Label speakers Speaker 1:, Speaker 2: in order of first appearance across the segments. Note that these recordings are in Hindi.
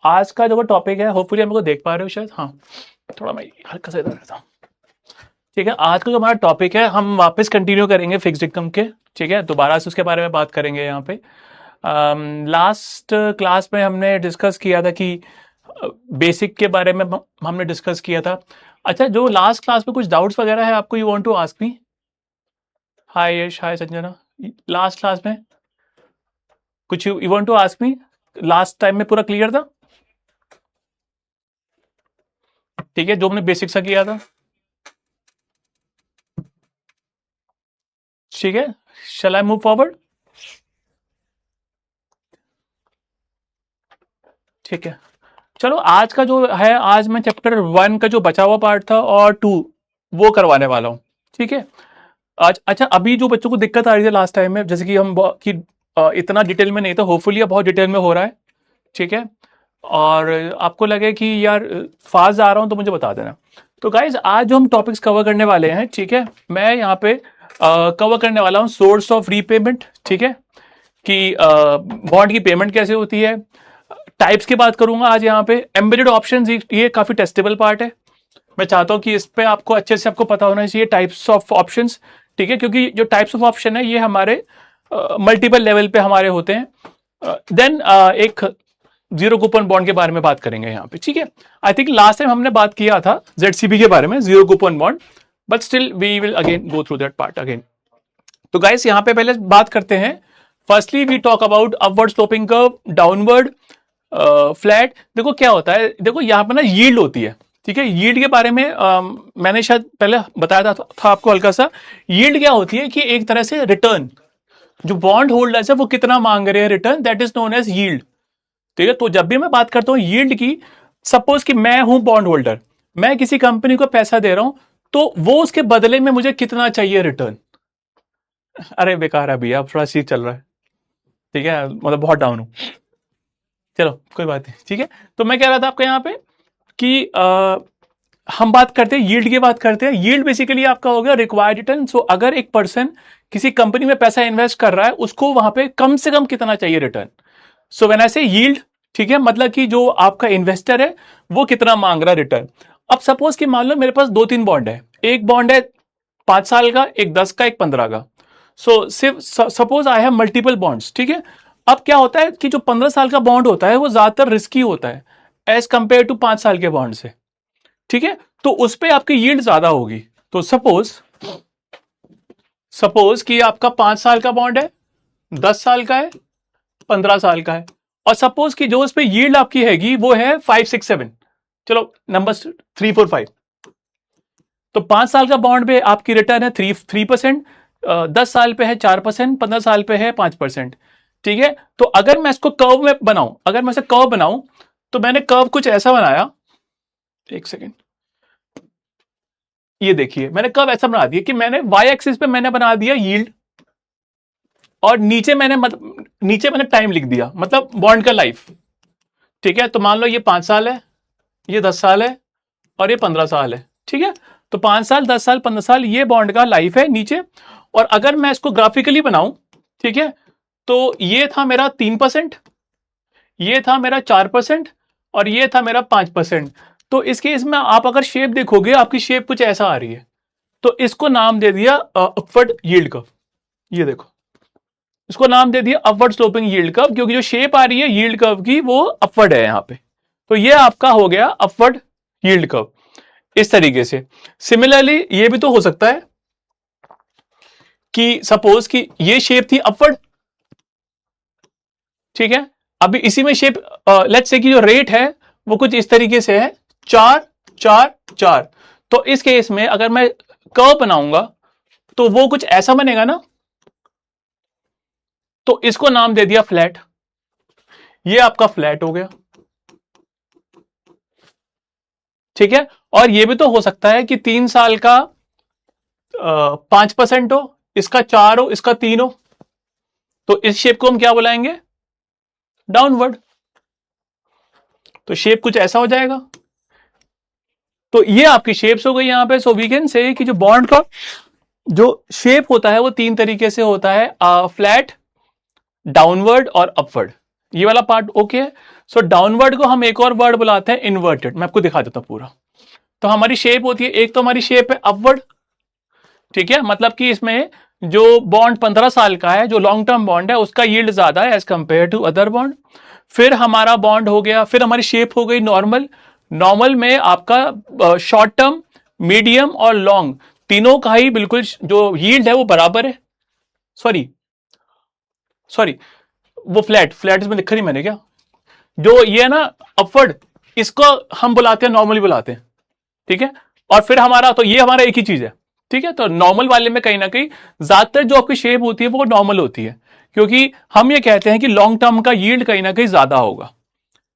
Speaker 1: आज का जो टॉपिक है, होपफुली हम लोग देख पा रहे हो शायद। हाँ, थोड़ा मैं हल्का सा इधर रहता हूँ। ठीक है, आज का जो हमारा टॉपिक है, हम वापस कंटिन्यू करेंगे फिक्स्ड इनकम के। ठीक है, दोबारा से उसके बारे में बात करेंगे यहाँ पे। लास्ट क्लास में हमने डिस्कस किया था कि बेसिक के बारे में हमने डिस्कस किया था। अच्छा, जो लास्ट क्लास में कुछ डाउट्स वगैरह है आपको, you want to ask me? Hi Yash, hi Sanjana. Last class में कुछ you want to ask me? Last time में पूरा क्लियर था? ठीक है, जो हमने बेसिक सा किया था। ठीक है, शैल आई मूव फॉरवर्ड? ठीक है, चलो आज का जो है, आज मैं चैप्टर 1 का जो बचा हुआ पार्ट था और 2 वो करवाने वाला हूँ। ठीक है, आज अच्छा, अभी जो बच्चों को दिक्कत आ रही है लास्ट टाइम में, जैसे कि इतना डिटेल में नहीं था, होपफुली अब बहुत डिटेल में हो रहा है। ठीक है, और आपको लगे कि यार फास्ट जा रहा हूं तो मुझे बता देना। तो गाइज, आज जो हम टॉपिक्स कवर करने वाले हैं, ठीक है, मैं यहाँ पे कवर करने वाला हूँ सोर्स ऑफ रीपेमेंट। ठीक है, कि बॉन्ड की पेमेंट कैसे होती है। टाइप्स की बात करूंगा आज यहाँ पे। एम्बेडेड ऑप्शंस, ये काफी टेस्टेबल पार्ट है। मैं चाहता हूँ कि इस पे आपको अच्छे से आपको पता होना चाहिए टाइप्स ऑफ ऑप्शंस। ठीक है, क्योंकि जो टाइप्स ऑफ ऑप्शन है ये हमारे मल्टीपल लेवल पे हमारे होते हैं। देन एक जीरो कूपन बॉन्ड के बारे में बात करेंगे यहाँ पे। ठीक है, आई थिंक लास्ट टाइम हमने बात किया था जेडसीबी के बारे में, zero coupon bond, but still we will again go through that part again. तो गाइस, यहाँ पे पहले बात करते हैं। Firstly we talk about upward sloping curve, downward, flat. देखो क्या होता है, देखो यहाँ पे ना यील्ड होती है। ठीक है, यील्ड के बारे में मैंने शायद पहले बताया था आपको हल्का सा। यील्ड क्या होती है कि एक तरह से रिटर्न, जो बॉन्ड होल्डर्स है वो कितना मांग रहे हैं return, that is known as yield. ठीक है, तो जब भी मैं बात करता हूं यील्ड की, सपोज कि मैं हूं बॉन्ड होल्डर, मैं किसी कंपनी को पैसा दे रहा हूं, तो वो उसके बदले में मुझे कितना चाहिए रिटर्न। अरे बेकार है भैया, अब थोड़ा सी चल रहा है। ठीक है, मतलब बहुत डाउन हूं। चलो कोई बात नहीं। ठीक है, तो मैं कह रहा था आपको यहाँ पे कि हम बात करते हैं यील्ड की बात करते हैं। यील्ड बेसिकली आपका हो गया रिक्वायर्ड रिटर्न। सो अगर एक पर्सन किसी कंपनी में पैसा इन्वेस्ट कर रहा है, उसको वहां पे कम से कम कितना चाहिए रिटर्न। सो व्हेन आई से यील्ड, ठीक है, मतलब कि जो आपका इन्वेस्टर है वो कितना मांग रहा है रिटर्न। अब सपोज कि मान लो मेरे पास 2-3 बॉन्ड है। एक बॉन्ड है 5 साल का, एक 10 का, एक 15 का। सो सिर्फ suppose I have multiple bonds. ठीक है, अब क्या होता है कि जो 15 साल का बॉन्ड होता है वो ज्यादातर रिस्की होता है एज कंपेयर टू 5 साल के बॉन्ड से। ठीक है, तो उस पर आपकी यील्ड ज्यादा होगी। तो सपोज सपोज कि आपका 5 साल का बॉन्ड है, 10 साल का है, 15 साल का है, और सपोज कि जो उस पर यील्ड आपकी हैगी वो है 5-6-7, चलो नंबर 3-4-5। तो 5 साल का बॉन्ड पे आपकी रिटर्न है 3%, 10 साल पे है 4%, 15 साल पे है 5%। ठीक है, तो अगर मैं इसको कर्व में बनाऊं, अगर मैं इसे कर्व बनाऊं, तो मैंने कर्व कुछ ऐसा बनाया। एक सेकेंड, ये देखिए, मैंने कर्व ऐसा बना दिया कि मैंने वाई एक्सिस पे मैंने बना दिया यील्ड, और नीचे मैंने टाइम लिख दिया, मतलब बॉन्ड का लाइफ। ठीक है, तो मान लो ये 5 साल है, ये 10 साल है, और ये 15 साल है। ठीक है, तो 5 साल, 10 साल, 15 साल ये बॉन्ड का लाइफ है नीचे। और अगर मैं इसको ग्राफिकली बनाऊं, ठीक है, तो ये था मेरा 3%, ये था मेरा 4%, और ये था मेरा 5%। तो इस केस में आप अगर शेप देखोगे, आपकी शेप कुछ ऐसा आ रही है। तो इसको नाम दे दिया अपवर्ड यील्ड कर्व। ये देखो, इसको नाम दे दिया अपवर्ड स्लोपिंग यील्ड कर्व, क्योंकि जो शेप आ रही है यील्ड कर्व की वो अपवर्ड है यहाँ पे। तो ये आपका हो गया अपवर्ड यील्ड कर्व इस तरीके से। सिमिलरली ये भी तो हो सकता है कि सपोज कि ये शेप थी अपवर्ड। ठीक है, अभी इसी में शेप, लेट्स से कि जो रेट है वो कुछ इस तरीके से है, 4-4-4। तो इस केस में अगर मैं कर्व बनाऊंगा तो वो कुछ ऐसा बनेगा ना। तो इसको नाम दे दिया फ्लैट। ये आपका फ्लैट हो गया। ठीक है, और ये भी तो हो सकता है कि 3 साल का 5% हो, इसका 4 हो, इसका 3 हो। तो इस शेप को हम क्या बुलाएंगे? डाउनवर्ड। तो शेप कुछ ऐसा हो जाएगा। तो ये आपकी शेप्स हो गई यहां पे। सो वी कैन से कि जो बॉन्ड का जो शेप होता है वो 3 तरीके से होता है, फ्लैट, डाउनवर्ड और अपवर्ड। ये वाला पार्ट ओके है। सो डाउनवर्ड को हम एक और वर्ड बुलाते हैं इन्वर्टेड। मैं आपको दिखा देता हूं पूरा। तो हमारी शेप होती है, एक तो हमारी शेप है अपवर्ड, ठीक है, मतलब कि इसमें जो बॉन्ड 15 साल का है, जो लॉन्ग टर्म बॉन्ड है, उसका यील्ड ज्यादा है as compare to other bond. फिर हमारा बॉन्ड हो गया, फिर हमारी शेप हो गई नॉर्मल। नॉर्मल में आपका शॉर्ट टर्म, मीडियम और लॉन्ग तीनों का ही बिल्कुल जो यील्ड है वो बराबर है। सॉरी सॉरी, वो फ्लैट फ्लैट इसमें लिखा नहीं मैंने क्या, जो ये है ना अपवर्ड, इसको हम बुलाते हैं नॉर्मली बुलाते हैं, ठीक है। और फिर हमारा तो ये हमारा एक ही चीज है, ठीक है। तो नॉर्मल वाले में कहीं ना कहीं ज्यादातर जो आपकी शेप होती है वो नॉर्मल होती है, क्योंकि हम ये कहते हैं कि लॉन्ग टर्म का यील्ड कहीं ना कहीं ज्यादा होगा,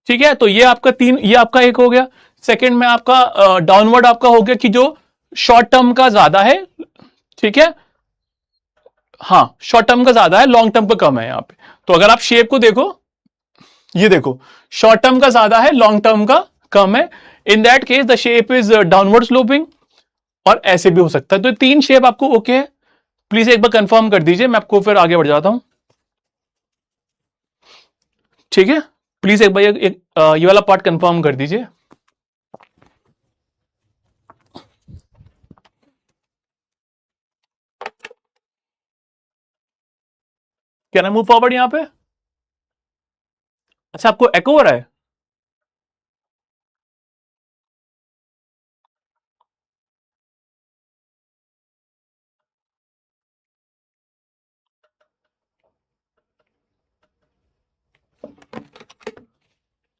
Speaker 1: ठीक है। तो ये आपका तीन, ये आपका एक हो गया। सेकंड में आपका डाउनवर्ड आपका हो गया कि जो शॉर्ट टर्म का ज्यादा है, ठीक है। हाँ, शॉर्ट टर्म का ज्यादा है, लॉन्ग टर्म का कम है यहाँ पे। तो अगर आप शेप को देखो, ये देखो, शॉर्ट टर्म का ज्यादा है, लॉन्ग टर्म का कम है। In that case the shape is downward sloping, और ऐसे भी हो सकता है। तो तीन शेप आपको ओके है, प्लीज एक बार कंफर्म कर दीजिए, मैं आपको फिर आगे बढ़ जाता हूं, ठीक है। प्लीज एक बार ये वाला पार्ट कंफर्म कर दीजिए। कैन आई मूव फॉरवर्ड यहां पे? अच्छा, आपको एको हो रहा है?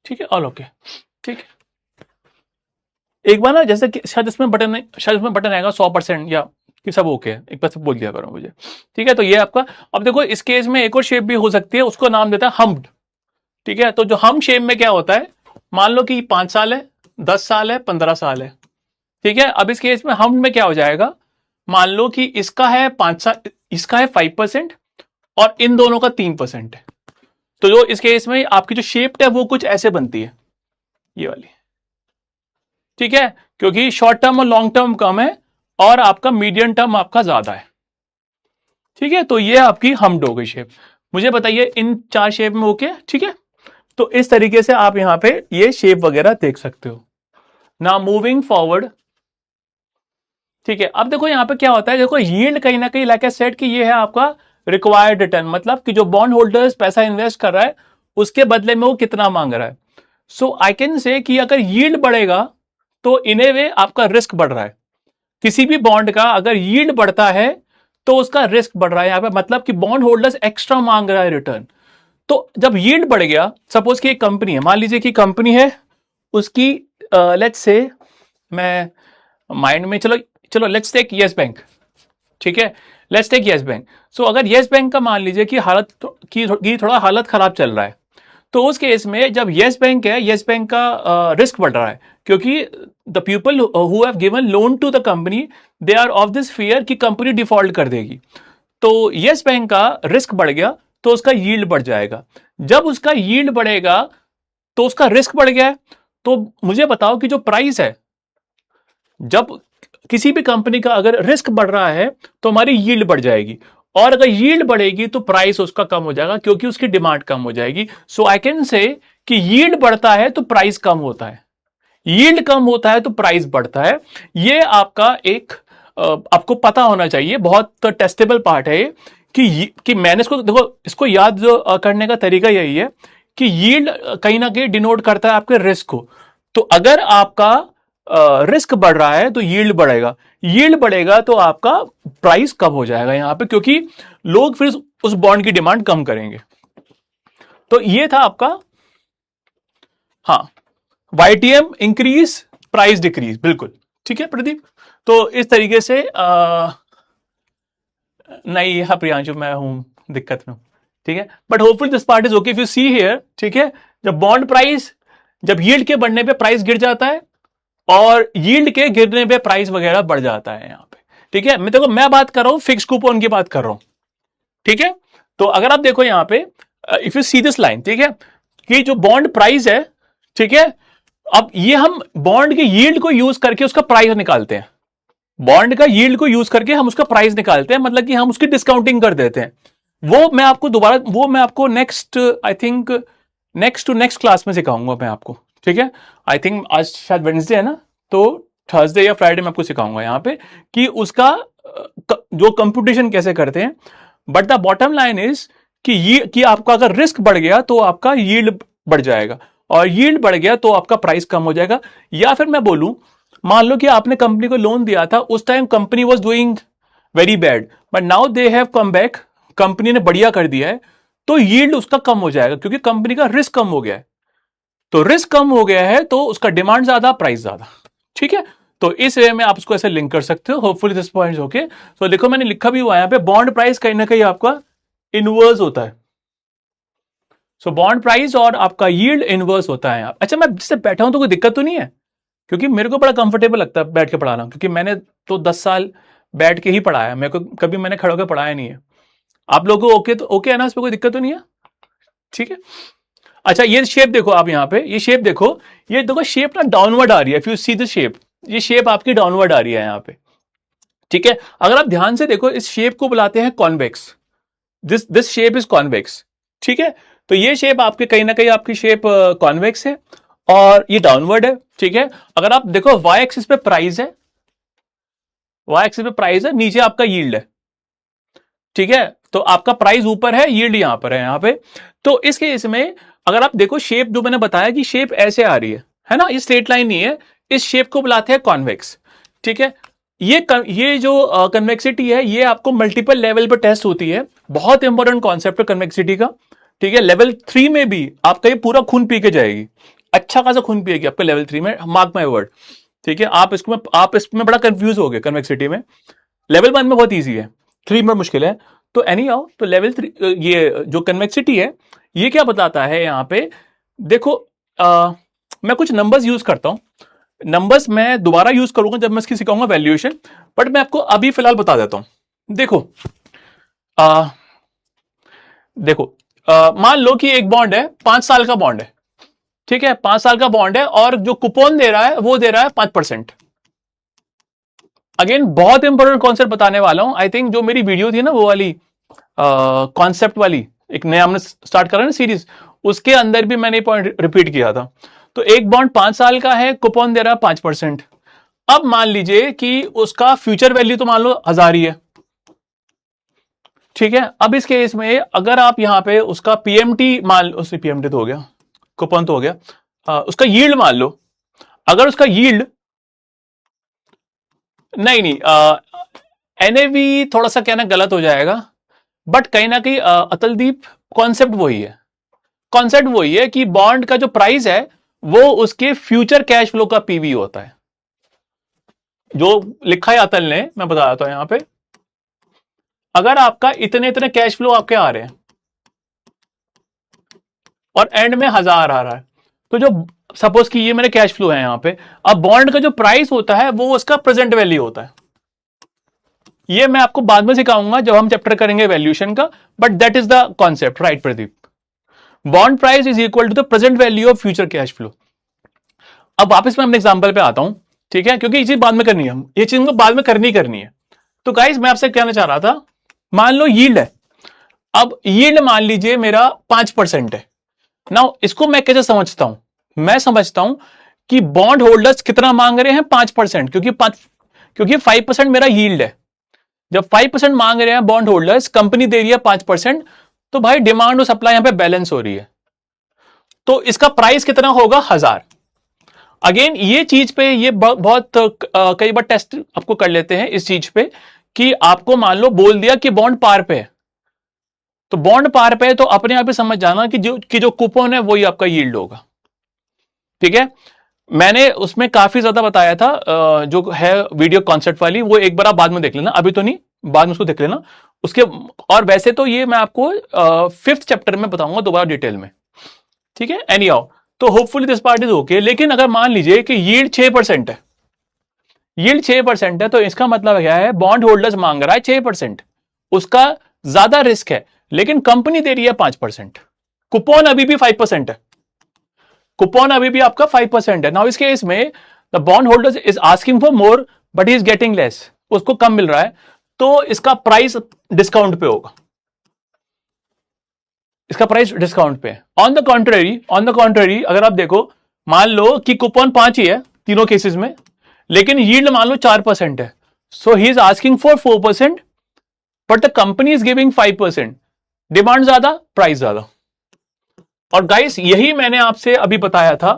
Speaker 1: ठीक है, ऑल ओके, ठीक है। एक बार ना, जैसे कि शायद इसमें बटन नहीं, शायद इसमें बटन आएगा 100% या कि सब ओके है, एक बार सब बोल दिया करो मुझे, ठीक है। तो ये आपका, अब देखो इस केस में एक और शेप भी हो सकती है, उसको नाम देता है हम्प्ड, ठीक है। तो जो हम शेप में क्या होता है, मान लो कि 5 साल है, 10 साल है, 15 साल है, ठीक है। अब इस केस में हम में क्या हो जाएगा, मान लो कि इसका है 5 साल, इसका है 5% और इन दोनों का 3% है। तो जो इस केस में आपकी जो शेप है वो कुछ ऐसे बनती है, ये वाली, ठीक है, क्योंकि शॉर्ट टर्म और लॉन्ग टर्म कम है और आपका मीडियम टर्म आपका ज्यादा है, ठीक है। तो ये आपकी हमड हो गई शेप। मुझे बताइए इन चार शेप में ओके, ठीक है। तो इस तरीके से आप यहां पे ये शेप वगैरह देख सकते हो। ना मूविंग फॉरवर्ड, ठीक है। अब देखो यहां पे क्या होता है, देखो यील्ड कहीं ना कहीं लाइक आई सेड कि ये है आपका रिक्वायर्ड रिटर्न, मतलब कि जो बॉन्ड होल्डर्स पैसा इन्वेस्ट कर रहा है उसके बदले में वो कितना मांग रहा है। सो आई कैन से कि अगर यील्ड बढ़ेगा तो इन ए वे आपका रिस्क बढ़ रहा है। किसी भी बॉन्ड का अगर यील्ड बढ़ता है तो उसका रिस्क बढ़ रहा है यहां पे, मतलब कि बॉन्ड होल्डर्स एक्स्ट्रा मांग रहा है रिटर्न। तो जब यील्ड बढ़ गया, सपोज कि एक कंपनी है, मान लीजिए कि कंपनी है, उसकी लेट्स से, मैं माइंड में, चलो चलो लेट्स टेक यस बैंक, ठीक है। Let's take Yes Bank. So अगर यस बैंक का मान लीजिए कि हालत की थोड़ा हालत खराब चल रहा है, तो उस केस में जब यस बैंक है, यस बैंक का रिस्क बढ़ रहा है, क्योंकि the people who have given loan to the company, they are of this fear कि कंपनी डिफॉल्ट कर देगी। तो यस बैंक का रिस्क बढ़ गया तो उसका यील्ड बढ़ जाएगा। जब उसका यील्ड बढ़ेगा तो उसका रिस्क बढ़ गया है। तो मुझे बताओ कि जो प्राइस है, जब किसी भी कंपनी का अगर रिस्क बढ़ रहा है तो हमारी यील्ड बढ़ जाएगी, और अगर यील्ड बढ़ेगी तो प्राइस उसका कम हो जाएगा क्योंकि उसकी डिमांड कम हो जाएगी। सो आई कैन से कि यील्ड बढ़ता है तो प्राइस कम होता है, यील्ड कम होता है तो प्राइस बढ़ता है। ये आपका एक आपको पता होना चाहिए, बहुत टेस्टेबल पार्ट है ये, कि मैंने इसको देखो, इसको याद करने का तरीका यही है कि यील्ड कहीं ना कहीं डिनोट करता है आपके रिस्क को। तो अगर आपका रिस्क बढ़ रहा है तो यील्ड बढ़ेगा, यील्ड बढ़ेगा तो आपका प्राइस कम हो जाएगा यहां पे, क्योंकि लोग फिर उस बॉन्ड की डिमांड कम करेंगे। तो ये था आपका, हाँ, वाईटीएम इंक्रीज, प्राइस डिक्रीज, बिल्कुल ठीक है प्रदीप। तो इस तरीके से नहीं, हाँ प्रियांशु, मैं हूं दिक्कत में, ठीक है। But hopeful this part is okay if you see here, ठीक है। जब बॉन्ड प्राइस, जब यील्ड के बढ़ने पे प्राइस गिर जाता है और यील्ड के गिरने पे प्राइस वगैरह बढ़ जाता है यहां पे, ठीक है। मैं बात कर रहा हूं फिक्स कूपन की बात कर रहा हूं, ठीक है। तो अगर आप देखो यहां पे, if you see this line, ठीक है, कि जो बॉन्ड प्राइस है, ठीक है, अब ये हम बॉन्ड के यील्ड को यूज करके उसका प्राइस निकालते हैं, बॉन्ड का यील्ड को यूज करके हम उसका प्राइस निकालते हैं, मतलब कि हम उसकी डिस्काउंटिंग कर देते हैं। वो मैं आपको next I think next to next class में सिखाऊंगा मैं आपको, ठीक है। आई थिंक आज शायद वेडनेसडे है ना, तो थर्सडे या फ्राइडे में आपको सिखाऊंगा यहाँ पे कि उसका जो कंप्यूटेशन कैसे करते हैं। But the bottom line is कि ये कि आपका अगर रिस्क बढ़ गया तो आपका यील्ड बढ़ जाएगा, और यील्ड बढ़ गया तो आपका प्राइस कम हो जाएगा। या फिर मैं बोलूं, मान लो कि आपने कंपनी को लोन दिया था, उस time company was doing very bad, but now they have come back, company ने बढ़िया कर दिया है, तो यील्ड उसका कम हो जाएगा क्योंकि कंपनी का रिस्क कम हो गया है। तो रिस्क कम हो गया है तो उसका डिमांड ज्यादा, प्राइस ज्यादा, ठीक है। तो इस वे में आप उसको ऐसे लिंक कर सकते हो। Hopefully this point okay. तो देखो मैंने लिखा भी हुआ है यहाँ पे, बॉन्ड प्राइस कहीं ना कहीं आपका इनवर्स होता है। सो बॉन्ड प्राइस और आपका यील्ड इनवर्स होता है। अच्छा, मैं जिससे बैठा हूं तो कोई दिक्कत तो नहीं है? क्योंकि मेरे को बड़ा कंफर्टेबल लगता है बैठ के पढ़ाना, क्योंकि मैंने तो 10 साल बैठ के ही पढ़ाया, मेरे को कभी मैंने खड़े होकर पढ़ाया नहीं है। आप लोगों को ओके तो ओके है ना, इस पर कोई दिक्कत तो नहीं है? ठीक है। अच्छा, ये शेप देखो आप यहाँ पे, ये शेप देखो, ये देखो शेप ना डाउनवर्ड आ रही है। If you see the shape, ये शेप आपकी डाउनवर्ड आ रही है यहाँ पे, ठीक है। अगर आप ध्यान से देखो, इस शेप को बुलाते हैं convex. This shape is convex, ठीक है। तो ये शेप आपके कहीं ना कहीं आपकी शेप कॉन्वेक्स है और ये डाउनवर्ड है, ठीक है। अगर आप देखो वाई एक्सिस पे प्राइस है, वाई एक्सिस पे प्राइस है, नीचे आपका यील्ड है, ठीक है। तो आपका प्राइस ऊपर है, यील्ड यहां पर है, यहां पे। तो इस केस में अगर आप देखो शेप, जो मैंने बताया कि शेप ऐसे आ रही है ना, ये स्ट्रेट लाइन नहीं है, इस शेप को बुलाते हैं कॉन्वेक्स, ठीक है। ये जो कन्वेक्सिटी है, ये आपको मल्टीपल लेवल पर टेस्ट होती है। बहुत इंपॉर्टेंट कॉन्सेप्ट है कन्वेक्सिटी का, ठीक है। लेवल 3 में भी आपका ये पूरा खून पी के जाएगी, अच्छा खासा खून पिएगी आपका लेवल 3 में, मार्क माय वर्ड, ठीक है। आप इसमें बड़ा कंफ्यूज हो गए कन्वेक्सिटी में। लेवल 1 में बहुत ईजी है, 3 में मुश्किल है। तो एनी हाउ, तो लेवल 3 ये जो कन्वेक्सिटी है, ये क्या बताता है यहाँ पे, देखो मैं कुछ नंबर्स यूज करता हूं। नंबर्स मैं दोबारा यूज करूंगा जब मैं इसकी सिखाऊंगा वैल्यूएशन, बट मैं आपको अभी फिलहाल बता देता हूं। देखो देखो मान लो कि एक बॉन्ड है, 5 साल का बॉन्ड है, ठीक है। 5 साल का बॉन्ड है और जो कूपन दे रहा है वो दे रहा है 5%। अगेन बहुत इंपॉर्टेंट कॉन्सेप्ट बताने वाला हूं। आई थिंक जो मेरी वीडियो थी ना, वो वाली कॉन्सेप्ट वाली, एक नया हमने स्टार्ट करा ना सीरीज, उसके अंदर भी मैंने पॉइंट रिपीट किया था। तो एक बॉन्ड 5 साल का है, कूपन दे रहा है 5%। अब मान लीजिए कि उसका फ्यूचर वैल्यू तो मान लो 1000 ही है, ठीक है। अब इस केस में अगर आप यहां पे उसका पीएमटी मान लो, उससे पीएमटी तो हो गया, कूपन तो हो गया, उसका यील्ड मान लो। अगर उसका यील्ड, नहीं नहीं, एनएवी थोड़ा सा कहना गलत हो जाएगा, बट कहीं ना कहीं अतलदीप कॉन्सेप्ट वही है। कॉन्सेप्ट वही है कि बॉन्ड का जो प्राइस है वो उसके फ्यूचर कैश फ्लो का पीवी होता है। जो लिखा है अतल ने, मैं बता रहा था यहां पे, अगर आपका इतने इतने कैश फ्लो आपके आ रहे हैं और एंड में 1000 आ रहा है, तो जो सपोज कि ये मेरे कैश फ्लो है यहां पे, अब बॉन्ड का जो प्राइस होता है वो उसका प्रेजेंट वैल्यू होता है। ये मैं आपको बाद में सिखाऊंगा जब हम चैप्टर करेंगे वैल्यूएशन का, but that is the concept, right Pradeep? Bond price is equal to the present value of future cash flow. अब वापस मैं अपने एग्जांपल पे आता हूं, ठीक है, क्योंकि ये चीज बाद में करनी है, ये चीज बाद में करनी है। तो गाइस मैं आपसे कहना चाह रहा था, मान लो यील्ड है, अब यील्ड मान लीजिए मेरा 5% है। नाउ इसको मैं कैसे समझता हूं? मैं समझता हूं कि बॉन्ड होल्डर्स कितना मांग रहे हैं, 5%, क्योंकि 5% मेरा यील्ड है। जब 5% मांग रहे हैं बॉन्ड होल्डर्स, कंपनी दे रही है 5%, तो भाई डिमांड और सप्लाई यहां पे बैलेंस हो रही है, तो इसका प्राइस कितना होगा, 1000। अगेन ये चीज पे ये बहुत कई बार टेस्ट आपको कर लेते हैं इस चीज पे, कि आपको मान लो बोल दिया कि बॉन्ड पार पे है, तो बॉन्ड पार पे है तो अपने आप ही समझ जाना कि जो कूपन है वही आपका यील्ड होगा, ठीक है। मैंने उसमें काफी ज्यादा बताया था, जो है वीडियो कॉन्सेप्ट वाली, वो एक बार आप बाद में देख लेना, अभी तो नहीं, बाद में उसको देख लेना उसके। और वैसे तो ये मैं आपको 5th चैप्टर में बताऊंगा दोबारा डिटेल में, ठीक है। एनी हाउ, तो hopefully this part is okay. लेकिन अगर मान लीजिए कि यील्ड 6% है, यील्ड 6% है, तो इसका मतलब क्या है, बॉन्ड होल्डर्स मांग रहा है 6%, उसका ज्यादा रिस्क है, लेकिन कंपनी दे रही है 5%, कूपन अभी भी 5% है, कूपन अभी भी आपका 5% है। नाउ इस केस में the bond holder is asking for more but he is getting less, उसको कम मिल रहा है, तो इसका प्राइस डिस्काउंट पे होगा। इसका प्राइस डिस्काउंट पे है। ऑन द कॉन्ट्ररी अगर आप देखो, मान लो कि कूपन 5 ही है तीनों केसेस में, लेकिन यील्ड मान लो 4% है, so he is asking for 4%, but the company is giving 5%। Demand ज्यादा, प्राइस ज्यादा। और गाइस यही मैंने आपसे अभी बताया था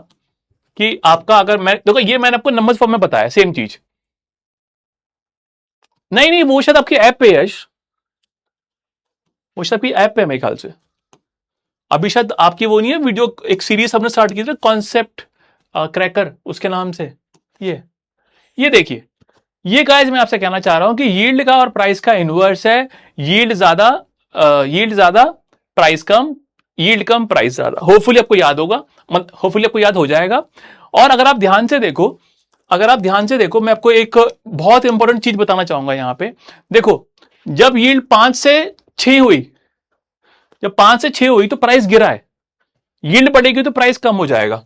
Speaker 1: कि आपका, अगर मैं देखो, ये मैंने आपको नंबर्स फॉर्म में बताया सेम चीज। नहीं, वो शायद आपकी ऐप पे है यश, वो शायद आपकी ऐप पे है मेरे ख्याल से। अभी शायद आपकी वो नहीं है वीडियो, एक सीरीज हमने स्टार्ट की थी कॉन्सेप्ट क्रैकर, उसके नाम से। ये देखिए, ये गाइस मैं आपसे कहना चाह रहा हूं कि यील्ड का और प्राइस का इनवर्स है। यील्ड ज्यादा प्राइस कम, यील्ड कम प्राइस ज्यादा। होपफुली आपको याद होगा, होपफुली आपको याद हो जाएगा। और अगर आप ध्यान से देखो, मैं आपको एक बहुत इंपॉर्टेंट चीज बताना चाहूंगा यहां पे। देखो, जब यील्ड 5 से 6 हुई तो प्राइस गिरा है, यील्ड बढ़ेगी तो प्राइस कम हो जाएगा।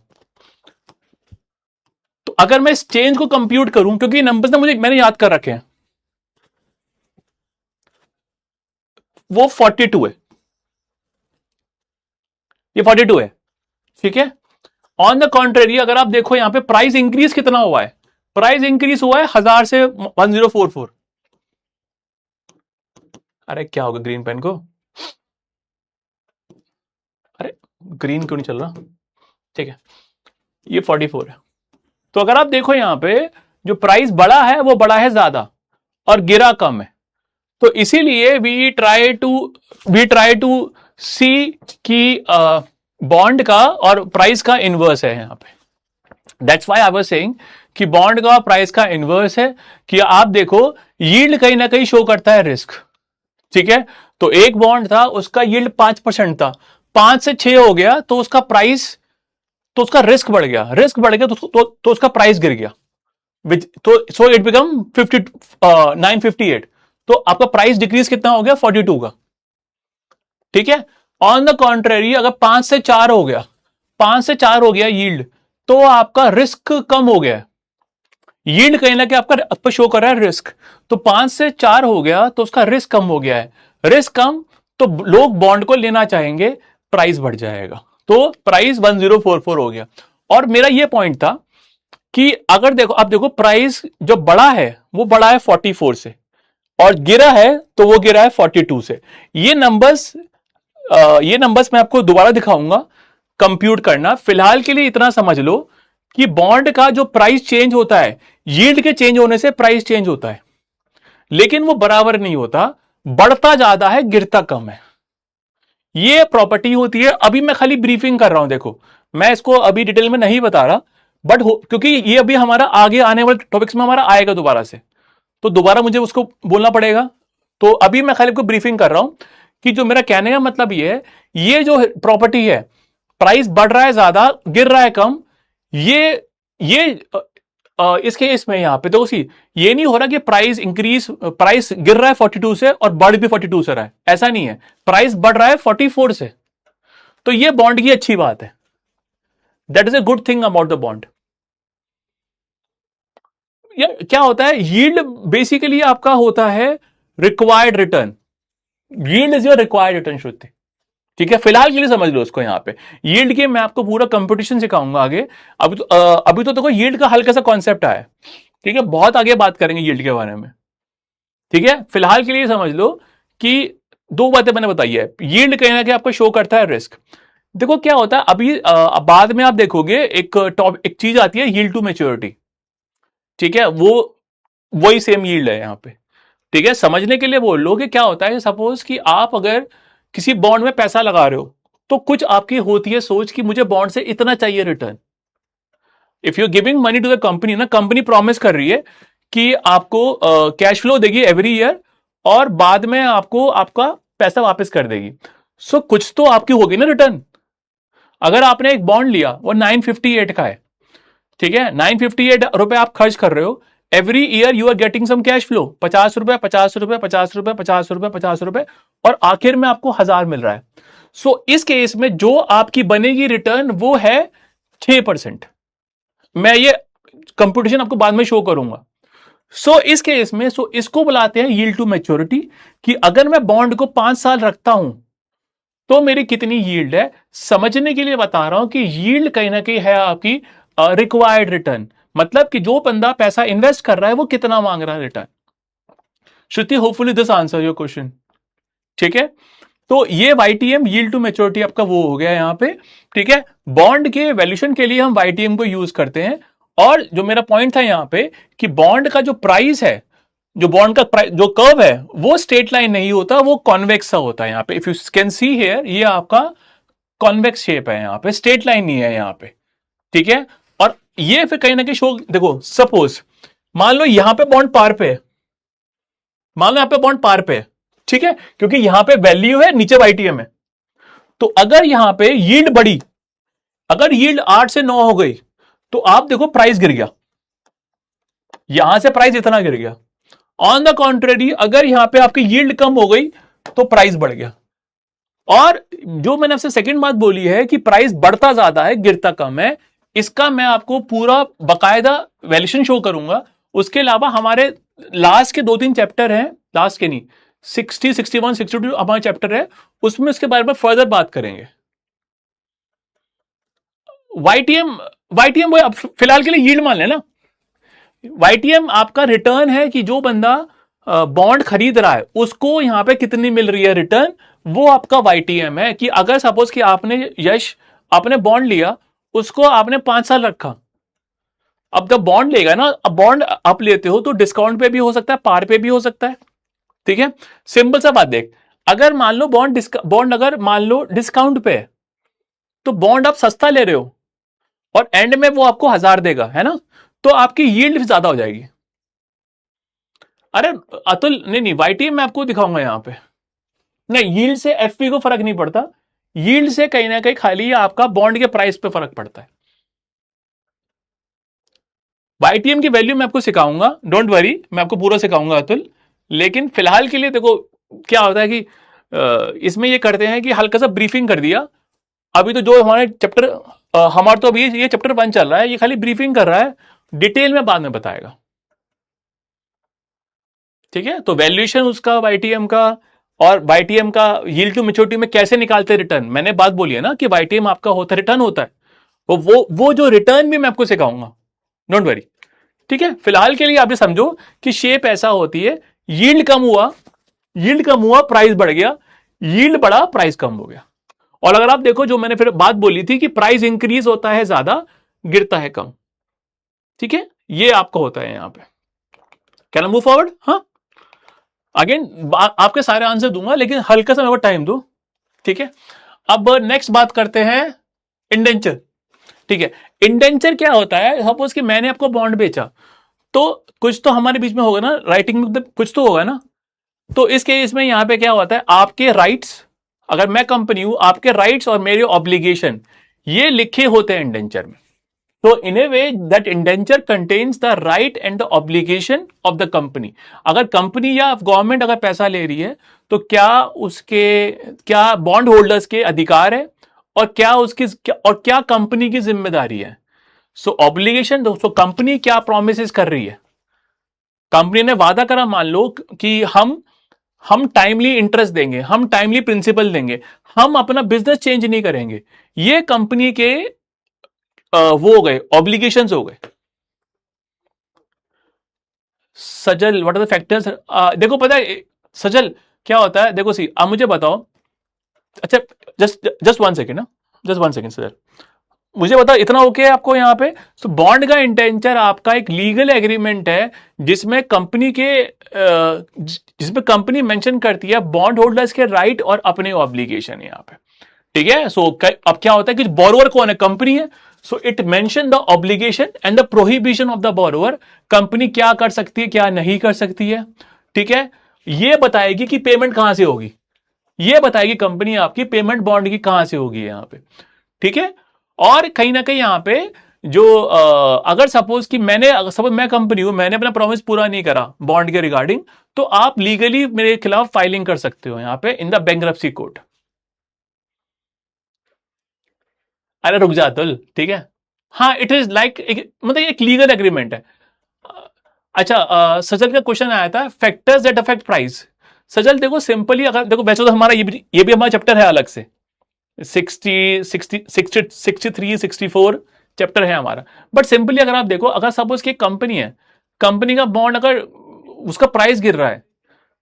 Speaker 1: तो अगर मैं इस चेंज को कंप्यूट करूं, क्योंकि नंबर्स ना मैंने याद कर रखे हैं, वो 42 है, ये 42 है, ठीक है। ऑन द कॉन्ट्रेरी अगर आप देखो यहां पे प्राइस इंक्रीज कितना हुआ है, प्राइस इंक्रीज हुआ है 1000 से 1044। अरे क्या होगा ग्रीन पेन को, अरे ग्रीन क्यों नहीं चल रहा, ठीक है, ये 44 है। तो अगर आप देखो यहां पे जो प्राइस बड़ा है वो बड़ा है ज्यादा और गिरा कम है। तो इसीलिए वी ट्राई टू सी कि बॉन्ड का और प्राइस का इनवर्स है यहां पे। That's why I was saying कि बॉन्ड का प्राइस का इनवर्स है। कि आप देखो, यील्ड कहीं ना कहीं शो करता है रिस्क, ठीक है। तो एक बॉन्ड था, उसका यील्ड 5% था, 5 से 6 हो गया तो उसका प्राइस, तो उसका रिस्क बढ़ गया, तो उसका प्राइस गिर गया, तो सो इट बिकम 958। तो आपका प्राइस डिक्रीज कितना हो गया, 42 का, ठीक है। ऑन द कॉन्ट्रेरी अगर 5 से 4 हो गया यील्ड, तो आपका रिस्क कम हो गया। यील्ड कहीं ना कहीं आपका शो कर रहा है रिस्क, तो 5 से 4 हो गया तो उसका रिस्क कम हो गया है। रिस्क कम तो लोग बॉन्ड को लेना चाहेंगे, प्राइस बढ़ जाएगा, तो प्राइस 1044 हो गया। और मेरा यह पॉइंट था कि अगर देखो, अब देखो प्राइस जो बड़ा है वो बड़ा है 44 से, और गिरा है तो वो गिरा है 42 से। ये नंबर्स मैं आपको दोबारा दिखाऊंगा कंप्यूट करना। फिलहाल के लिए इतना समझ लो कि बॉन्ड का जो प्राइस चेंज होता है, यील्ड के चेंज होने से प्राइस चेंज होता है, लेकिन वो बराबर नहीं होता, बढ़ता ज्यादा है गिरता कम है। ये प्रॉपर्टी होती है। अभी मैं खाली ब्रीफिंग कर रहा हूं, देखो मैं इसको अभी डिटेल में नहीं बता रहा, बट क्योंकि ये अभी हमारा आगे आने वाले टॉपिक्स में हमारा आएगा दोबारा से, तो दोबारा मुझे उसको बोलना पड़ेगा। तो अभी मैं खाली आपको ब्रीफिंग कर रहा हूं कि जो मेरा कहने का मतलब ये है, ये जो प्रॉपर्टी है, प्राइस बढ़ रहा है ज्यादा गिर रहा है कम, ये इसके इसमें यहां पे तो सी ये नहीं हो रहा कि प्राइस गिर रहा है 42 से और बढ़ भी 42 से रहा है, ऐसा नहीं है, प्राइस बढ़ रहा है 44 से। तो ये बॉन्ड की अच्छी बात है, that is a good thing about the bond. क्या होता है, यील्ड बेसिकली आपका होता है required return, yield is your required return Shruti, ठीक है। फिलहाल के लिए समझ लो उसको, यहां पे यील्ड के मैं आपको पूरा कंपटीशन सिखाऊंगा आगे। अभी तो देखो यील्ड का हल्का सा कॉन्सेप्ट आया, ठीक है, बहुत आगे बात करेंगे यील्ड के बारे में, ठीक है। फिलहाल के लिए समझ लो कि दो बातें मैंने बताई है, यील्ड कहीं ना कहीं आपको शो करता है रिस्क। देखो क्या होता है, अभी बाद में आप देखोगे एक चीज आती है यील्ड टू मैच्योरिटी, ठीक है, वो वही सेम यील्ड है यहां पे, ठीक है। समझने के लिए बोल लो कि क्या होता है, सपोज कि आप अगर किसी बॉन्ड में पैसा लगा रहे हो, तो कुछ आपकी होती है सोच कि मुझे बॉन्ड से इतना चाहिए return. If you giving money to the company ना, कंपनी प्रॉमिस कर रही है कि आपको कैश फ्लो देगी एवरी ईयर, और बाद में आपको आपका पैसा वापस कर देगी। सो कुछ तो आपकी होगी ना रिटर्न। अगर आपने एक बॉन्ड लिया, वो 958 का है, ठीक है, 958 रुपए आप खर्च कर रहे हो, every year you are getting some cash flow, 50 रुपए 50 रुपए 50 रुपए 50 रुपए 50 रुपए, और आखिर में आपको 1000 मिल रहा है। सो इस केस में जो आपकी बनेगी रिटर्न वो है 6%। मैं ये कंप्यूटेशन आपको बाद में शो करूंगा। सो इस केस में इसको बुलाते हैं यील्ड टू मैच्योरिटी, कि अगर मैं बॉन्ड को 5 साल रखता हूं तो मेरी कितनी यील्ड है, समझने के लिए बता रहा हूं कि यील्ड कहीं ना कहीं है आपकी रिक्वायर्ड रिटर्न, मतलब कि जो बंदा पैसा इन्वेस्ट कर रहा है वो कितना मांग रहा है return. Shruti, hopefully this answer your question. ठीक है, तो ये वाईटीएम यील्ड टू मैच्योरिटी आपका वो हो गया यहां पे। ठीक है, बॉन्ड के वैल्यूएशन के लिए हम वाईटीएम को यूज करते हैं। और जो मेरा पॉइंट था यहां पे कि बॉन्ड का जो प्राइस है, जो बॉन्ड का जो कर्व है वो स्ट्रेट लाइन नहीं होता, वो कॉन्वेक्स सा होता है यहां पे। If you can see here, ये आपका कॉन्वेक्स शेप है यहां पे, स्ट्रेट लाइन नहीं है यहां पे। ठीक है, और ये फिर कहीं ना कहीं शो, देखो सपोज मान लो यहां पे बॉन्ड पार पे है, मान लो यहां पे बॉन्ड पार पे है, ठीक है, क्योंकि यहां पे वैल्यू है, नीचे वाईटीएम है। तो अगर यहां पे यील्ड बढ़ी, अगर यील्ड 8 से 9 हो गई, तो आप देखो प्राइस गिर गया, यहां से प्राइस इतना गिर गया। ऑन द कॉन्ट्रेरी, अगर यहां पे आपकी यील्ड कम हो गई तो प्राइस बढ़ गया। और जो मैंने आपसे सेकंड बात बोली है कि प्राइस बढ़ता ज्यादा है गिरता कम है, इसका मैं आपको पूरा बकायदा वैल्यूएशन शो करूंगा। उसके अलावा हमारे लास्ट के 2-3 चैप्टर हैं, लास्ट के नहीं, 60, 61, 62 हमारे चैप्टर है, उसमें इसके बारे में फर्दर बात करेंगे। वाईटीएम, वाईटीएम वो फिलहाल के लिए यील्ड मान लेना। वाईटीएम आपका रिटर्न है कि जो बंदा बॉन्ड खरीद रहा है उसको यहां पे कितनी मिल रही है रिटर्न, वो आपका वाईटीएम है। कि अगर सपोज कि आपने यश, आपने बॉन्ड लिया, उसको आपने 5 साल रखा, अब जब बॉन्ड लेगा ना, अब बॉन्ड आप लेते हो तो डिस्काउंट पे भी हो सकता है, पार पे भी हो सकता है। ठीक है, सिंपल सा बात देख, अगर मान लो बॉन्ड अगर मान लो डिस्काउंट पे है, तो बॉन्ड आप सस्ता ले रहे हो और एंड में वो आपको 1000 देगा, है ना, तो आपकी यील्ड भी ज्यादा हो जाएगी। अरे अतुल, नहीं नहीं, वाईटीएम मैं आपको दिखाऊंगा यहां पे। नहीं, यील्ड से एफपी को फर्क नहीं पड़ता, यील्ड से कहीं ना कहीं खाली आपका बॉन्ड के प्राइस पे फर्क पड़ता है। वाईटीएम की वैल्यू मैं आपको सिखाऊंगा, डोंट वरी, मैं आपको पूरा सिखाऊंगा अतुल। लेकिन फिलहाल के लिए देखो क्या होता है कि इसमें ये करते हैं कि हल्का सा ब्रीफिंग कर दिया। अभी तो जो हमारे चैप्टर, हमारा तो अभी ये चैप्टर 1 चल रहा है, ये खाली ब्रीफिंग कर रहा है, डिटेल में बाद में बताएगा। ठीक है, तो वैल्यूएशन उसका वाईटीएम का, और वाईटीएम का यील्ड टू मैच्योरिटी में कैसे निकालते रिटर्न, मैंने बात बोली है ना कि वाईटीएम आपका होता रिटर्न होता है, वो जो रिटर्न भी मैं आपको सिखाऊंगा, डोंट वरी। ठीक है, फिलहाल के लिए आप ये समझो कि शेप ऐसा होती है, यील्ड कम हुआ, यील्ड कम हुआ प्राइस बढ़ गया, यील्ड बढ़ा प्राइस कम हो गया। और अगर आप देखो जो मैंने फिर बात बोली थी कि प्राइस इंक्रीज होता है ज्यादा, गिरता है कम। ठीक है, ये आपका होता है यहां पे। Can I move forward? हाँ, अगेन आपके सारे आंसर दूंगा, लेकिन हल्का सा मेरे को टाइम दो। ठीक है, अब नेक्स्ट बात करते हैं इंडेंचर। ठीक है, इंडेंचर क्या होता है, सपोज कि मैंने आपको बॉन्ड बेचा, तो कुछ तो हमारे बीच में होगा ना, राइटिंग कुछ तो होगा ना। तो इस केस में यहां पे क्या होता है, आपके राइट्स, अगर मैं कंपनी हूं, आपके राइट्स और मेरे ऑब्लिगेशन ये लिखे होते हैं इंडेंचर में। तो in a way that indenture contains the right and the obligation of the company. अगर कंपनी या गवर्नमेंट अगर पैसा ले रही है, तो क्या उसके, क्या बॉन्ड होल्डर्स के अधिकार है, और क्या कंपनी की जिम्मेदारी है। सो ऑब्लिगेशन, दोस्तों कंपनी क्या प्रोमिस कर रही है, कंपनी ने वादा करा मान लो कि हम टाइमली इंटरेस्ट देंगे, हम टाइमली प्रिंसिपल देंगे, हम अपना बिजनेस चेंज नहीं करेंगे, ये कंपनी के वो हो गए, ऑब्लिगेशंस हो गए। सजल, व्हाट आर द फैक्टर्स, देखो पता है सजल क्या होता है, देखो सी, अब मुझे बताओ, अच्छा जस्ट जस्ट 1 सेकेंड ना, जस्ट 1 सेकेंड सजल, मुझे बताओ इतना ओके है आपको यहाँ पे। तो बॉन्ड का इंटेंचर आपका एक लीगल एग्रीमेंट है, जिसमें कंपनी के जिसमें कंपनी मेंशन करती है बॉन्ड होल्डर्स के राइट और अपने ऑब्लिगेशन यहाँ पे। ठीक है, सो अब क्या होता है कि बोरोवर कौन है, कंपनी है। So it mention the obligation and the prohibition of the borrower, company क्या कर सकती है क्या नहीं कर सकती है। ठीक है, ये बताएगी कि पेमेंट कहां से होगी, ये बताएगी कंपनी आपकी पेमेंट बॉन्ड की कहां से होगी यहां पे। ठीक है, और कहीं ना कहीं यहां पे जो अगर सपोज कि सपोज मैं कंपनी हूं, मैंने अपना प्रॉमिस पूरा नहीं करा बॉन्ड के रिगार्डिंग, तो आप लीगली मेरे खिलाफ फाइलिंग कर सकते हो यहां पे इन द बैंक्रप्सी कोर्ट। अरे रुक जा अतुल, ठीक है, हाँ इट इज लाइक, मतलब एक लीगल एग्रीमेंट है। अच्छा, सजल का क्वेश्चन आया था फैक्टर्स दैट अफेक्ट प्राइस। सजल देखो सिंपली, अगर देखो वैसे तो हमारा ये भी हमारा चैप्टर है अलग से, 63 64 चैप्टर है हमारा। बट सिंपली अगर आप देखो, अगर सपोज की कंपनी है, कंपनी का बॉन्ड अगर उसका प्राइस गिर रहा है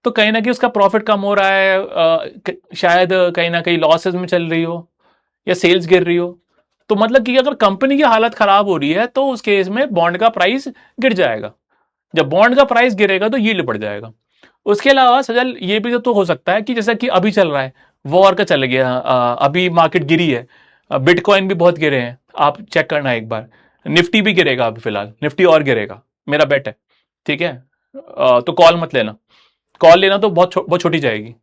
Speaker 1: तो कहीं ना कहीं उसका प्रॉफिट कम हो रहा है, शायद कहीं ना कहीं लॉसेस में चल रही हो या सेल्स गिर रही हो, तो मतलब कि अगर कंपनी की हालत खराब हो रही है तो उस केस में बॉन्ड का प्राइस गिर जाएगा। जब बॉन्ड का प्राइस गिरेगा तो यील्ड बढ़ जाएगा। उसके अलावा सजल ये भी तो हो सकता है कि जैसा कि अभी चल रहा है, वॉर का चल गया, अभी मार्केट गिरी है, बिटकॉइन भी बहुत गिरे हैं, आप चेक करना एक बार, निफ्टी भी गिरेगा अभी फिलहाल, निफ्टी और गिरेगा, मेरा बेट है। ठीक है, तो कॉल मत लेना, कॉल लेना तो बहुत छोटी जाएगी,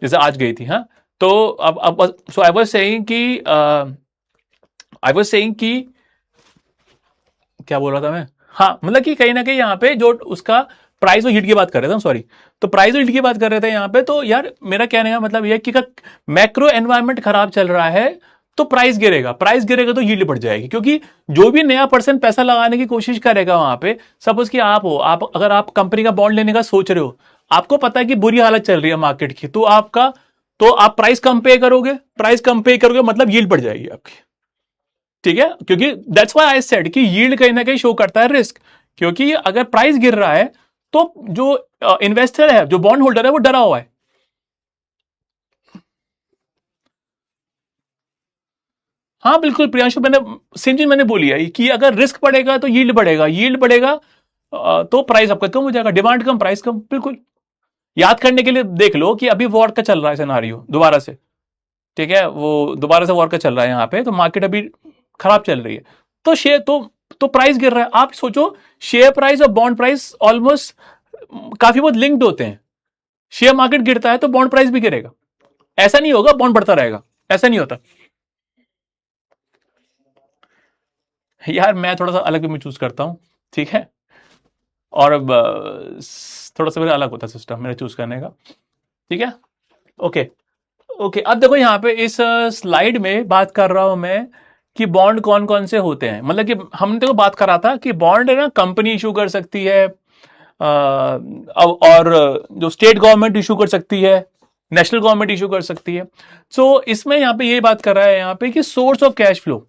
Speaker 1: जैसे आज गई थी। हाँ, तो अब सो आई वाज सेइंग कि क्या बोल रहा था मैं, हाँ मतलब कि कहीं ना कहीं यहाँ पे जो उसका प्राइस और हीट की बात कर रहे थे, सॉरी, तो प्राइस और हीट की बात कर रहे थे यहाँ पे। तो यार मेरा कहने का मतलब यह कि मैक्रो एनवायरनमेंट खराब चल रहा है तो प्राइस गिरेगा, प्राइस गिरेगा तो यील्ड बढ़ जाएगी, क्योंकि जो भी नया पर्सन पैसा लगाने की कोशिश करेगा वहां पे, सपोज कि आप हो, आप अगर आप कंपनी का बॉन्ड लेने का सोच रहे हो, आपको पता है कि बुरी हालत चल रही है मार्केट की, तो आप प्राइस कम पे करोगे, प्राइस कम पे करोगे मतलब यील्ड बढ़ जाएगी आपकी। ठीक है, क्योंकि दैट्स व्हाई आई सेड कि यील्ड कहीं ना कहीं शो करता है रिस्क, क्योंकि अगर प्राइस गिर रहा है तो जो इन्वेस्टर है, जो बॉन्ड होल्डर है, वो डरा हुआ है। हाँ बिल्कुल प्रियांशु, मैंने सेम चीज मैंने बोली है कि अगर रिस्क बढ़ेगा तो यील्ड बढ़ेगा, यील्ड बढ़ेगा तो प्राइस आपका कम हो जाएगा, डिमांड कम प्राइस कम, बिल्कुल। याद करने के लिए देख लो कि अभी वॉर का चल रहा है सिनारियो दोबारा से, ठीक है, वो दोबारा से वॉर का चल रहा है यहाँ पे, तो मार्केट अभी खराब चल रही है, तो शेयर तो प्राइस गिर रहा है। आप सोचो, शेयर प्राइस और बॉन्ड प्राइस ऑलमोस्ट काफी बहुत लिंक्ड होते हैं। शेयर मार्केट गिरता है तो बॉन्ड प्राइस भी गिरेगा, ऐसा नहीं होगा बॉन्ड बढ़ता रहेगा, ऐसा नहीं होता। यार मैं थोड़ा सा अलग भी चूज करता हूं, ठीक है, और अब थोड़ा सा मेरा अलग होता है सिस्टम मेरा चूज करने का। ठीक है, ओके ओके। अब देखो यहाँ पे इस स्लाइड में बात कर रहा हूं मैं कि बॉन्ड कौन कौन से होते हैं, मतलब कि हमने देखो बात करा था कि बॉन्ड है ना, कंपनी इशू कर सकती है, और जो स्टेट गवर्नमेंट इशू कर सकती है, नेशनल गवर्नमेंट इशू कर सकती है। सो इसमें यहाँ पे ये बात कर रहा है यहाँ पे कि सोर्स ऑफ कैश फ्लो,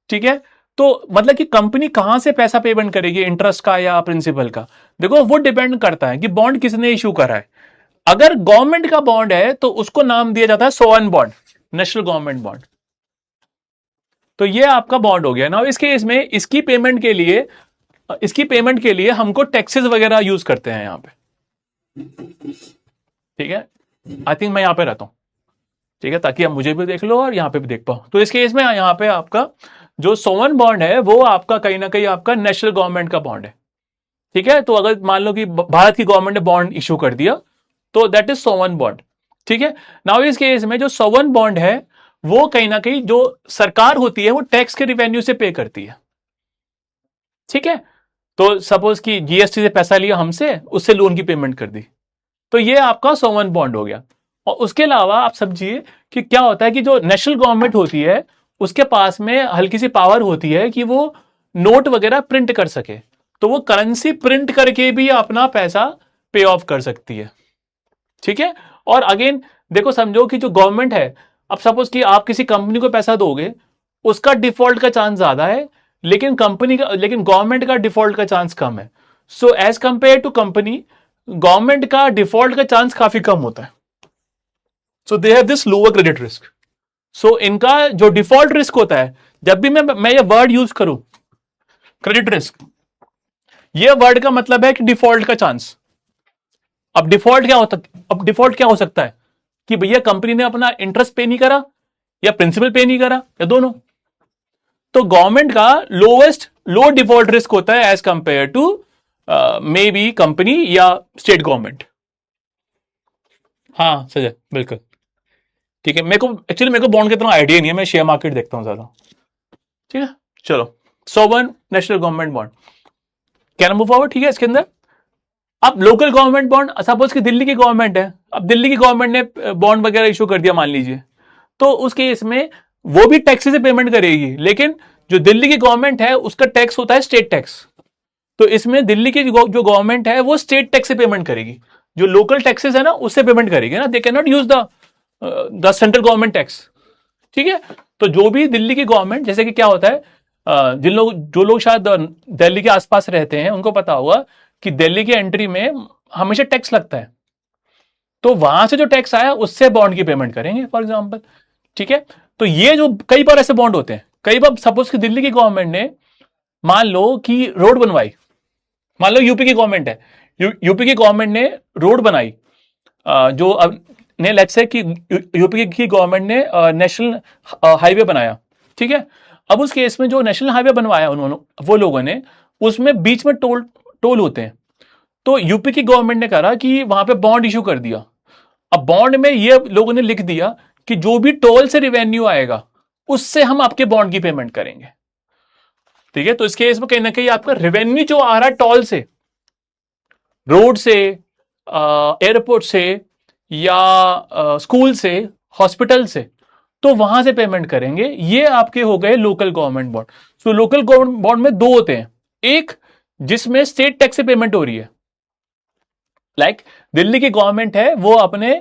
Speaker 1: ठीक है, तो मतलब कि कंपनी कहां से पैसा पेमेंट करेगी, इंटरेस्ट का या प्रिंसिपल का, देखो वो डिपेंड करता है कि बॉन्ड किसने इशू करा है। अगर गवर्नमेंट का बॉन्ड है तो उसको नाम दिया जाता है सोवन बॉन्ड, नेशनल गवर्नमेंट बॉन्ड। तो ये आपका बॉन्ड हो गया ना। इसके इसमें इसकी पेमेंट के लिए हमको टैक्सेस वगैरह यूज करते हैं यहाँ पे, ठीक है। आई थिंक मैं यहाँ पे रहता हूँ, ठीक है, ताकि आप मुझे भी देख लो और यहाँ पे भी देख पाओ। तो इस केस में यहाँ पे आपका जो सोवन बॉन्ड है वो आपका कहीं ना कहीं आपका नेशनल गवर्नमेंट का बॉन्ड है, ठीक है। तो अगर मान लो कि भारत की गवर्नमेंट ने बॉन्ड इशू कर दिया तो दैट इज सोवन बॉन्ड, ठीक है। नाउ इस केस में जो सोवन बॉन्ड है वो कहीं ना कहीं जो सरकार होती है वो टैक्स के रिवेन्यू से पे करती है, ठीक है। तो सपोज कि जीएसटी से पैसा लिया हमसे, उससे लोन की पेमेंट कर दी, तो ये आपका सोवन बॉन्ड हो गया। और उसके अलावा आप समझिए कि क्या होता है कि जो नेशनल गवर्नमेंट होती है उसके पास में हल्की सी पावर होती है कि वो नोट वगैरह प्रिंट कर सके, तो वो करेंसी प्रिंट करके भी अपना पैसा पे ऑफ कर सकती है, ठीक है। और अगेन देखो, समझो कि जो गवर्नमेंट है, अब सपोज कि आप किसी कंपनी को पैसा दोगे, उसका डिफॉल्ट का चांस ज्यादा है, लेकिन गवर्नमेंट का डिफॉल्ट का चांस कम है। So as compare to company, government का डिफॉल्ट का चांस काफी कम होता है। So they have this lower credit risk. So इनका जो डिफॉल्ट रिस्क होता है, जब भी मैं ये वर्ड यूज करूं, क्रेडिट रिस्क, ये वर्ड का मतलब है कि डिफॉल्ट का चांस। अब डिफॉल्ट क्या हो सकता है कि भैया कंपनी ने अपना इंटरेस्ट पे नहीं करा या प्रिंसिपल पे नहीं करा या दोनों। तो गवर्नमेंट का लो डिफॉल्ट रिस्क होता है as compare to may be company या स्टेट गवर्नमेंट। हाँ सजय बिल्कुल, ठीक है। मेरे को बॉन्ड का इतना आइडिया नहीं है, मैं शेयर मार्केट देखता हूं ज्यादा, ठीक है। चलो, sovereign national government bond, can move forward, ठीक है। इसके अंदर अब लोकल गवर्नमेंट बॉन्ड, सपोज कि दिल्ली की गवर्नमेंट है, अब दिल्ली की गवर्नमेंट ने बॉन्ड वगैरह इशू कर दिया मान लीजिए, तो उस केस में वो भी टैक्स से पेमेंट करेगी, लेकिन जो दिल्ली की गवर्नमेंट है उसका टैक्स होता है स्टेट टैक्स। तो इसमें दिल्ली की जो गवर्नमेंट है वो स्टेट टैक्स से पेमेंट करेगी, जो लोकल टैक्सेस है ना उससे पेमेंट करेगी ना, they can not use the central government tax, ठीक है। तो जो भी दिल्ली की गवर्नमेंट, जैसे कि क्या होता है, जो लोग शायद दिल्ली के आसपास रहते हैं उनको पता होगा कि दिल्ली की एंट्री में हमेशा टैक्स लगता है। तो वहां से जो टैक्स आया उससे बॉन्ड की पेमेंट करेंगे फॉर एग्जाम्पल। ठीक है। तो ये जो कई बार ऐसे बॉन्ड होते हैं, कई बार सपोज कि दिल्ली की गवर्नमेंट ने मान लो कि रोड बनवाई, मान लो यूपी की गवर्नमेंट है, यूपी की गवर्नमेंट ने रोड बनाई, जो अब ने लेट्स से कि यूपी की गवर्नमेंट ने नेशनल हाईवे बनाया। ठीक है। अब उस केस में जो नेशनल हाईवे बनवाया उन्होंने, वो लोगों ने, उसमें बीच में टोल टोल होते हैं। तो यूपी की गवर्नमेंट ने करा कि वहां पे बॉन्ड इशू कर दिया। अब बॉन्ड में ये लोगों ने लिख दिया कि जो भी टोल से रिवेन्यू आएगा उससे हम आपके बॉन्ड की पेमेंट करेंगे। ठीक है। तो इस केस में कहीं ना कहीं आपका रेवेन्यू जो आ रहा है टोल से, रोड से, एयरपोर्ट से, या स्कूल से, हॉस्पिटल से, तो वहां से पेमेंट करेंगे। ये आपके हो गए लोकल गवर्नमेंट बॉन्ड। तो लोकल गवर्नमेंट बॉन्ड में दो होते हैं, एक जिसमें स्टेट टैक्स से पेमेंट हो रही है, लाइक दिल्ली की गवर्नमेंट है वो अपने,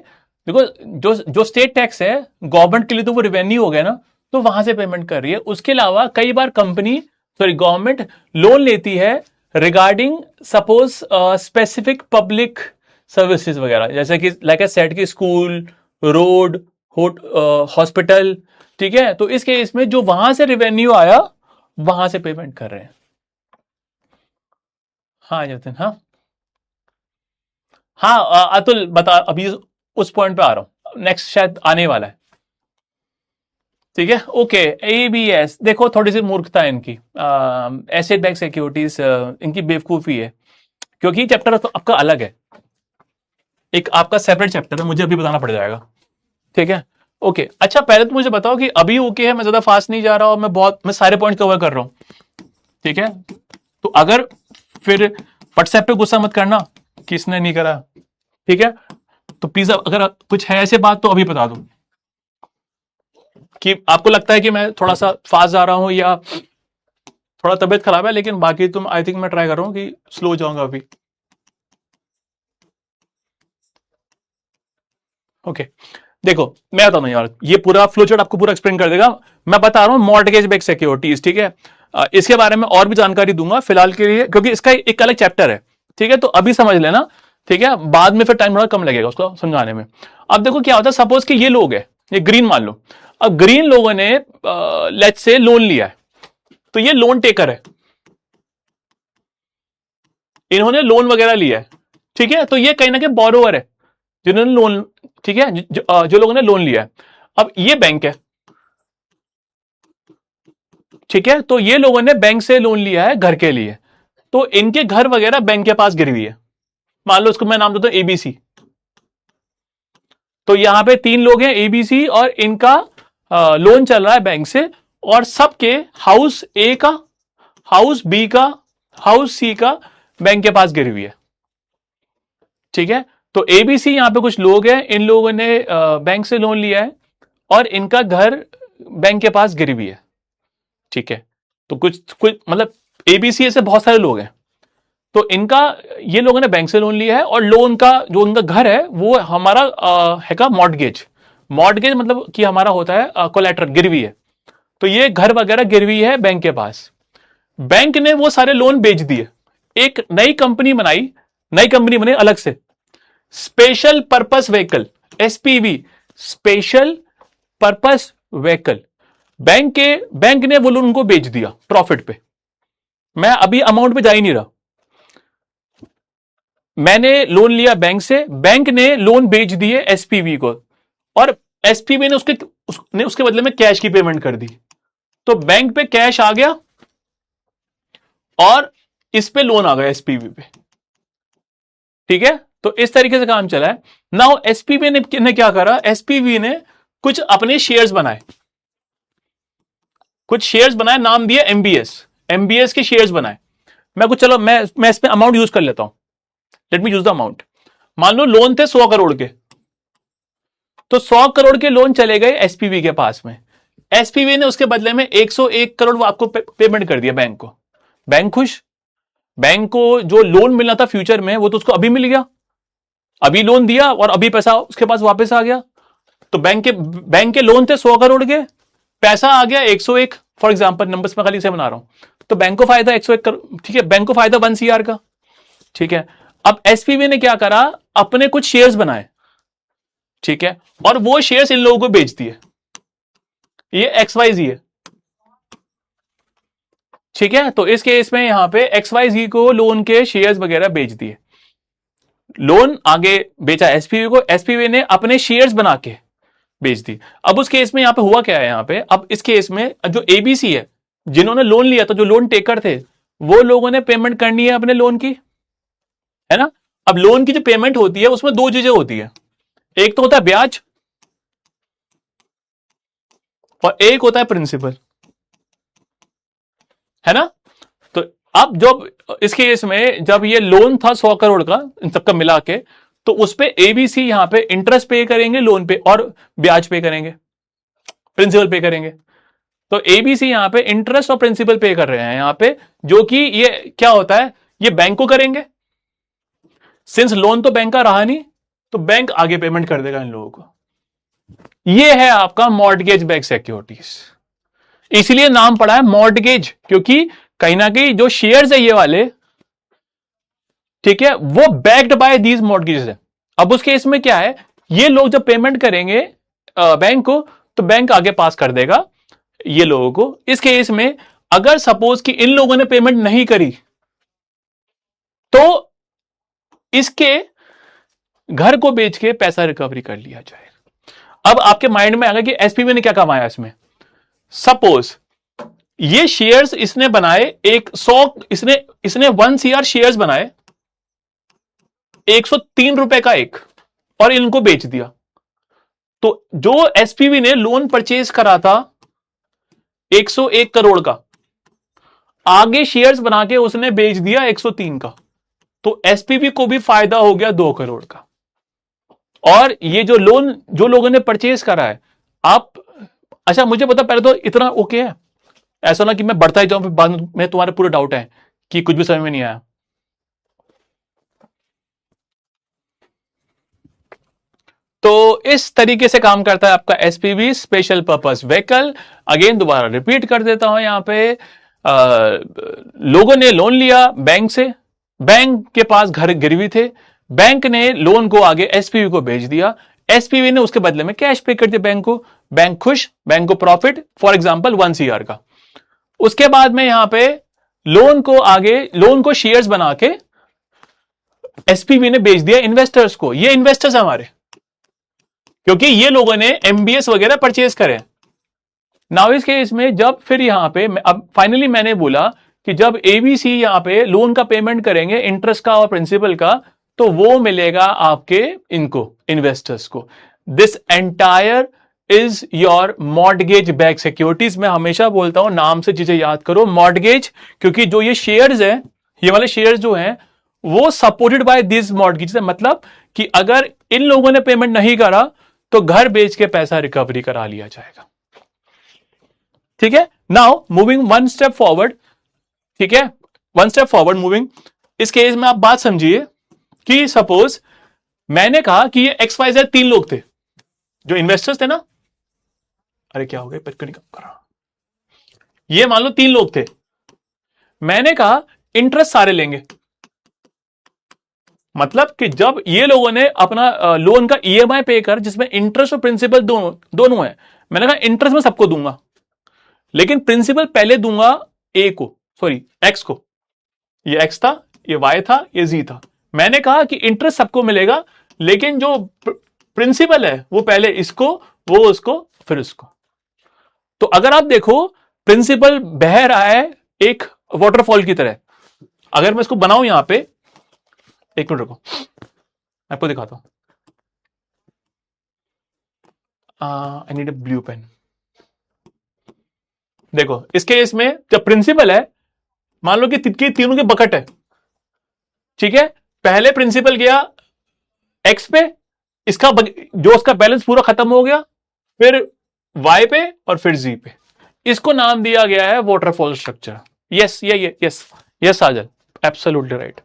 Speaker 1: देखो जो जो स्टेट टैक्स है गवर्नमेंट के लिए तो वो रिवेन्यू हो गया ना, तो वहां से पेमेंट कर रही है। उसके अलावा कई बार कंपनी, सॉरी गवर्नमेंट लोन लेती है regarding suppose specific public services वगैरह, जैसे कि लाइक ए सेट की स्कूल, रोड, हॉस्पिटल। ठीक है। तो इस केस में जो वहां से रेवेन्यू आया वहां से पेमेंट कर रहे हैं। हाँ जतिन, हाँ हाँ, अतुल बता, अभी उस पॉइंट पे आ रहा हूं, नेक्स्ट शायद आने वाला है। ठीक है। ओके। एबीएस देखो, थोड़ी सी मूर्खता है इनकी, एसेट बैक सिक्योरिटीज, इनकी बेवकूफी है, क्योंकि चैप्टर तो आपका अलग है, एक आपका सेपरेट चैप्टर है, मुझे अभी बताना पड़ जाएगा। ठीक है। ओके। अच्छा पहले तो मुझे बताओ कि अभी ओके है, मैं ज्यादा फास्ट नहीं जा रहा और मैं सारे पॉइंट कवर कर रहा हूं। ठीक है। तो अगर फिर व्हाट्सएप पे गुस्सा मत करना कि इसने नहीं करा। ठीक है। तो प्लीज अगर कुछ है ऐसे बात तो अभी बता दो, कि आपको लगता है कि मैं थोड़ा सा फास्ट जा रहा हूं या थोड़ा तबीयत खराब है, लेकिन बाकी तुम, आई थिंक मैं ट्राई कर रहा हूं कि स्लो जाऊंगा अभी। ओके। देखो मैं बताता हूँ यार, ये पूरा फ्लो चार्ट आपको पूरा एक्सप्लेन कर देगा। मैं बता रहा हूँ मॉर्टगेज बैक सिक्योरिटीज। ठीक है। इसके बारे में और भी जानकारी दूंगा फिलहाल के लिए, क्योंकि इसका एक अलग चैप्टर है। ठीक है। तो अभी समझ लेना। ठीक है। बाद में फिर टाइम थोड़ा कम लगेगा उसको समझाने में। अब देखो क्या होता है, सपोज कि ये लोग है, ये ग्रीन मान लो। अब ग्रीन लोगों ने लेट्स से लोन लिया है, तो ये लोन टेकर है, इन्होंने लोन वगैरह लिया है। ठीक है। तो ये कहीं ना कहीं बोरोवर है जिन्होंने लोन, ठीक है, जो लोगों ने लोन लिया है। अब ये बैंक है। ठीक है। तो ये लोगों ने बैंक से लोन लिया है घर के लिए, तो इनके घर वगैरह बैंक के पास गिरी हुई है। मान लो उसको मैं नाम देता हूं एबीसी। तो यहां पे तीन लोग हैं एबीसी, और इनका लोन चल रहा है बैंक से, और सबके हाउस ए का, हाउस बी का, हाउस सी का बैंक के पास गिरी हुई है। ठीक है। तो एबीसी यहां पे कुछ लोग हैं, इन लोगों ने बैंक से लोन लिया है और इनका घर बैंक के पास गिरी हुई है। ठीक है। तो कुछ कुछ मतलब एबीसी ऐसे बहुत सारे लोग हैं। तो इनका, ये लोगों ने बैंक से लोन लिया है, और लोन का जो उनका घर है वो हमारा है का मॉर्टगेज। मॉर्टगेज मतलब कि हमारा होता है कोलेटरल, गिरवी है। तो ये घर वगैरह गिरवी है बैंक के पास। बैंक ने वो सारे लोन बेच दिए, एक नई कंपनी बनाई, नई कंपनी बनी अलग से, special purpose vehicle, SPV, special purpose vehicle. Bank ने वो लोन उनको बेच दिया प्रॉफिट पे। मैं अभी अमाउंट पे जा ही नहीं रहा, मैंने लोन लिया बैंक से, बैंक ने लोन बेच दिए एसपीवी को, और एसपीवी ने उसके बदले में कैश की पेमेंट कर दी। तो बैंक पे कैश आ गया और इस पे लोन आ गया एसपीवी पे। ठीक है। तो इस तरीके से काम चला है। नाउ एसपीवी ने क्या करा, एसपीवी ने कुछ अपने शेयर्स बनाए, कुछ शेयर्स बनाए, नाम दिया एमबीएस, एमबीएस के शेयर्स बनाए। चलो मैं इसमें अमाउंट यूज कर लेता हूं, let me use the amount. मान लो लोन थे 100 करोड़ के, तो 100 करोड़ के लोन चले गए एसपीवी के पास में। एसपीवी ने उसके बदले में 101 करोड़ वो आपको पेमेंट कर दिया बैंक को। बैंक खुश, बैंक को जो लोन मिलना था फ्यूचर में वो तो उसको अभी मिल गया, अभी लोन दिया और अभी पैसा उसके पास वापस आ गया। तो बैंक के लोन थे 100 करोड़ के, पैसा आ गया 101, फॉर एग्जांपल नंबर्स में खाली से बना रहा हूं, तो बैंक को फायदा 101 करोड़, ठीक है, बैंक को फायदा 1 CR का, ठीक है। अब एसपीवी ने क्या करा, अपने कुछ शेयर्स बनाए, ठीक है, और वो शेयर्स इन लोगों को बेच दिए, ये XYZ है, ठीक है। तो इस केस में यहां पे XYZ को लोन के शेयर्स वगैरह बेच दिए, लोन आगे बेचा एसपीवी को, एसपीवी ने अपने शेयर्स बना के बेच दी। अब उस केस में यहां पे हुआ क्या है, यहां पे अब इस केस में जो एबीसी है, जिन्होंने लोन लिया था, जो लोन टेकर थे, वो लोगों ने पेमेंट करनी है अपने लोन की, है ना। अब लोन की जो पेमेंट होती है उसमें दो चीजें होती है, एक तो होता है ब्याज और एक होता है प्रिंसिपल, है ना। तो अब जब इस केस में जब ये लोन था 100 करोड़ का इन सबका मिला के, तो उस पे एबीसी यहां पे इंटरेस्ट पे करेंगे लोन पे और ब्याज पे करेंगे, प्रिंसिपल पे करेंगे। तो एबीसी यहां पे इंटरेस्ट और प्रिंसिपल पे कर रहे हैं यहां पे, जो कि ये क्या होता है, ये बैंक को करेंगे, सिंस लोन तो बैंक का रहा नहीं, तो बैंक आगे पेमेंट कर देगा इन लोगों को। ये है आपका मॉर्टगेज बैक सिक्योरिटीज, इसलिए नाम पड़ा है मॉर्टगेज, क्योंकि कहीं ना कहीं जो शेयर्स है ये वाले, ठीक है, वो बैक्ड बाय दीज मॉर्टगेजेस है। अब उस केस में क्या है, ये लोग जब पेमेंट करेंगे बैंक को, तो बैंक आगे पास कर देगा ये लोगों को। इस केस में अगर सपोज कि इन लोगों ने पेमेंट नहीं करी, तो इसके घर को बेच के पैसा रिकवरी कर लिया जाएगा। अब आपके माइंड में आएगा कि एसपीवी ने क्या कमाया इसमें। सपोज ये शेयर्स इसने बनाए 100, इसने 1 CR शेयर्स बनाए 103 रुपए का एक, और इनको बेच दिया। तो जो एसपीवी ने लोन परचेज करा था 101 करोड़ का, आगे शेयर्स बना के उसने बेच दिया 103 का, तो एसपीवी को भी फायदा हो गया 2 करोड़ का। और ये जो लोन जो लोगों ने परचेज करा है, आप, अच्छा मुझे पता, पहले तो इतना ओके है, ऐसा ना कि मैं बढ़ता ही जाऊं फिर बाद में तुम्हारे पूरे डाउट है कि कुछ भी समझ में नहीं आया। तो इस तरीके से काम करता है आपका SPV, special purpose vehicle. Again दोबारा रिपीट कर देता हूं, यहां पे लोगों ने लोन लिया बैंक से, बैंक के पास घर गिरवी थे, बैंक ने लोन को आगे एसपीवी को भेज दिया, एसपीवी ने उसके बदले में कैश पे कर दिया बैंक को, बैंक खुश, बैंक को प्रॉफिट, फॉर एग्जांपल 1 CR का। उसके बाद में यहां पे लोन को आगे, लोन को शेयर्स बना के एसपीवी ने बेच दिया इन्वेस्टर्स को। ये इन्वेस्टर्स हमारे, क्योंकि ये लोगों ने एमबीएस वगैरह परचेज करे। नाउ इस केस में जब फिर यहां पे अब फाइनली मैंने बोला कि जब एबीसी यहां पे लोन का पेमेंट करेंगे, इंटरेस्ट का और प्रिंसिपल का, तो वो मिलेगा आपके इनको इन्वेस्टर्स को। This entire is your mortgage back securities. मैं हमेशा बोलता हूं नाम से चीजें याद करो, मॉर्टगेज, क्योंकि जो ये शेयर्स है, ये वाले शेयर्स जो हैं वो सपोर्टेड बाय दिस मॉर्टगेज, मतलब कि अगर इन लोगों ने पेमेंट नहीं करा तो घर बेच के पैसा रिकवरी करा लिया जाएगा, ठीक है। नाउ मूविंग 1 स्टेप फॉरवर्ड, ठीक है, 1 स्टेप फॉरवर्ड मूविंग। इस केस में आप बात समझिए कि सपोज मैंने कहा कि ये XYZ 3 लोग थे जो इन्वेस्टर्स थे ना, अरे क्या हो गया, पेट नहीं काम कर रहा, ये मान लो 3 लोग थे, मैंने कहा इंटरेस्ट सारे लेंगे, मतलब कि जब ये लोगों ने अपना लोन का ईएमआई पे कर, जिसमें इंटरेस्ट और प्रिंसिपल दोनों है, मैंने कहा इंटरेस्ट में सबको दूंगा, लेकिन प्रिंसिपल पहले दूंगा ए को, सॉरी एक्स को, ये एक्स था, ये वाई था, ये जी था। मैंने कहा कि इंटरेस्ट सबको मिलेगा, लेकिन जो प्रिंसिपल है वो पहले इसको, वो उसको, फिर उसको। तो अगर आप देखो प्रिंसिपल बह रहा है एक वाटरफॉल की तरह। अगर मैं इसको बनाऊं यहां पे, एक मिनट रुको आपको दिखाता हूं, I need a blue pen. देखो इसके इसमें जब प्रिंसिपल है, मान लो कि तीनों के बकेट है, ठीक है, पहले प्रिंसिपल गया एक्स पे, इसका जो उसका बैलेंस पूरा खत्म हो गया, फिर वाई पे और फिर जी पे। इसको नाम दिया गया है वाटरफॉल स्ट्रक्चर। यस ये यस यस साजल, एब्सोल्युटली राइट।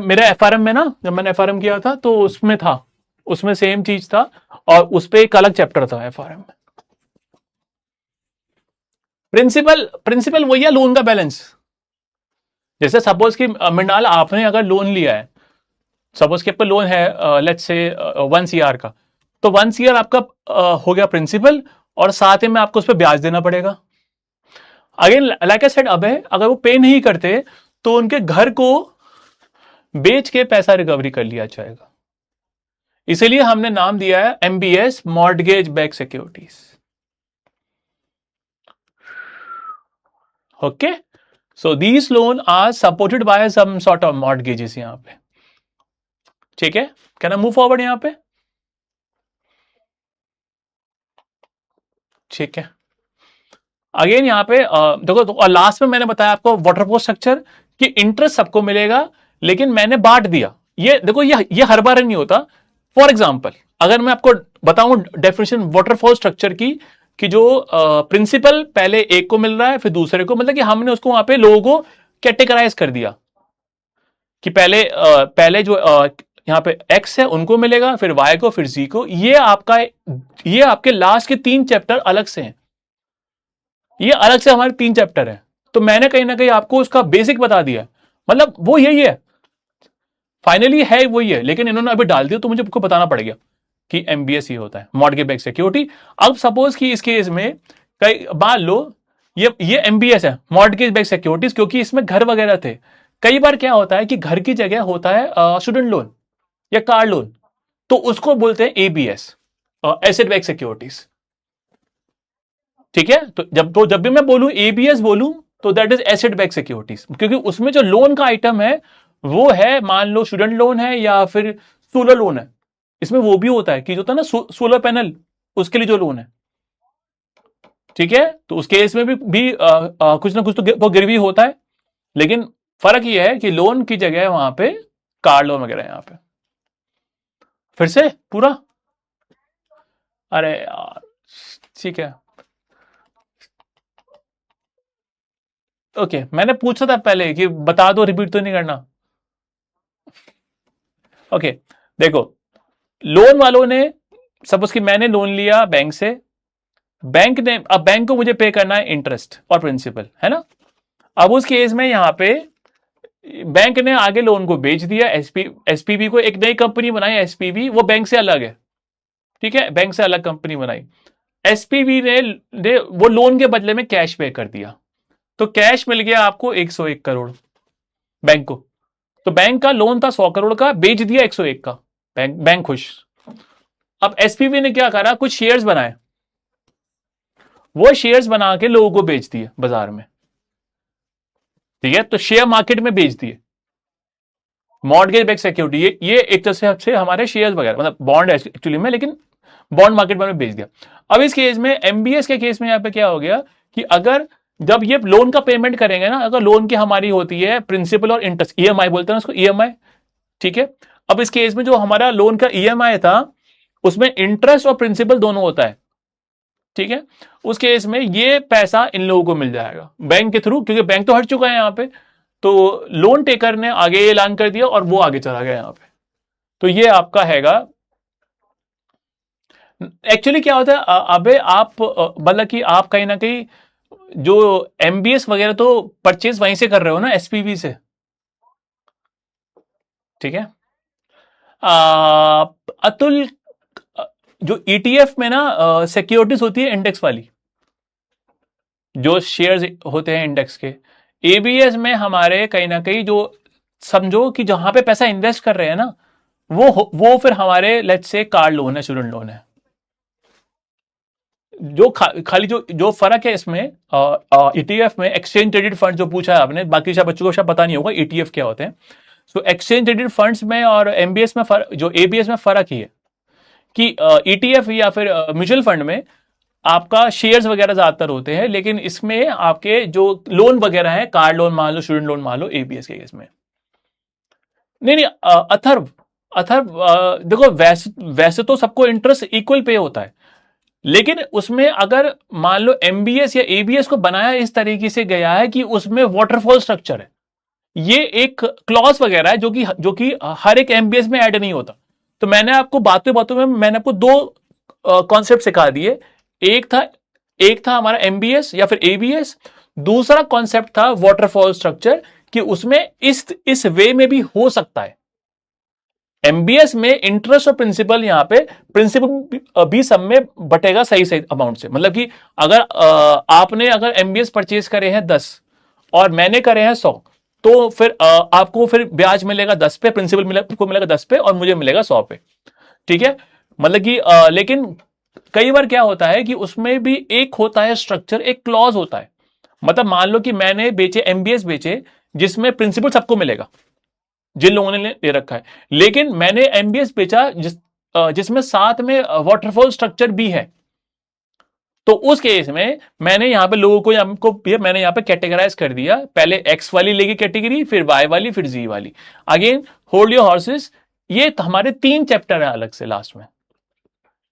Speaker 1: मेरे एफआरएम में ना, जब मैंने एफआरएम किया था तो उसमें था, उसमें सेम चीज था, और उस पे एक अलग चैप्टर था एफआरएम में। प्रिंसिपल प्रिंसिपल वही है, लोन का बैलेंस। जैसे सपोज कि मृणाल आपने अगर लोन लिया है, सपोज कि आपका लोन है लेट्स से 1 CR का, तो 1 CR आपका हो गया प्रिंसिपल, और साथ ही में आपको उस पर ब्याज देना पड़ेगा। अगेन लाइक आई सेड, अब है अगर वो पे नहीं करते तो उनके घर को बेच के पैसा रिकवरी कर लिया जाएगा। इसीलिए हमने नाम दिया है MBS, mortgage back securities. Okay, so these loan are supported by some sort of mortgages यहां पे। ठीक है, कैन आई मूव फॉरवर्ड यहां पे? ठीक है, अगेन यहां पे देखो तो, और लास्ट में मैंने बताया आपको वाटरफॉल स्ट्रक्चर कि इंटरेस्ट सबको मिलेगा, लेकिन मैंने बांट दिया। ये देखो, ये हर बार नहीं होता। फॉर एग्जाम्पल, अगर मैं आपको बताऊं डेफिनेशन वाटरफॉल स्ट्रक्चर की, कि जो प्रिंसिपल पहले एक को मिल रहा है फिर दूसरे को, मतलब कि हमने उसको वहां पे लोगों को कैटेगराइज कर दिया कि पहले जो यहाँ पे एक्स है उनको मिलेगा, फिर वाई को, फिर जी को। ये आपके लास्ट के 3 चैप्टर अलग से हैं, ये अलग से हमारे 3 चैप्टर हैं। तो मैंने कहीं ना कहीं आपको उसका बेसिक बता दिया, मतलब वो यही है, फाइनली है वही है, लेकिन इन्होंने अभी डाल दिया तो मुझे आपको बताना पड़ेगा कि MBS ये होता है, मॉर्टगेज बैक सिक्योरिटी। अब सपोज कि इस केस में कई मान लो ये MBS है, मॉर्टगेज बैक सिक्योरिटीज, क्योंकि इसमें घर वगैरह थे। कई बार क्या होता है कि घर की जगह होता है स्टूडेंट लोन या कार लोन, तो उसको बोलते हैं ABS, एसेट बैक सिक्योरिटीज। ठीक है, तो जब भी मैं बोलूं ABS बोलूं तो that is asset back securities, क्योंकि उसमें जो लोन का आइटम है वो है, मान लो स्टूडेंट लोन है या फिर सोलर लोन है। इसमें वो भी होता है कि जो होता है ना सोलर पैनल, उसके लिए जो लोन है। ठीक है, तो उस केस में भी कुछ ना कुछ तो गिरवी होता है, लेकिन फर्क ये है कि लोन की जगह वहां पे कार लोन वगैरह यहां पे। फिर से पूरा, अरे यार ठीक है, ओके, मैंने पूछा था पहले कि बता दो, रिपीट तो नहीं करना। ओके, देखो, लोन वालों ने, सपोज कि मैंने लोन लिया बैंक से, अब बैंक को मुझे पे करना है इंटरेस्ट और प्रिंसिपल, है ना। अब उस केस में यहां पे बैंक ने आगे लोन को बेच दिया, SPV को, एक नई कंपनी बनाई SPV, वो बैंक से अलग है। ठीक है, बैंक से अलग कंपनी बनाई। SPV ने वो लोन के बदले में कैश पे कर दिया, तो कैश मिल गया आपको 101 करोड़ बैंक को। तो बैंक का लोन था 100 करोड़ का, बेच दिया 101 का, बैंक खुश। अब SPV ने क्या करा, कुछ शेयर्स बनाए, वो शेयर्स बना के लोगों को बेच दिए बाजार में। ठीक है, तो शेयर मार्केट में बेच दिए, मॉर्टगेज बैक सिक्योरिटी, ये एक तरह से हमारे शेयर्स वगैरह, मतलब बॉन्ड एक्चुअली में, लेकिन बॉन्ड मार्केट में बेच दिया। अब इस केस में, MBS के केस में यहां पे क्या हो गया कि अगर जब ये लोन का पेमेंट करेंगे ना, अगर लोन की हमारी होती है प्रिंसिपल और इंटरेस्ट, EMI बोलते हैं उसको, EMI। ठीक है, अब इस केस में जो हमारा लोन का EMI था, उसमें इंटरेस्ट और प्रिंसिपल दोनों होता है। ठीक है, उस केस में ये पैसा इन लोगों को मिल जाएगा बैंक के थ्रू, क्योंकि बैंक तो हट चुका है यहां पे। तो लोन टेकर ने आगे ऐलान कर दिया और वो आगे चला गया यहां पे। तो ये आपका हैगा। एक्चुअली क्या होता है, अबे आप मतलब कि आप कहीं ना कहीं जो MBS वगैरह तो परचेज वहीं से कर रहे हो ना, SPV से। ठीक है, अतुल, जो ETF में ना सिक्योरिटीज होती है इंडेक्स वाली, जो शेयर्स होते हैं इंडेक्स के, ABS में हमारे कहीं ना कहीं जो, समझो कि जहां पे पैसा इन्वेस्ट कर रहे हैं ना, वो फिर हमारे लेट्स से कार लोन है, स्टूडेंट लोन है। जो खाली जो फर्क है इसमें, ETF में एक्सचेंज ट्रेडेड फंड जो पूछा है आपने, बाकी शायद बच्चों को शायद पता नहीं होगा ETF क्या होते हैं। सो एक्सचेंज ट्रेडेड फंड्स में और MBS में जो ABS में फर्क ही है कि ETF या फिर म्यूचुअल फंड में आपका शेयर्स वगैरह ज्यादातर होते हैं, लेकिन इसमें आपके जो लोन वगैरह है, कार लोन मान लो, स्टूडेंट लोन मान लो, ABS के केस में। नहीं, अथर्व, देखो, वैसे तो सबको इंटरेस्ट इक्वल पे होता है, लेकिन उसमें अगर मान लो MBS या ABS को बनाया इस तरीके से गया है कि उसमें वाटरफॉल स्ट्रक्चर है, ये एक क्लॉज वगैरह है जो कि हर एक MBS में ऐड नहीं होता। तो मैंने आपको बातों बातों में मैंने आपको 2 कॉन्सेप्ट सिखा दिए। एक था हमारा एमबीएस या फिर एबीएस, दूसरा कॉन्सेप्ट था वाटरफॉल स्ट्रक्चर, कि उसमें इस वे में भी हो सकता है। एमबीएस में इंटरेस्ट और प्रिंसिपल, यहां पे प्रिंसिपल भी सब में बटेगा सही सही अमाउंट से। मतलब कि अगर आपने अगर एमबीएस परचेज करे हैं 10 और मैंने करे हैं 100, तो फिर आपको फिर ब्याज मिलेगा 10 पे, प्रिंसिपल को मिलेगा 10 पे और मुझे मिलेगा 100 पे। ठीक है, मतलब कि लेकिन कई बार क्या होता है कि उसमें भी एक होता है स्ट्रक्चर, एक क्लॉज होता है। मतलब मान लो कि मैंने बेचे, एमबीएस बेचे, जिसमें प्रिंसिपल सबको मिलेगा जिन लोगों ने ले रखा है, लेकिन मैंने एमबीएस बेचा जिसमें साथ में वाटरफॉल स्ट्रक्चर भी है। तो उस केस में मैंने यहां पे लोगों को मैंने यहां पे कैटेगराइज कर दिया, पहले एक्स वाली लेगी कैटेगरी, फिर वाई वाली, फिर जी वाली। अगेन होल्ड योर हॉर्सेस, ये हमारे 3 चैप्टर है अलग से। लास्ट में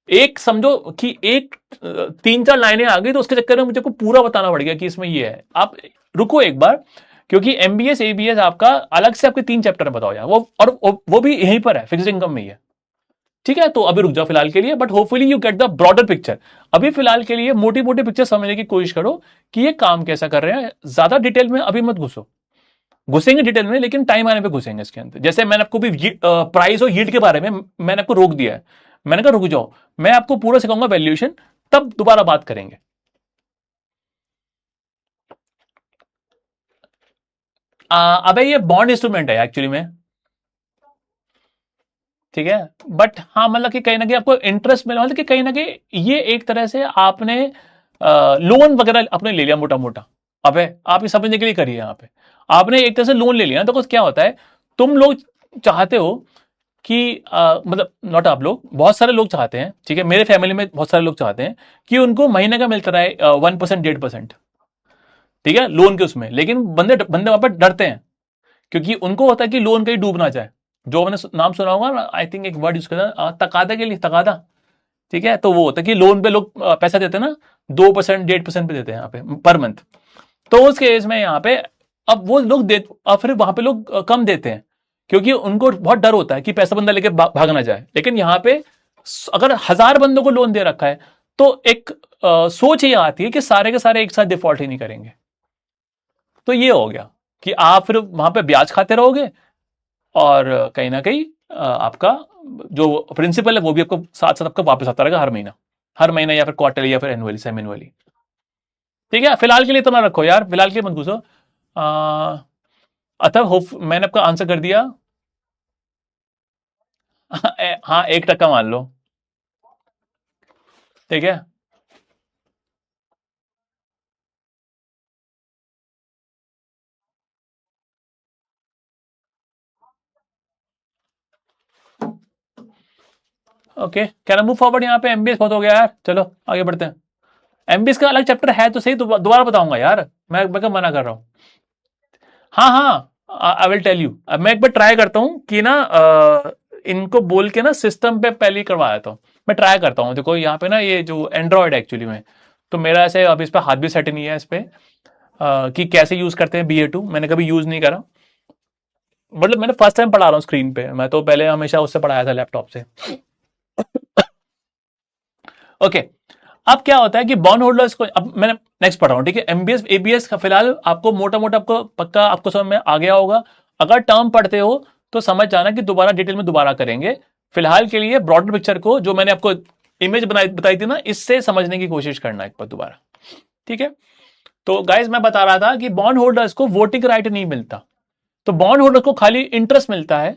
Speaker 1: एक समझो कि एक 3-4 लाइनें आ गई तो उसके चक्कर में मुझे को पूरा बताना पड़ गया कि इसमें ये है। आप रुको एक बार, क्योंकि एमबीएस एबीएस आपका अलग से आपके 3 चैप्टर बताओ यार, वो भी यहीं पर है, फिक्स्ड इनकम में ही है। ठीक है, तो अभी रुक जाओ फिलहाल के लिए, but hopefully you get the broader picture. अभी फिलहाल के लिए मोटी मोटी पिक्चर समझने की कोशिश करो कि ये काम कैसा कर रहे हैं। ज्यादा डिटेल में अभी मत घुसो, घुसेंगे डिटेल में लेकिन टाइम आने पे घुसेंगे इसके अंदर। जैसे मैंने आपको भी प्राइस और यील्ड के बारे में मैंने आपको रोक दिया है, मैंने कहा रुक जाओ, मैं आपको पूरा सिखाऊंगा वैल्यूएशन, तब दोबारा बात करेंगे। अबे ये बॉन्ड इंस्ट्रूमेंट है एक्चुअली में, ठीक है, बट हाँ मतलब कि कहीं ना कहीं आपको इंटरेस्ट मिला, मतलब कि कहीं ना कहीं ये एक तरह से आपने लोन वगैरह आपने ले लिया मोटा मोटा। अबे आप ये समझने के लिए करिए, यहाँ पे आपने एक तरह से लोन ले लिया ना, तो कुछ क्या होता है, तुम लोग चाहते हो कि मतलब नॉट आप लोग, बहुत सारे लोग चाहते हैं, ठीक है, मेरे फैमिली में बहुत सारे लोग चाहते हैं कि उनको महीने का मिलता रहे 1%, 1.5%, ठीक है, लोन के उसमें। लेकिन बंदे बंदे वहां पर डरते हैं, क्योंकि उनको होता है कि लोन कहीं डूब ना जाए। जो मैंने नाम सुना होगा, आई थिंक एक वर्ड यूज करता है तकादा के लिए, तकादा, ठीक है, तो वो होता है कि लोन पे लोग पैसा देते हैं ना, 2%, 1.5% पे देते हैं यहाँ पे पर मंथ। तो उस केस में यहाँ पे अब वो लोग दे, अब फिर वहां पे लोग कम देते हैं, क्योंकि उनको बहुत डर होता है कि पैसा बंदा लेके भाग ना जाए। लेकिन यहाँ पे अगर 1000 बंदों को लोन दे रखा है, तो एक सोच ये आती है कि सारे के सारे एक साथ डिफॉल्ट ही नहीं करेंगे। तो ये हो गया कि आप फिर वहां पे ब्याज खाते रहोगे, और कहीं ना कहीं आपका जो प्रिंसिपल है वो भी आपको साथ साथ आपका वापस आता रहेगा हर महीना या फिर क्वार्टरली या फिर एनुअली, सेम एनुअली। ठीक है, फिलहाल के लिए इतना रखो यार, फिलहाल के लिए मत घुसो। अतः होप मैंने आपका आंसर कर दिया। हाँ 1% मान लो, ठीक है। Okay, can I move forward? यहाँ पे एमबीएस बहुत हो गया यार, चलो आगे बढ़ते हैं। एमबीएस का अलग चैप्टर है तो सही, दोबारा बताऊंगा यार, मैं कब मना कर रहा हूँ। हाँ हाँ, आई विल टेल यू। अब मैं एक बार ट्राई करता हूँ कि ना इनको बोल के ना सिस्टम पे पहले ही करवा देता हूँ। मैं ट्राई करता हूँ, देखो यहाँ पे ना ये जो एंड्रॉयड एक्चुअली में, तो मेरा ऐसे अभी इस पर हाथ भी सेट नहीं है इस पे कि कैसे यूज करते हैं BA2, मैंने कभी यूज नहीं करा। मतलब मैंने फर्स्ट टाइम पढ़ा रहा हूँ स्क्रीन पे, मैं तो पहले हमेशा उससे पढ़ाया था लैपटॉप से। ओके, अब क्या होता है कि बॉन्ड होल्डर्स को, अब मैंने नेक्स्ट पढ़ रहा हूं, ठीक है, एमबीएस एबीएस का फिलहाल आपको मोटा मोटा आपको पक्का आपको समझ में आ गया होगा। अगर टर्म पढ़ते हो तो समझ जाना कि दोबारा डिटेल में दोबारा करेंगे। फिलहाल के लिए ब्रॉडर पिक्चर को, जो मैंने आपको इमेज बताई थी ना, इससे समझने की कोशिश करना एक बार दोबारा, ठीक है। तो गाइज मैं बता रहा था कि बॉन्ड होल्डर्स को वोटिंग राइट नहीं मिलता, तो बॉन्ड होल्डर को खाली इंटरेस्ट मिलता है,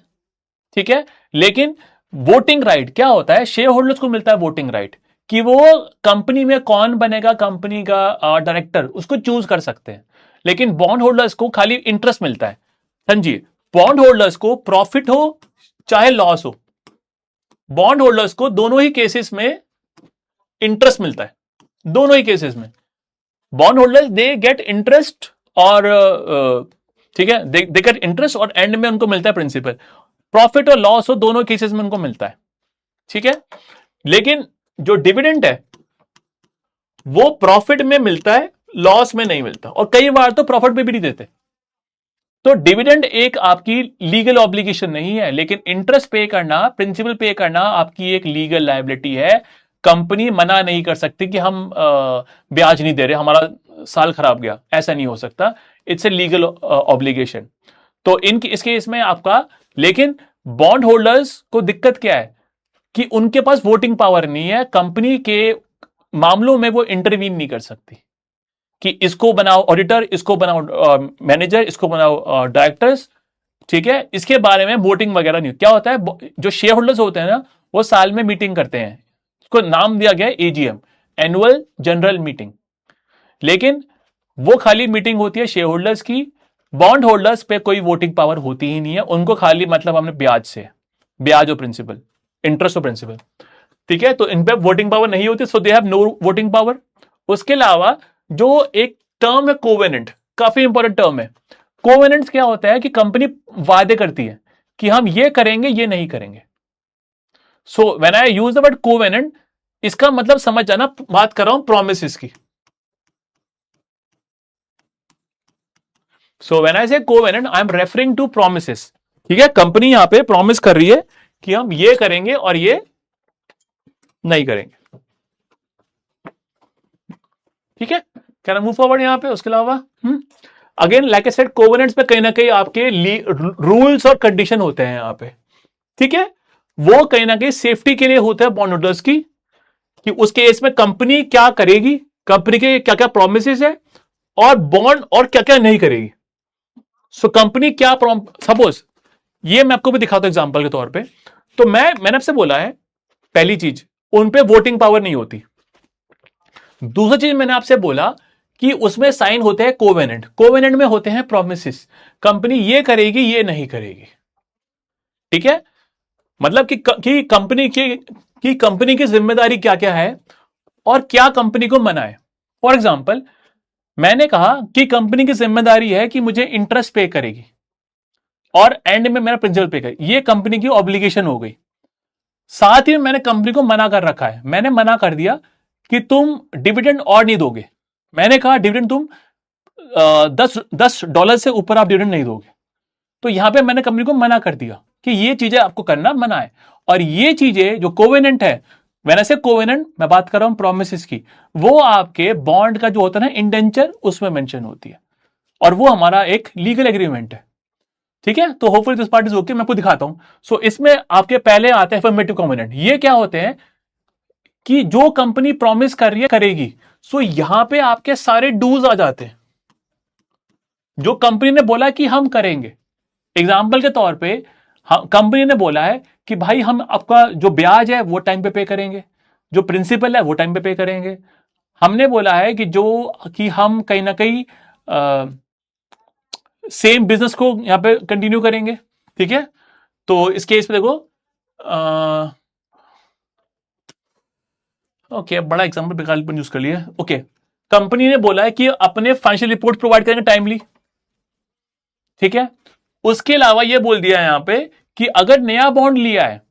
Speaker 1: ठीक है। लेकिन वोटिंग राइट क्या होता है, शेयर होल्डर्स को मिलता है वोटिंग राइट, कि वो कंपनी में कौन बनेगा कंपनी का डायरेक्टर, उसको चूज कर सकते हैं। लेकिन बॉन्ड होल्डर्स को खाली इंटरेस्ट मिलता है। समझिए, बॉन्ड होल्डर्स को प्रॉफिट हो चाहे लॉस हो, बॉन्ड होल्डर्स को दोनों ही केसेस में इंटरेस्ट मिलता है। दोनों ही केसेस में bond holders they get interest, और ठीक है, दे गेट इंटरेस्ट, और एंड में उनको मिलता है प्रिंसिपल। प्रॉफिट और लॉस हो दोनों केसेस में उनको मिलता है, ठीक है। लेकिन जो डिविडेंड है वो प्रॉफिट में मिलता है, लॉस में नहीं मिलता, और कई बार तो प्रॉफिट में भी नहीं देते। तो डिविडेंड एक आपकी लीगल ऑब्लिगेशन नहीं है, लेकिन इंटरेस्ट पे करना, प्रिंसिपल पे करना आपकी एक लीगल लायबिलिटी है। कंपनी मना नहीं कर सकती कि हम ब्याज नहीं दे रहे, हमारा साल खराब गया, ऐसा नहीं हो सकता। It's a legal obligation. तो इस केस में आपका, लेकिन बॉन्ड होल्डर्स को दिक्कत क्या है कि उनके पास वोटिंग पावर नहीं है, कंपनी के मामलों में वो इंटरवीन नहीं कर सकती कि इसको बनाओ ऑडिटर, इसको बनाओ मैनेजर, इसको बनाओ डायरेक्टर्स। ठीक है, इसके बारे में वोटिंग वगैरह नहीं। क्या होता है, जो शेयर होल्डर्स होते हैं ना, वो साल में मीटिंग करते हैं, इसको नाम दिया गया है एजीएम, एनुअल जनरल मीटिंग। लेकिन वो खाली मीटिंग होती है शेयर होल्डर्स की, बॉन्ड होल्डर्स पे कोई वोटिंग पावर होती ही नहीं है। उनको खाली मतलब हमने ब्याज से, ब्याज और प्रिंसिपल, इंटरेस्ट और प्रिंसिपल। ठीक है, तो इन पे वोटिंग पावर नहीं होती, so they have no voting power. उसके अलावा जो एक टर्म है कोवेनेंट, काफी इंपॉर्टेंट टर्म है। कोवेनेंट क्या होता है कि कंपनी वादे करती है कि हम ये करेंगे, ये नहीं करेंगे। सो when I use the word covenant, इसका मतलब समझ जाना, बात कर रहा हूं प्रोमिस की। सो when I say covenant, I am referring to promises. ठीक है, कंपनी यहां पे प्रॉमिस कर रही है कि हम ये करेंगे और ये नहीं करेंगे। ठीक है, कैन आई मूव फॉरवर्ड यहां पे? उसके अलावा again like I said, covenants पे कहीं ना कहीं आपके रूल्स और कंडीशन होते हैं यहां पे। ठीक है, वो कहीं ना कहीं सेफ्टी के लिए होता है बॉन्ड होल्डर्स की, कि उस केस में कंपनी क्या करेगी, कंपनी के क्या क्या प्रोमिस है, और बॉन्ड और क्या क्या नहीं करेगी। सो कंपनी क्या सपोज, ये मैं आपको भी दिखाता हूं एग्जांपल के तौर पे। तो मैंने आपसे बोला है, पहली चीज, उन पे वोटिंग पावर नहीं होती। दूसरी चीज मैंने आपसे बोला कि उसमें साइन होते हैं कोवेनेंट, कोवेनेंट में होते हैं प्रोमिस, कंपनी ये करेगी, ये नहीं करेगी। ठीक है, मतलब कि कंपनी की जिम्मेदारी क्या क्या है और क्या कंपनी को मना है। फॉर एग्जाम्पल, मैंने कहा कि कंपनी की जिम्मेदारी है कि मुझे इंटरेस्ट पे करेगी और एंड में मेरा प्रिंसिपल पे करेगी, ये कंपनी की ऑब्लिगेशन हो गई। साथ ही मैंने कंपनी को मना कर रखा है, मैंने मना कर दिया कि तुम डिविडेंड और नहीं दोगे। मैंने कहा डिविडेंड तुम $10 से ऊपर आप डिविडेंड नहीं दोगे। तो यहां पे मैंने कंपनी को मना कर दिया कि ये चीजें आपको करना मना है। और ये चीजें जो कोवेनेंट है, मैंने से कोवेनेंट मैं बात कर रहा हूं प्रोमिस की, वो आपके बॉन्ड का जो होता है ना इंडेंचर, उसमें मेंशन होती है, और वो हमारा एक लीगल एग्रीमेंट है। ठीक है, तो hopefully this part is okay. मैं आपको दिखाता हूं। सो इसमें आपके पहले आते हैं अफर्मेटिव कोवेनेंट। ये क्या होते हैं कि जो कंपनी प्रॉमिस कर रही है करेगी। सो यहां पे आपके सारे डूज आ जाते हैं, जो कंपनी ने बोला कि हम करेंगे। एग्जाम्पल के तौर पे कंपनी ने बोला है कि भाई हम आपका जो ब्याज है वो टाइम पे करेंगे, जो प्रिंसिपल है वो टाइम पे करेंगे। हमने बोला है कि हम कहीं ना कहीं सेम बिजनेस को यहां पे कंटिन्यू करेंगे। ठीक है, तो इस केस पे देखो, ओके, बड़ा एग्जाम्पल विकल्प यूज कर लिया। ओके, कंपनी ने बोला है कि अपने फाइनेंशियल रिपोर्ट प्रोवाइड करेंगे टाइमली। ठीक है, उसके अलावा यह बोल दिया यहां पे कि अगर नया बॉन्ड लिया है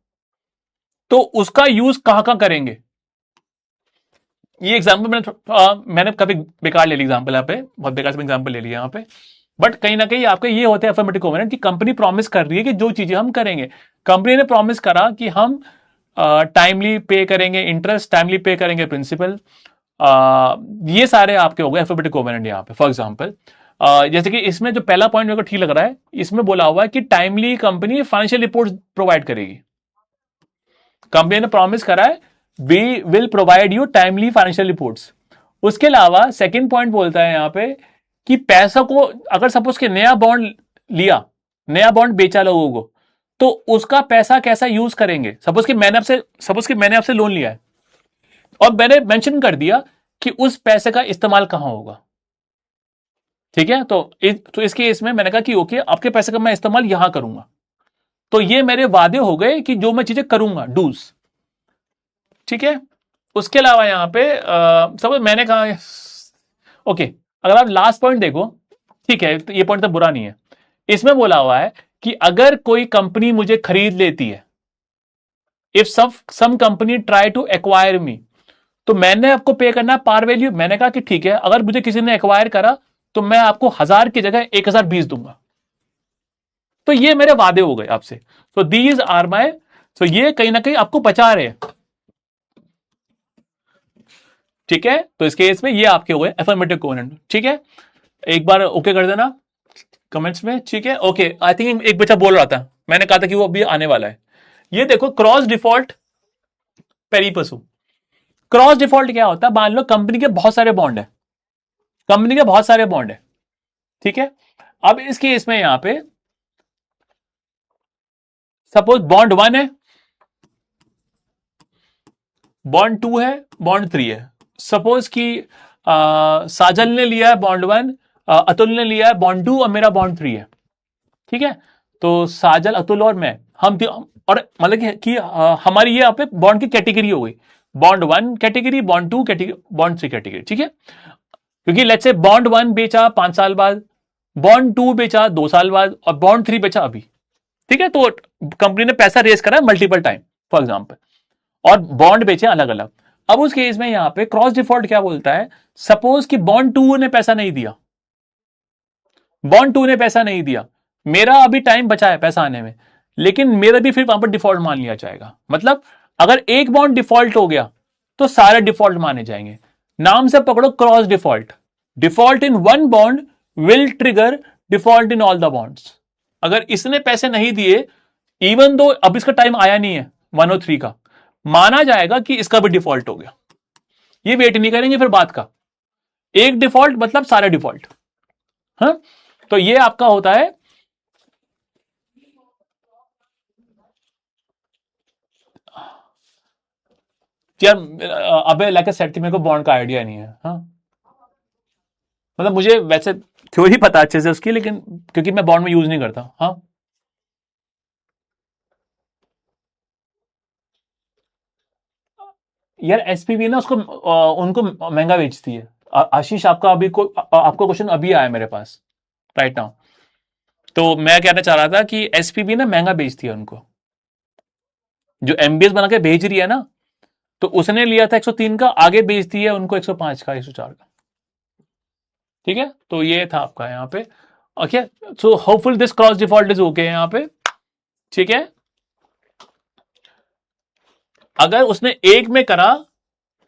Speaker 1: तो उसका यूज कहां कहां करेंगे। ये एग्जाम्पल मैंने कभी बेकार ले लिया एग्जाम्पल, यहां पे बहुत बेकार से एग्जाम्पल ले लिया यहां पे। बट कहीं ना कहीं आपके ये होते हैं अफर्मेटिव कोवेनेंट कि कंपनी प्रॉमिस कर रही है कि जो चीजें हम करेंगे। कंपनी ने प्रॉमिस करा कि हम टाइमली पे करेंगे इंटरेस्ट, टाइमली पे करेंगे प्रिंसिपल। ये सारे आपके हो गए अफर्मेटिव कोवेनेंट यहां पे। फॉर एग्जांपल, जैसे कि इसमें जो पहला पॉइंट मेरे को ठीक लग रहा है, इसमें बोला हुआ है कि timely company financial report provide करेगी। कंपनी ने प्रॉमिस करा है we will provide you timely financial reports. उसके अलावा सेकंड पॉइंट बोलता है यहां पे कि पैसा को, अगर सपोज के नया बॉन्ड लिया, नया बॉन्ड बेचा लोगों को, तो उसका पैसा कैसा यूज करेंगे। सपोज कि मैंने आपसे लोन लिया है और मैंने मेंशन कर दिया कि उस पैसे का इस्तेमाल कहां होगा। ठीक है, तो इस केस में मैंने कहा कि ओके, आपके पैसे का मैं इस्तेमाल यहां करूंगा। तो ये मेरे वादे हो गए कि जो मैं चीजें करूंगा, डूज। ठीक है, उसके अलावा यहां पे सपोज मैंने कहा, ओके, अगर आप लास्ट पॉइंट देखो, ठीक है, तो ये पॉइंट तो बुरा नहीं है। इसमें बोला हुआ है कि अगर कोई कंपनी मुझे खरीद लेती है, if some company try to acquire me, तो मैंने आपको पे करना पार वैल्यू। मैंने कहा कि ठीक है, अगर मुझे किसी ने एक्वायर करा तो मैं आपको 1000 की जगह 1020 दूंगा। तो ये मेरे वादे हो गए आपसे। सो दीज आर माई, सो ये कहीं ना कहीं आपको बचा रहे हैं। ठीक है, तो इस केस में ये आपके हुए एफर्मेटिव कोवेलेंट। ठीक है, एक बार ओके कर देना कमेंट्स में। ठीक है, ओके। आई थिंक एक बच्चा बोल रहा था, मैंने कहा था कि वो अभी आने वाला है। ये देखो क्रॉस डिफॉल्ट पेरिपसु। क्रॉस डिफॉल्ट क्या होता है? मान लो कंपनी के बहुत सारे बॉन्ड है, कंपनी के बहुत सारे बॉन्ड है, ठीक है। अब इस केस में यहां पे सपोज बॉन्ड 1 है, बॉन्ड 2 है, बॉन्ड 3 है। सपोज कि साजल ने लिया है बॉन्ड 1, अतुल ने लिया है बॉन्ड 2 और मेरा बॉन्ड 3 है। ठीक है, तो साजल, अतुल और मैं, हम और मतलब कि हमारी ये यहाँ पे बॉन्ड की कैटेगरी हो गई, bond 1 category, bond 2 category, bond 3 category. ठीक है, क्योंकि लेट्स से बॉन्ड 1 बेचा 5 साल बाद, बॉन्ड 2 बेचा 2 साल बाद और बॉन्ड 3 बेचा अभी। ठीक है, तो कंपनी ने पैसा रेज करा मल्टीपल टाइम फॉर एग्जाम्पल, और बॉन्ड बेचे अलग अलग। अब उस केस में यहां पे क्रॉस डिफॉल्ट क्या बोलता है? सपोज कि बॉन्ड 2 ने पैसा नहीं दिया, बॉन्ड 2 ने पैसा नहीं दिया, मेरा अभी टाइम बचा है पैसा आने में, लेकिन मेरा भी फिर वहां पर डिफॉल्ट मान लिया जाएगा। मतलब अगर एक बॉन्ड डिफॉल्ट हो गया तो सारे डिफॉल्ट माने जाएंगे। नाम से पकड़ो cross default. Default in one bond will trigger default in all the bonds. अगर इसने पैसे नहीं दिए, इवन दो अब इसका टाइम आया नहीं है 103 का, माना जाएगा कि इसका भी डिफॉल्ट हो गया। ये वेट नहीं करेंगे फिर बात का, एक डिफॉल्ट मतलब सारे डिफॉल्ट। हाँ, तो ये आपका होता है यार। अबे लाइक सेट थी, मेरे को बॉन्ड का आइडिया नहीं है। हाँ, मतलब मुझे वैसे थ्योरी पता अच्छे से उसकी, लेकिन क्योंकि मैं बॉन्ड में यूज नहीं करता। हाँ, यार एसपीबी ना उसको उनको महंगा बेचती है। आशीष, आपका अभी को आपको क्वेश्चन अभी आया मेरे पास राइट नाउ। तो मैं कहना चाह रहा था कि एसपीबी ना महंगा बेचती है उनको, जो एमबीएस बना के भेज रही है ना, तो उसने लिया था 103 का, आगे बेचती है उनको 105 का, 104 का। ठीक है, तो ये था आपका यहाँ पे। Okay, so hopeful this cross default is okay यहाँ पे। ठीक है, अगर उसने एक में करा,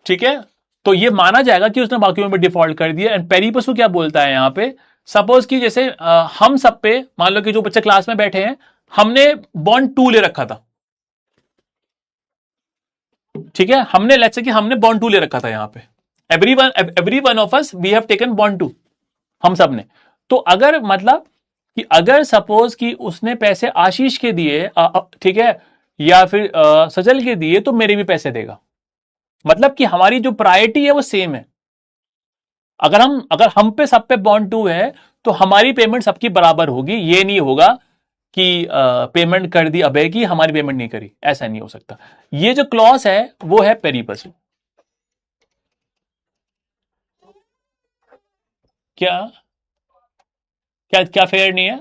Speaker 1: ठीक है, तो ये माना जाएगा कि उसने बाकियों में डिफॉल्ट कर दिया। एंड पेरीपसु क्या बोलता है यहाँ पे? सपोज कि जैसे हम सब पे मान लो कि जो बच्चे क्लास में बैठे हैं, हमने बॉन्ड 2 ले रखा था। ठीक है, हमने लेट्स से कि हमने बॉन्ड 2 ले रखा था यहाँ पे, every one of us we have taken bond 2, हम सब ने। तो अगर मतलब कि अगर सपोज कि उसने पैसे आशीष के दिए, ठीक है, या फिर सजल के दिए, तो मेरे भी पैसे देगा। मतलब कि हमारी जो प्रायोरिटी है वो सेम है। अगर हम पे सब पे बॉन्ड 2 है, तो हमारी पेमेंट सबकी बराबर होगी। ये नहीं होगा कि पेमेंट कर दी अबे की, हमारी पेमेंट नहीं करी, ऐसा नहीं हो सकता। ये जो क्लॉज है वो है पेरीपसु। क्या क्या क्या फेयर नहीं है?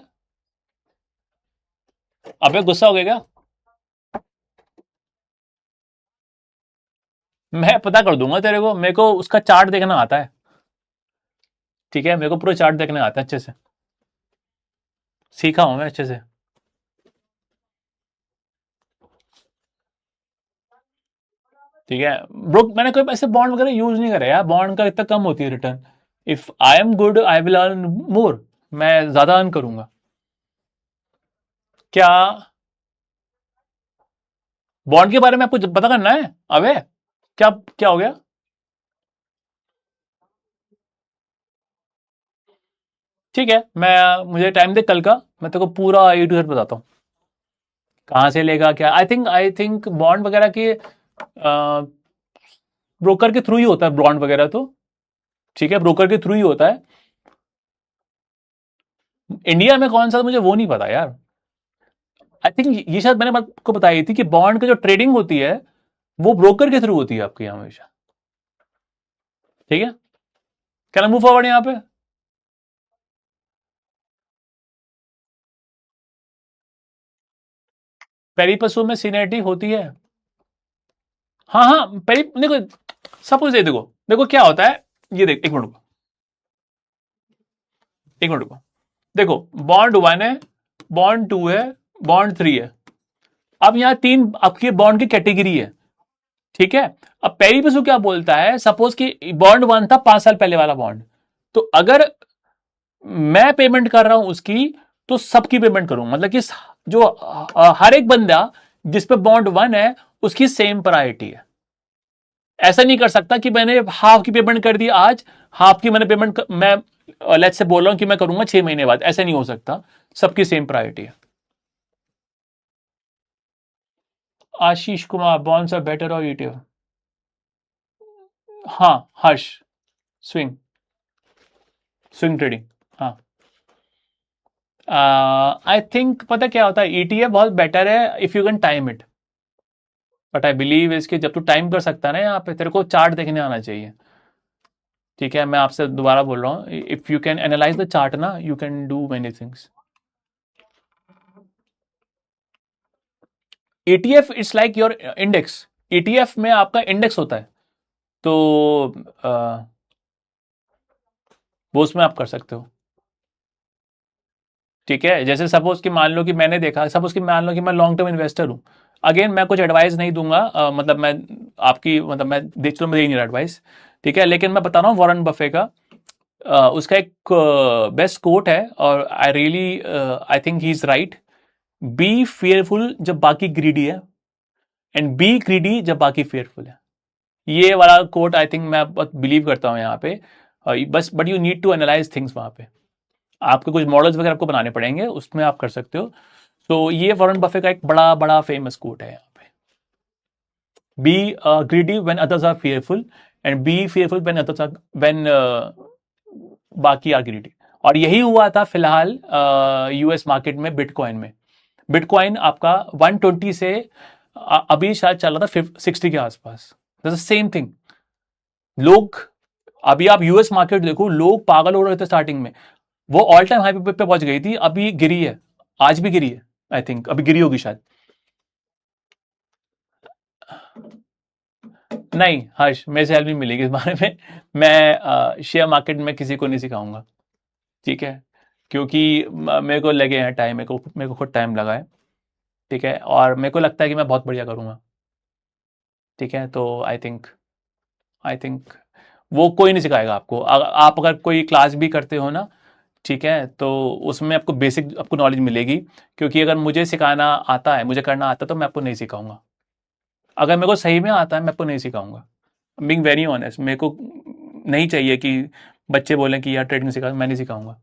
Speaker 1: अबे गुस्सा हो गया क्या? मैं पता कर दूंगा तेरे को, मेरे को उसका चार्ट देखना आता है। ठीक है, मेरे को पूरा चार्ट देखने आता है अच्छे से, सीखा हूं मैं अच्छे से। ठीक है ब्रो, मैंने कोई ऐसे बॉन्ड वगैरह यूज नहीं करे यार, बॉन्ड का इतना कम होती है return. If I am good I will earn more, मैं ज्यादा अर्न करूंगा। क्या बॉन्ड के बारे में आपको पता करना है? अबे क्या क्या हो गया? ठीक है, मैं मुझे टाइम दे कल का, मैं तेरे को पूरा ए टू जेड बताता हूँ, कहाँ से लेगा क्या। आई थिंक बॉन्ड वगैरह के ब्रोकर के थ्रू ही होता है बॉन्ड वगैरह तो। ठीक है, ब्रोकर के थ्रू ही होता है। इंडिया में कौन सा मुझे वो नहीं पता यार। आई थिंक ये शायद मैंने आपको बताई थी कि बॉन्ड की जो ट्रेडिंग होती है वो ब्रोकर के थ्रू होती है आपके यहाँ हमेशा। ठीक है, कैन आई मूव फॉरवर्ड यहाँ पे? पेरीपसू में सीनियरिटी होती है। हाँ हाँ, पेरी देखो, सपोज ये देखो, देखो क्या होता है, ये देख, एक मिनट रुको, एक मिनट रुको। देखो बॉन्ड 1 है, बॉन्ड 2 है, बॉन्ड 3 है। अब यहां तीन आपके बॉन्ड की कैटेगरी है। ठीक है। अब पेरी बसु क्या बोलता है, सपोज कि बॉन्ड वन था 5 साल पहले वाला बॉन्ड, तो अगर मैं पेमेंट कर रहा हूं उसकी, तो सबकी पेमेंट करूं, मतलब कि जो हर एक बंदा जिस पे बॉन्ड वन है उसकी सेम प्रायोरिटी है। ऐसा नहीं कर सकता कि मैंने हाफ की पेमेंट कर दी आज, हाफ की मैंने पेमेंट मैं लेट्स से बोल रहा हूं कि मैं करूंगा 6 महीने बाद, ऐसा नहीं हो सकता। सबकी सेम प्रायोरिटी है। Ashish Kumar, bonds are better और ईटीएफ? हाँ, हर्ष, स्विंग, स्विंग ट्रेडिंग, हाँ। आई थिंक पता क्या होता है, ईटीएफ बहुत बेटर है if you can time it, but I believe इसके जब तू टाइम कर सकता है ना, यहाँ पे तेरे को चार्ट देखने आना चाहिए। ठीक है, मैं आपसे दोबारा बोल रहा हूँ, if you can analyze the chart ना, you can do many things. ETF it's like your index. ETF में आपका इंडेक्स होता है, तो अ, वो उसमें आप कर सकते हो। ठीक है, जैसे सपोज कि मान लो कि मैंने देखा, सपोज कि मान लो कि मैं लॉन्ग टर्म इन्वेस्टर हूँ। अगेन मैं कुछ एडवाइस नहीं दूंगा, मतलब मैं आपकी, मतलब मैं देख, चलो मैं दे नहीं रहा एडवाइस। ठीक है, लेकिन मैं बता रहा हूँ वॉरेन बफे का, उसका एक बेस्ट कोट है, और I really I think he is right. B fearful जब बाकी ग्रीडी है, एंड बी ग्रीडी जब बाकी फेयरफुल है। ये वाला कोट आई थिंक मैं बहुत बिलीव करता हूँ यहाँ पे। बस but you need to analyze things वहाँ पे, आपके कुछ मॉडल्स वगैरह आपको बनाने पड़ेंगे, उसमें आप कर सकते हो। तो ये वॉरेन बफे का एक बड़ा बड़ा फेमस कोट है यहाँ पे, be greedy when others are fearful, and be fearful when others are, when बाकी आर ग्रीडी। और यही हुआ था फिलहाल यूएस मार्केट में, बिटकॉइन में। बिटकॉइन आपका 120 से अभी शायद चल रहा था 60 के आसपास। Same thing. लोग, अभी आप यूएस मार्केट देखो, लोग पागल हो रहे थे स्टार्टिंग में, वो ऑल टाइम हाई पे पहुंच गई थी, अभी गिरी है, आज भी गिरी है। आई थिंक अभी गिरी होगी शायद। नहीं हर्ष, मेरे से हेल्प नहीं मिलेगी इस बारे में। मैं शेयर मार्केट में किसी को नहीं सिखाऊंगा। ठीक है, क्योंकि मेरे को लगे हैं टाइम, मेरे को खुद टाइम लगा है। ठीक है, और मेरे को लगता है कि मैं बहुत बढ़िया करूंगा। ठीक है, तो आई थिंक वो कोई नहीं सिखाएगा आपको। आप अगर कोई क्लास भी करते हो ना, ठीक है, तो उसमें आपको बेसिक आपको नॉलेज मिलेगी। क्योंकि अगर मुझे सिखाना आता है, मुझे करना आता है, तो मैं आपको नहीं सिखाऊंगा। अगर मेरे को सही में आता है, मैं आपको नहीं सिखाऊंगा। बीइंग वेरी ऑनेस्ट, मेरे को नहीं चाहिए कि बच्चे बोलें कि यार ट्रेडिंग सिखा, मैं नहीं सिखाऊंगा।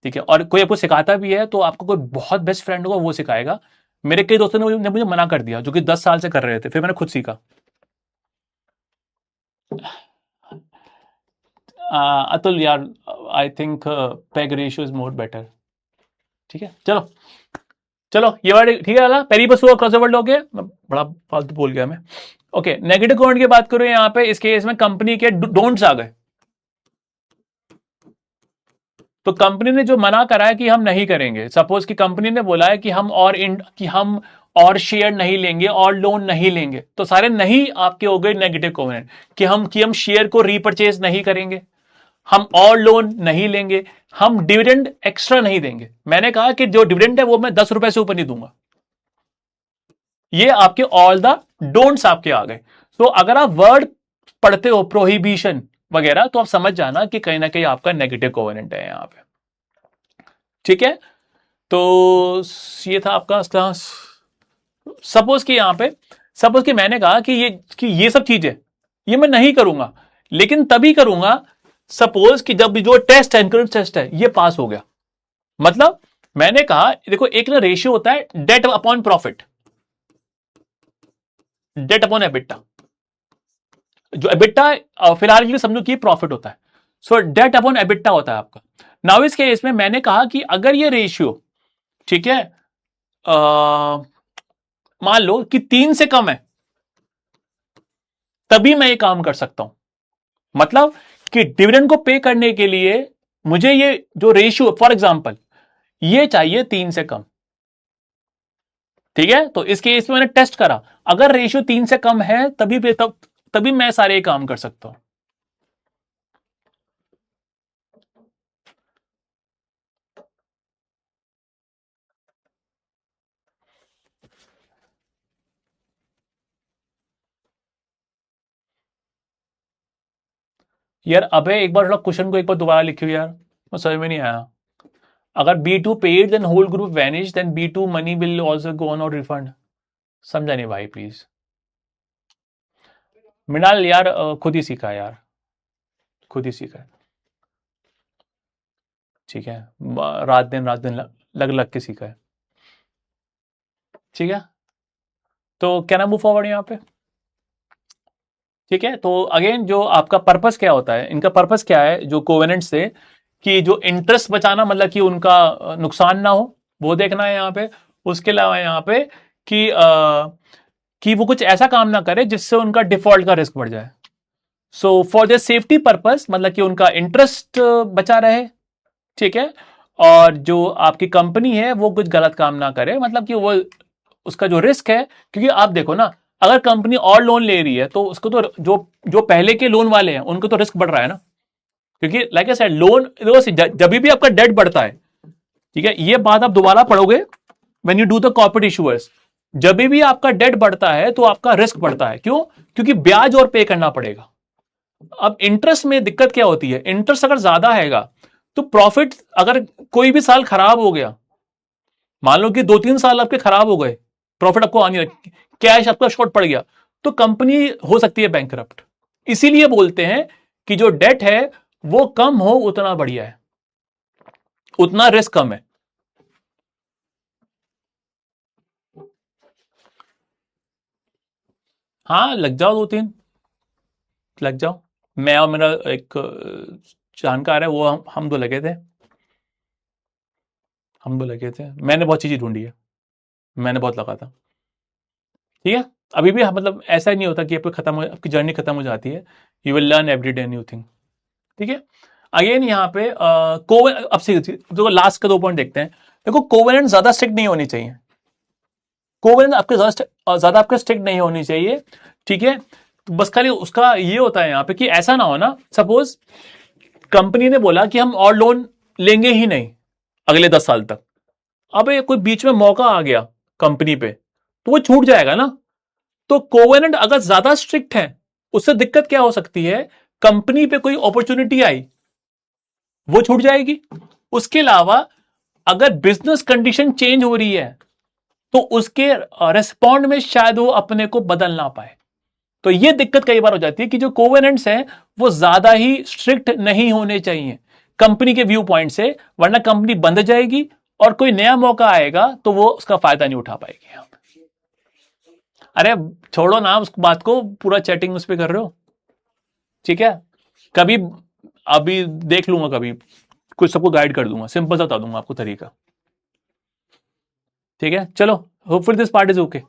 Speaker 1: ठीक है, और कोई आपको सिखाता भी है तो आपको कोई बहुत बेस्ट फ्रेंड होगा, वो सिखाएगा। मेरे कई दोस्तों ने मुझे मना कर दिया, जो कि 10 साल से कर रहे थे, फिर मैंने खुद सीखा। अतुल यार, I think peg ratio is more better. ठीक है, चलो, चलो ये वाले ठीक है ना, पेरी बस हुआ, क्रॉसओवर हो गया, बड़ा फालतू बोल गया मैं। ओके, नेगेटिव कमेंट की बात करूं यहाँ पे, इस केस में कंपनी के डोंट्स आ गए। तो कंपनी ने जो मना करा है कि हम नहीं करेंगे, सपोज कि कंपनी ने बोला है कि हम और शेयर नहीं लेंगे और लोन नहीं लेंगे, तो सारे नहीं आपके हो गए नेगेटिव कमेंट। कि हम शेयर को रीपरचेज नहीं करेंगे, हम और लोन नहीं लेंगे, हम डिविडेंड एक्स्ट्रा नहीं देंगे। मैंने कहा कि जो डिविडेंड है वो मैं 10 रुपए से ऊपर नहीं दूंगा। ये आपके ऑल द डोंट्स आपके आ गए। तो अगर आप वर्ड पढ़ते हो प्रोहिबिशन वगैरह, तो आप समझ जाना कि कहीं ना कहीं आपका नेगेटिव कोवेनेंट है यहां पे। ठीक है, तो ये था आपका क्लास। सपोज कि यहां पे, सपोज कि मैंने कहा कि ये सब चीजें ये मैं नहीं करूंगा, लेकिन तभी करूंगा सपोज कि जब जो टेस्ट है, इनकरेंस टेस्ट है, ये पास हो गया। मतलब मैंने कहा देखो, एक ना रेशियो होता है debt upon profit, debt upon EBITDA. जो एबिटा फिलहाल के लिए समझो कि प्रॉफिट होता है, सो डेट अपॉन एबिटा होता है आपका। नाउ इस केस में मैंने कहा कि अगर ये रेशियो, ठीक है, मान लो कि 3 से कम है, तभी मैं ये काम कर सकता हूं। मतलब कि डिविडेंड को पे करने के लिए मुझे ये जो रेशियो, फॉर एग्जांपल ये चाहिए 3 से कम। ठीक है, तो इस केस में मैंने टेस्ट करा, अगर रेशियो 3 से कम है तभी मैं सारे काम कर सकता हूं। यार अबे एक बार थोड़ा क्वेश्चन को एक बार दोबारा लिखियो यार, वो समझ में नहीं आया। अगर B2 paid then whole group vanish then B2 money will also go on और रिफंड। समझा नहीं भाई प्लीज। मृणाल यार खुद ही सीखा है यार, खुद ही सीखा है। ठीक है, रात दिन लग लग के सीखा है। ठीक है, तो क्या ना मूव फॉरवर्ड यहाँ पे। ठीक है, तो अगेन जो आपका पर्पस क्या होता है, इनका पर्पस क्या है जो कोवेनेंट से, कि जो इंटरेस्ट बचाना, मतलब कि उनका नुकसान ना हो, वो देखना है यहाँ पे। उसके अलावा यहाँ पे कि कि वो कुछ ऐसा काम ना करे जिससे उनका डिफॉल्ट का रिस्क बढ़ जाए। So for the safety purpose, मतलब कि उनका इंटरेस्ट बचा रहे। ठीक है, और जो आपकी कंपनी है वो कुछ गलत काम ना करे, मतलब कि वो उसका जो रिस्क है, क्योंकि आप देखो ना, अगर कंपनी और लोन ले रही है तो उसको तो जो जो पहले के लोन वाले हैं उनको तो रिस्क बढ़ रहा है ना, क्योंकि लाइक आई सेड लोन, जब भी आपका डेट बढ़ता है, ठीक है, ये बात आप दोबारा पढ़ोगे when you do the corporate issuers, जब भी आपका डेट बढ़ता है तो आपका रिस्क बढ़ता है। क्यों? क्योंकि ब्याज और पे करना पड़ेगा। अब इंटरेस्ट में दिक्कत क्या होती है, इंटरेस्ट अगर ज्यादा हैगा तो प्रॉफिट, अगर कोई भी साल खराब हो गया, मान लो कि 2-3 साल आपके खराब हो गए, प्रॉफिट आपको आने लगे, कैश आपका शॉर्ट पड़ गया, तो कंपनी हो सकती है बैंकरप्ट। इसीलिए बोलते हैं कि जो डेट है वो कम हो उतना बढ़िया है, उतना रिस्क कम है। हाँ लग जाओ 2-3, लग जाओ। मैं और मेरा एक जानकार है, वो हम दो लगे थे, हम दो लगे थे, मैंने बहुत चीजें ढूंढी है, मैंने बहुत लगा था। ठीक है, अभी भी मतलब ऐसा नहीं होता कि आपकी खत्म हो, आपकी जर्नी खत्म हो जाती है। You will learn every day new thing. ठीक है, अगेन यहाँ पे कोवन, अब से देखो लास्ट का 2 पॉइंट देखते हैं। देखो कोवेनेंट ज्यादा स्ट्रिक्ट नहीं होनी चाहिए, कोवेनेंट आपके ज्यादा आपके स्ट्रिक्ट नहीं होनी चाहिए। ठीक है, तो बस खाली उसका ये होता है यहाँ पे कि ऐसा ना हो ना, सपोज कंपनी ने बोला कि हम और लोन लेंगे ही नहीं अगले 10 साल तक, अब ये कोई बीच में मौका आ गया कंपनी पे, तो वो छूट जाएगा ना। तो कोवेनेंट अगर ज्यादा स्ट्रिक्ट है, उससे दिक्कत क्या हो सकती है, कंपनी पे कोई अपॉर्चुनिटी आई वो छूट जाएगी। उसके अलावा अगर बिजनेस कंडीशन चेंज हो रही है तो उसके रेस्पॉन्ड में शायद वो अपने को बदल ना पाए। तो ये दिक्कत कई बार हो जाती है कि जो कोवेनेंट्स हैं वो ज्यादा ही स्ट्रिक्ट नहीं होने चाहिए कंपनी के व्यू पॉइंट से, वरना कंपनी बंद जाएगी और कोई नया मौका आएगा तो वो उसका फायदा नहीं उठा पाएगी। अरे छोड़ो ना उस बात को, पूरा चैटिंग उस पर कर रहे हो। ठीक है, कभी अभी देख लूंगा, कभी कुछ सबको गाइड कर दूंगा, सिंपल सा बता दूंगा आपको तरीका। ठीक है, चलो, hopeful this part is okay.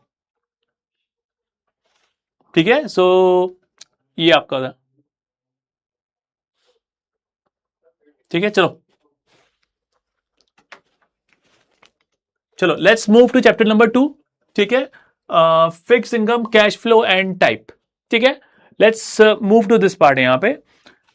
Speaker 1: ठीक है, सो ये आपका था। ठीक है, चलो चलो let's move to chapter number 2। ठीक है, fix income, cash flow and type. ठीक है, let's move to this part यहाँ पे।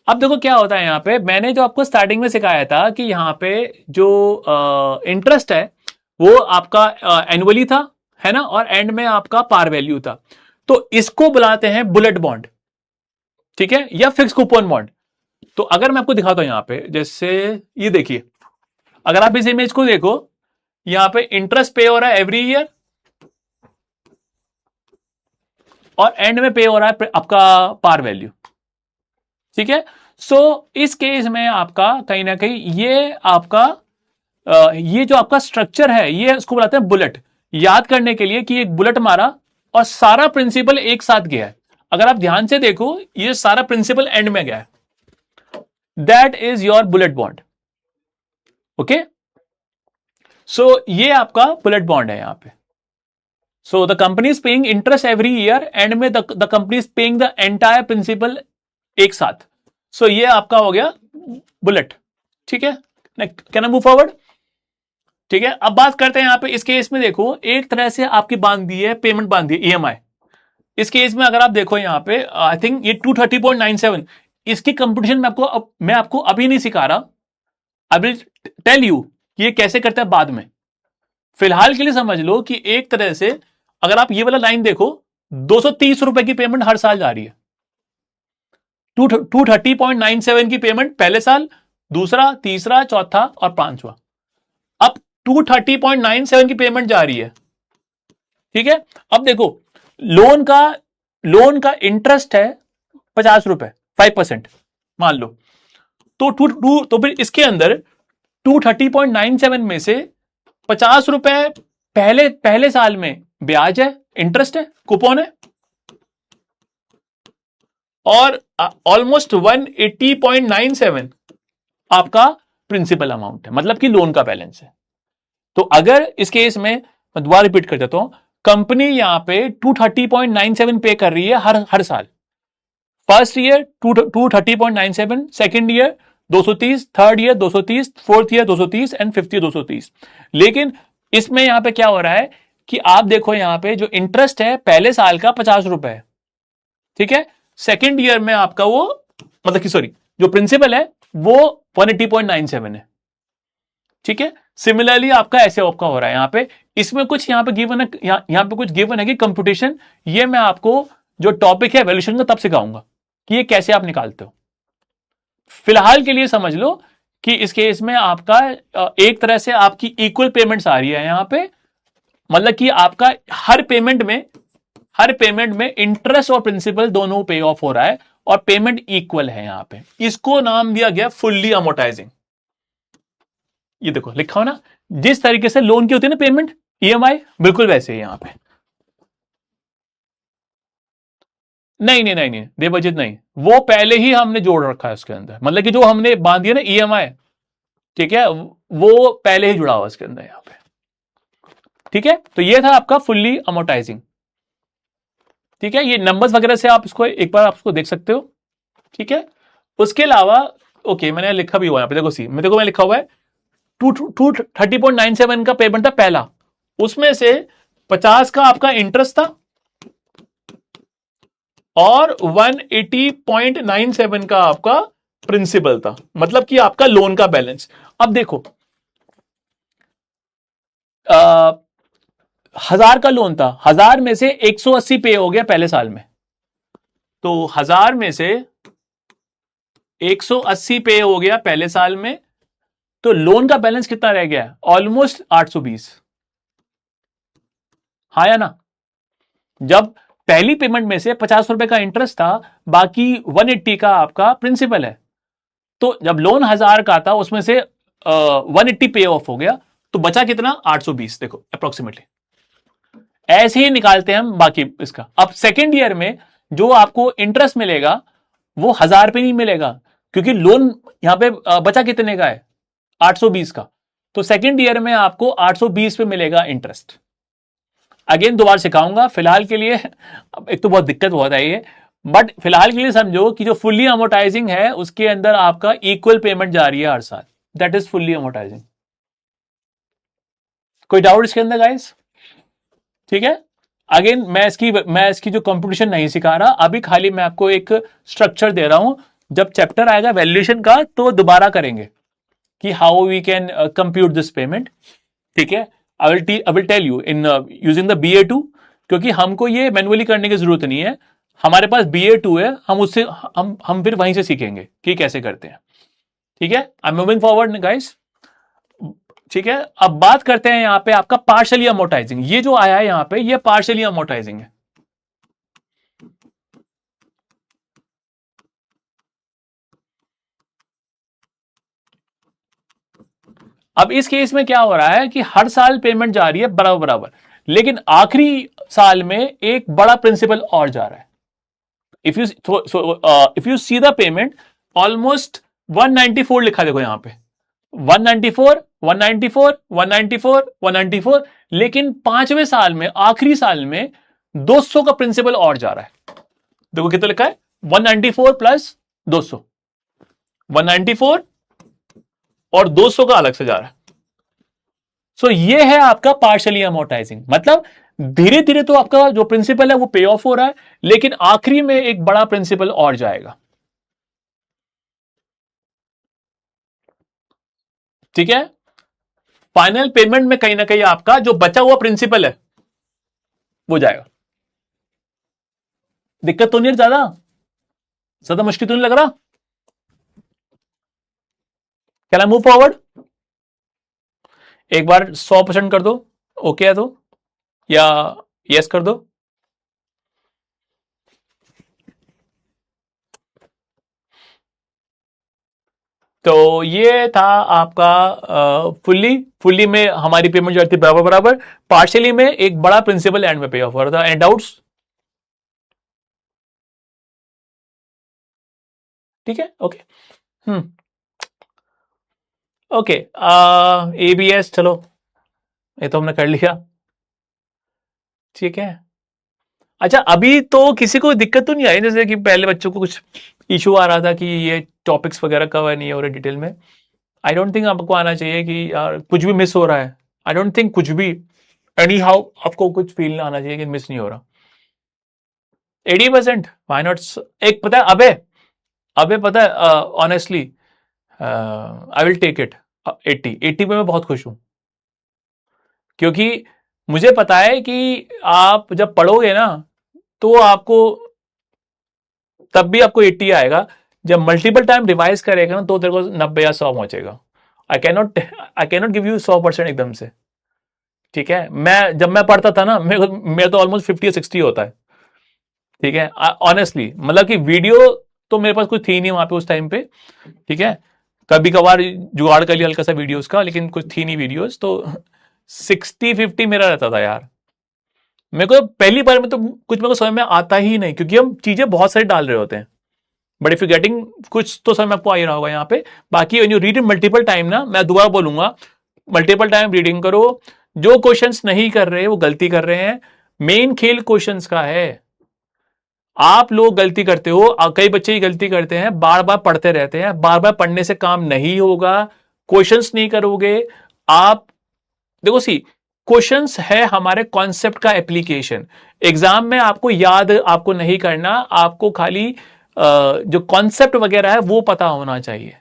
Speaker 1: अब देखो क्या होता है यहाँ पे, मैंने जो आपको स्टार्टिंग में सिखाया था कि यहाँ पे जो इंटरेस्ट है वो आपका एनुअली था, है ना, और एंड में आपका पार वैल्यू था। तो इसको बुलाते हैं बुलेट बॉन्ड। ठीक है, या फिक्स कूपन बॉन्ड। तो अगर मैं आपको दिखाता हूं यहाँ पे, जैसे ये देखिए, अगर आप इस इमेज को देखो, यहां पे इंटरेस्ट पे हो रहा है एवरी ईयर और एंड में पे हो रहा है आपका पार वैल्यू। ठीक है, सो इस केस में आपका कहीं ना कहीं ये आपका ये जो आपका स्ट्रक्चर है, ये उसको बुलाते हैं बुलेट, याद करने के लिए कि एक बुलेट मारा और सारा प्रिंसिपल एक साथ गया है। अगर आप ध्यान से देखो, ये सारा प्रिंसिपल एंड में गया है, that is your bullet bond. Okay, so ये आपका बुलेट बॉन्ड है यहां पे। So the company is paying interest every year, end में the company is paying the entire principal एक साथ। सो ये आपका हो गया बुलेट। ठीक है, कैन आई मूव फॉरवर्ड। ठीक है, अब बात करते हैं यहां पे इस केस में, देखो एक तरह से आपकी बांध दी है, पेमेंट बांध दी है, ईएमआई। इस केस में अगर आप देखो यहाँ पे, आई थिंक ये 230.97, इसकी कंपटीशन मैं आपको अभी नहीं सिखा रहा, आई विल टेल यू ये कैसे करते हैं बाद में। फिलहाल के लिए समझ लो कि एक तरह से अगर आप ये वाला लाइन देखो, 230 रुपए की पेमेंट हर साल जा रही है। 230.97 की पेमेंट पहले साल, दूसरा, तीसरा, चौथा और पांचवा। अब 230.97 की पेमेंट जा रही है, ठीक है। अब देखो, लोन का इंटरेस्ट है 50 रुपए, 5% मान लो। तो फिर इसके अंदर 230.97 में से 50 रुपए पहले साल में ब्याज है, इंटरेस्ट है, कूपन है, और ऑलमोस्ट 180.97 आपका प्रिंसिपल अमाउंट है, मतलब कि लोन का बैलेंस है। तो अगर इस केस में मैं दोबारा रिपीट कर देता हूं, कंपनी यहां पे 230.97 पे कर रही है हर साल। First year 230.97, second year 230, third year 230, fourth year 230 and fifth year 230। लेकिन इसमें यहां पे क्या हो रहा है कि आप देखो, यहां पे जो इंटरेस्ट है पहले साल का 50 रुपए है, ठीक है। सेकेंड ईयर में आपका वो, मतलब कि सॉरी, जो प्रिंसिपल है वो 180.97 है, ठीक है। सिमिलरली आपका ऐसे आपका हो रहा है यहां पे। इसमें कुछ यहां पे गिवन है, यहां पे कुछ गिवन है कि कंप्यूटेशन, ये मैं आपको जो टॉपिक है वैल्यूएशन का तब सिखाऊंगा कि ये कैसे आप निकालते हो। फिलहाल के लिए समझ लो कि इस केस में आपका एक तरह से आपकी इक्वल पेमेंट्स आ रही है यहां पे, मतलब कि आपका हर पेमेंट में इंटरेस्ट और प्रिंसिपल दोनों पे ऑफ हो रहा है और पेमेंट इक्वल है यहां पे। इसको नाम दिया गया फुल्ली अमोर्टाइजिंग। ये देखो लिखा हो ना, जिस तरीके से लोन की होती है ना पेमेंट, ईएमआई, बिल्कुल वैसे ही यहां पे। नहीं, देवजित नहीं, वो पहले ही हमने जोड़ रखा है उसके अंदर, मतलब कि जो हमने बांध दिया ना ईएमआई, ठीक है, वो पहले ही जुड़ा हुआ इसके अंदर यहां पे, ठीक है। तो ये था आपका फुल्ली अमोर्टाइजिंग, ठीक है। ये नंबर्स वगैरह से आप इसको एक बार आप इसको देख सकते हो, ठीक है। उसके अलावा ओके, मैंने लिखा भी हुआ यहाँ पे, देखो सी, मैं लिखा हुआ है 230.97 का पेमेंट था पहला, उसमें से 50 का आपका इंटरेस्ट था और 180.97 का आपका प्रिंसिपल था, मतलब कि आपका लोन का बैलेंस। अब देखो, 1000 का लोन था, 1000 में से 180 पे हो गया पहले साल में, तो 1000 में से 180 पे हो गया पहले साल में, तो लोन का बैलेंस कितना रह गया? ऑलमोस्ट 820। हाँ या ना? जब पहली पेमेंट में से 50 रुपए का इंटरेस्ट था, बाकी 180 का आपका प्रिंसिपल है, तो जब लोन 1000 का था उसमें से 180 पे ऑफ हो गया, तो बचा कितना? 820। देखो अप्रोक्सीमेटली ऐसे ही निकालते हैं हम बाकी इसका। अब सेकेंड ईयर में जो आपको इंटरेस्ट मिलेगा वो 1000 पे नहीं मिलेगा, क्योंकि लोन यहां पे बचा कितने का है? 820 का। तो सेकेंड ईयर में आपको 820 पे मिलेगा इंटरेस्ट। अगेन दोबारा सिखाऊंगा, फिलहाल के लिए एक तो बहुत दिक्कत बहुत है ये, बट फिलहाल के लिए समझो कि जो फुल्ली अमोर्टाइजिंग है उसके अंदर आपका इक्वल पेमेंट जा रही है हर साल, दैट इज फुल्ली अमोर्टाइजिंग। कोई डाउट इसके अंदर गाइस? ठीक है। अगेन मैं इसकी जो कंपटीशन नहीं सिखा रहा अभी, खाली मैं आपको एक स्ट्रक्चर दे रहा हूं। जब चैप्टर आएगा वैल्यूएशन का तो दोबारा करेंगे कि how we can compute this payment, ठीक है। I will tell you in using the BA2, क्योंकि हमको ये मैनुअली करने की जरूरत नहीं है, हमारे पास BA2 है, हम उससे हम फिर वहीं से सीखेंगे कि कैसे करते हैं, ठीक है। I am moving forward guys, ठीक है। अब बात करते हैं यहां पे आपका पार्शियली अमोर्टाइजिंग। ये जो आया है यहां पे, ये पार्शियली अमोर्टाइजिंग है। अब इस केस में क्या हो रहा है कि हर साल पेमेंट जा रही है बराबर बराबर, लेकिन आखिरी साल में एक बड़ा प्रिंसिपल और जा रहा है। If you see the payment, almost 194 लिखा, देखो यहां पे 194, 194, 194, 194, लेकिन पांचवें साल में, आखिरी साल में 200 का प्रिंसिपल और जा रहा है। देखो कितना लिखा है, 194 प्लस 200, 194 और 200 का अलग से जा रहा है। सो ये है आपका पार्शियली अमोर्टाइजिंग, मतलब धीरे धीरे तो आपका जो प्रिंसिपल है वो पे ऑफ हो रहा है, लेकिन आखिरी में एक बड़ा प्रिंसिपल और जाएगा, ठीक है। फाइनल पेमेंट में कहीं ना कहीं आपका जो बचा हुआ प्रिंसिपल है वो जाएगा। दिक्कत तो नहीं है ज्यादा? ज्यादा मुश्किल तो नहीं लग रहा? Can I move forward? एक बार 100% कर दो, ओके है तो, या यस कर दो। तो ये था आपका फुल्ली फुल्ली में हमारी पेमेंट जो थी बराबर बराबर, पार्शियली में एक बड़ा प्रिंसिपल एंड में पे ऑफ हो रहा था। And doubts? ठीक है, ओके। हम्म, ओके। एबीएस चलो, ये तो हमने कर लिया। ठीक है। अच्छा, अभी तो किसी को दिक्कत तो नहीं आई, जैसे कि पहले बच्चों को कुछ इशू आ रहा था कि ये टॉपिक्स वगैरह कवर नहीं हो रहे डिटेल में? आई डोंट थिंक आपको आना चाहिए कि यार कुछ भी मिस हो रहा है। आई डोंट थिंक कुछ भी, एनी हाउ आपको कुछ फील आना चाहिए कि मिस नहीं हो रहा। 80%, वाई नॉट? एक पता है अबे, अबे पता है, honestly I will take it. 80 पे मैं बहुत खुश हूं, क्योंकि मुझे पता है कि आप जब पढ़ोगे ना तो आपको, तब भी आपको 80 आएगा। जब मल्टीपल टाइम रिवाइज करेगा ना तो तेरे को 90 या 100 पहुंचेगा। आई कैनॉट गिव यू 100% एकदम से। ठीक है, मैं जब मैं पढ़ता था ना, मेरे तो ऑलमोस्ट 50 या 60 होता है। ठीक है, ऑनेस्टली, मतलब कि वीडियो तो मेरे पास कुछ थी नहीं वहां पे उस टाइम पे। ठीक है, कभी कभार जुगाड़ कर लिया हल्का सा वीडियोस का, लेकिन कुछ थी नहीं वीडियोस तो 60-50 मेरा रहता था यार। मेरे को पहली बार में तो कुछ मेरे को समझ में आता ही नहीं, क्योंकि हम चीजें बहुत सारी डाल रहे होते हैं। बट इफ यू गेटिंग कुछ तो समझ में आपको आ ही रहा होगा यहाँ पे। बाकी when you read in multiple time ना, मैं दोबारा बोलूंगा, मल्टीपल टाइम रीडिंग करो। जो क्वेश्चंस नहीं कर रहे वो गलती कर रहे हैं। मेन खेल क्वेश्चंस का है। आप लोग गलती करते हो, कई बच्चे ही गलती करते हैं, बार बार पढ़ते रहते हैं। बार बार पढ़ने से काम नहीं होगा, क्वेश्चंस नहीं करोगे आप। देखो सी, क्वेश्चंस है हमारे कॉन्सेप्ट का एप्लीकेशन। एग्जाम में आपको याद आपको नहीं करना, आपको खाली जो कॉन्सेप्ट वगैरह है वो पता होना चाहिए।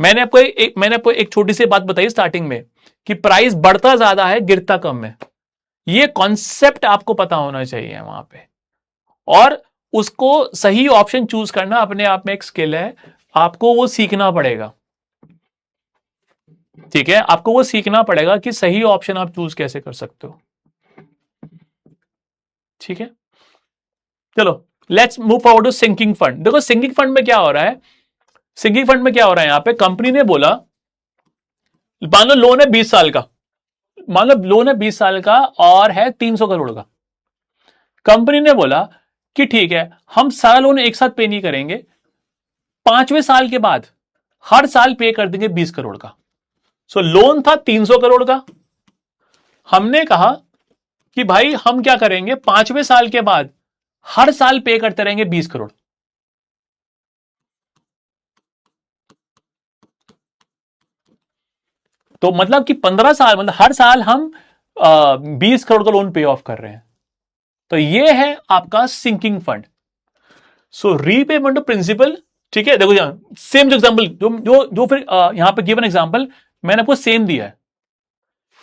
Speaker 1: मैंने आपको एक छोटी सी बात बताई स्टार्टिंग में, कि प्राइस बढ़ता ज्यादा है गिरता कम है। ये कॉन्सेप्ट आपको पता होना चाहिए वहां पे। और उसको सही ऑप्शन चूज करना अपने आप में एक स्किल है, आपको वो सीखना पड़ेगा। ठीक है, आपको वो सीखना पड़ेगा कि सही ऑप्शन आप चूज कैसे कर सकते हो। ठीक है, चलो let's move forward to sinking fund. देखो सिंकिंग फंड में क्या हो रहा है, सिंकिंग फंड में क्या हो रहा है, यहां पे कंपनी ने बोला, मान लो लोन है 20 साल का, मान लो लोन है 20 साल का और है 300 करोड़ का। कंपनी ने बोला कि ठीक है, हम सारा लोन एक साथ पे नहीं करेंगे, 5वें साल के बाद हर साल पे कर देंगे 20 करोड़ का। सो लोन था 300 करोड़ का, हमने कहा कि भाई हम क्या करेंगे, 5वें साल के बाद हर साल पे करते रहेंगे 20 करोड़। तो मतलब कि 15 साल, मतलब हर साल हम 20 करोड़ का लोन पे ऑफ कर रहे हैं। तो ये है आपका sinking fund. So repayment of principal. ठीक है, देखो यहां सेम जो एग्जांपल, जो जो जो फिर यहां पे गिवन एग्जांपल मैंने आपको सेम दिया है,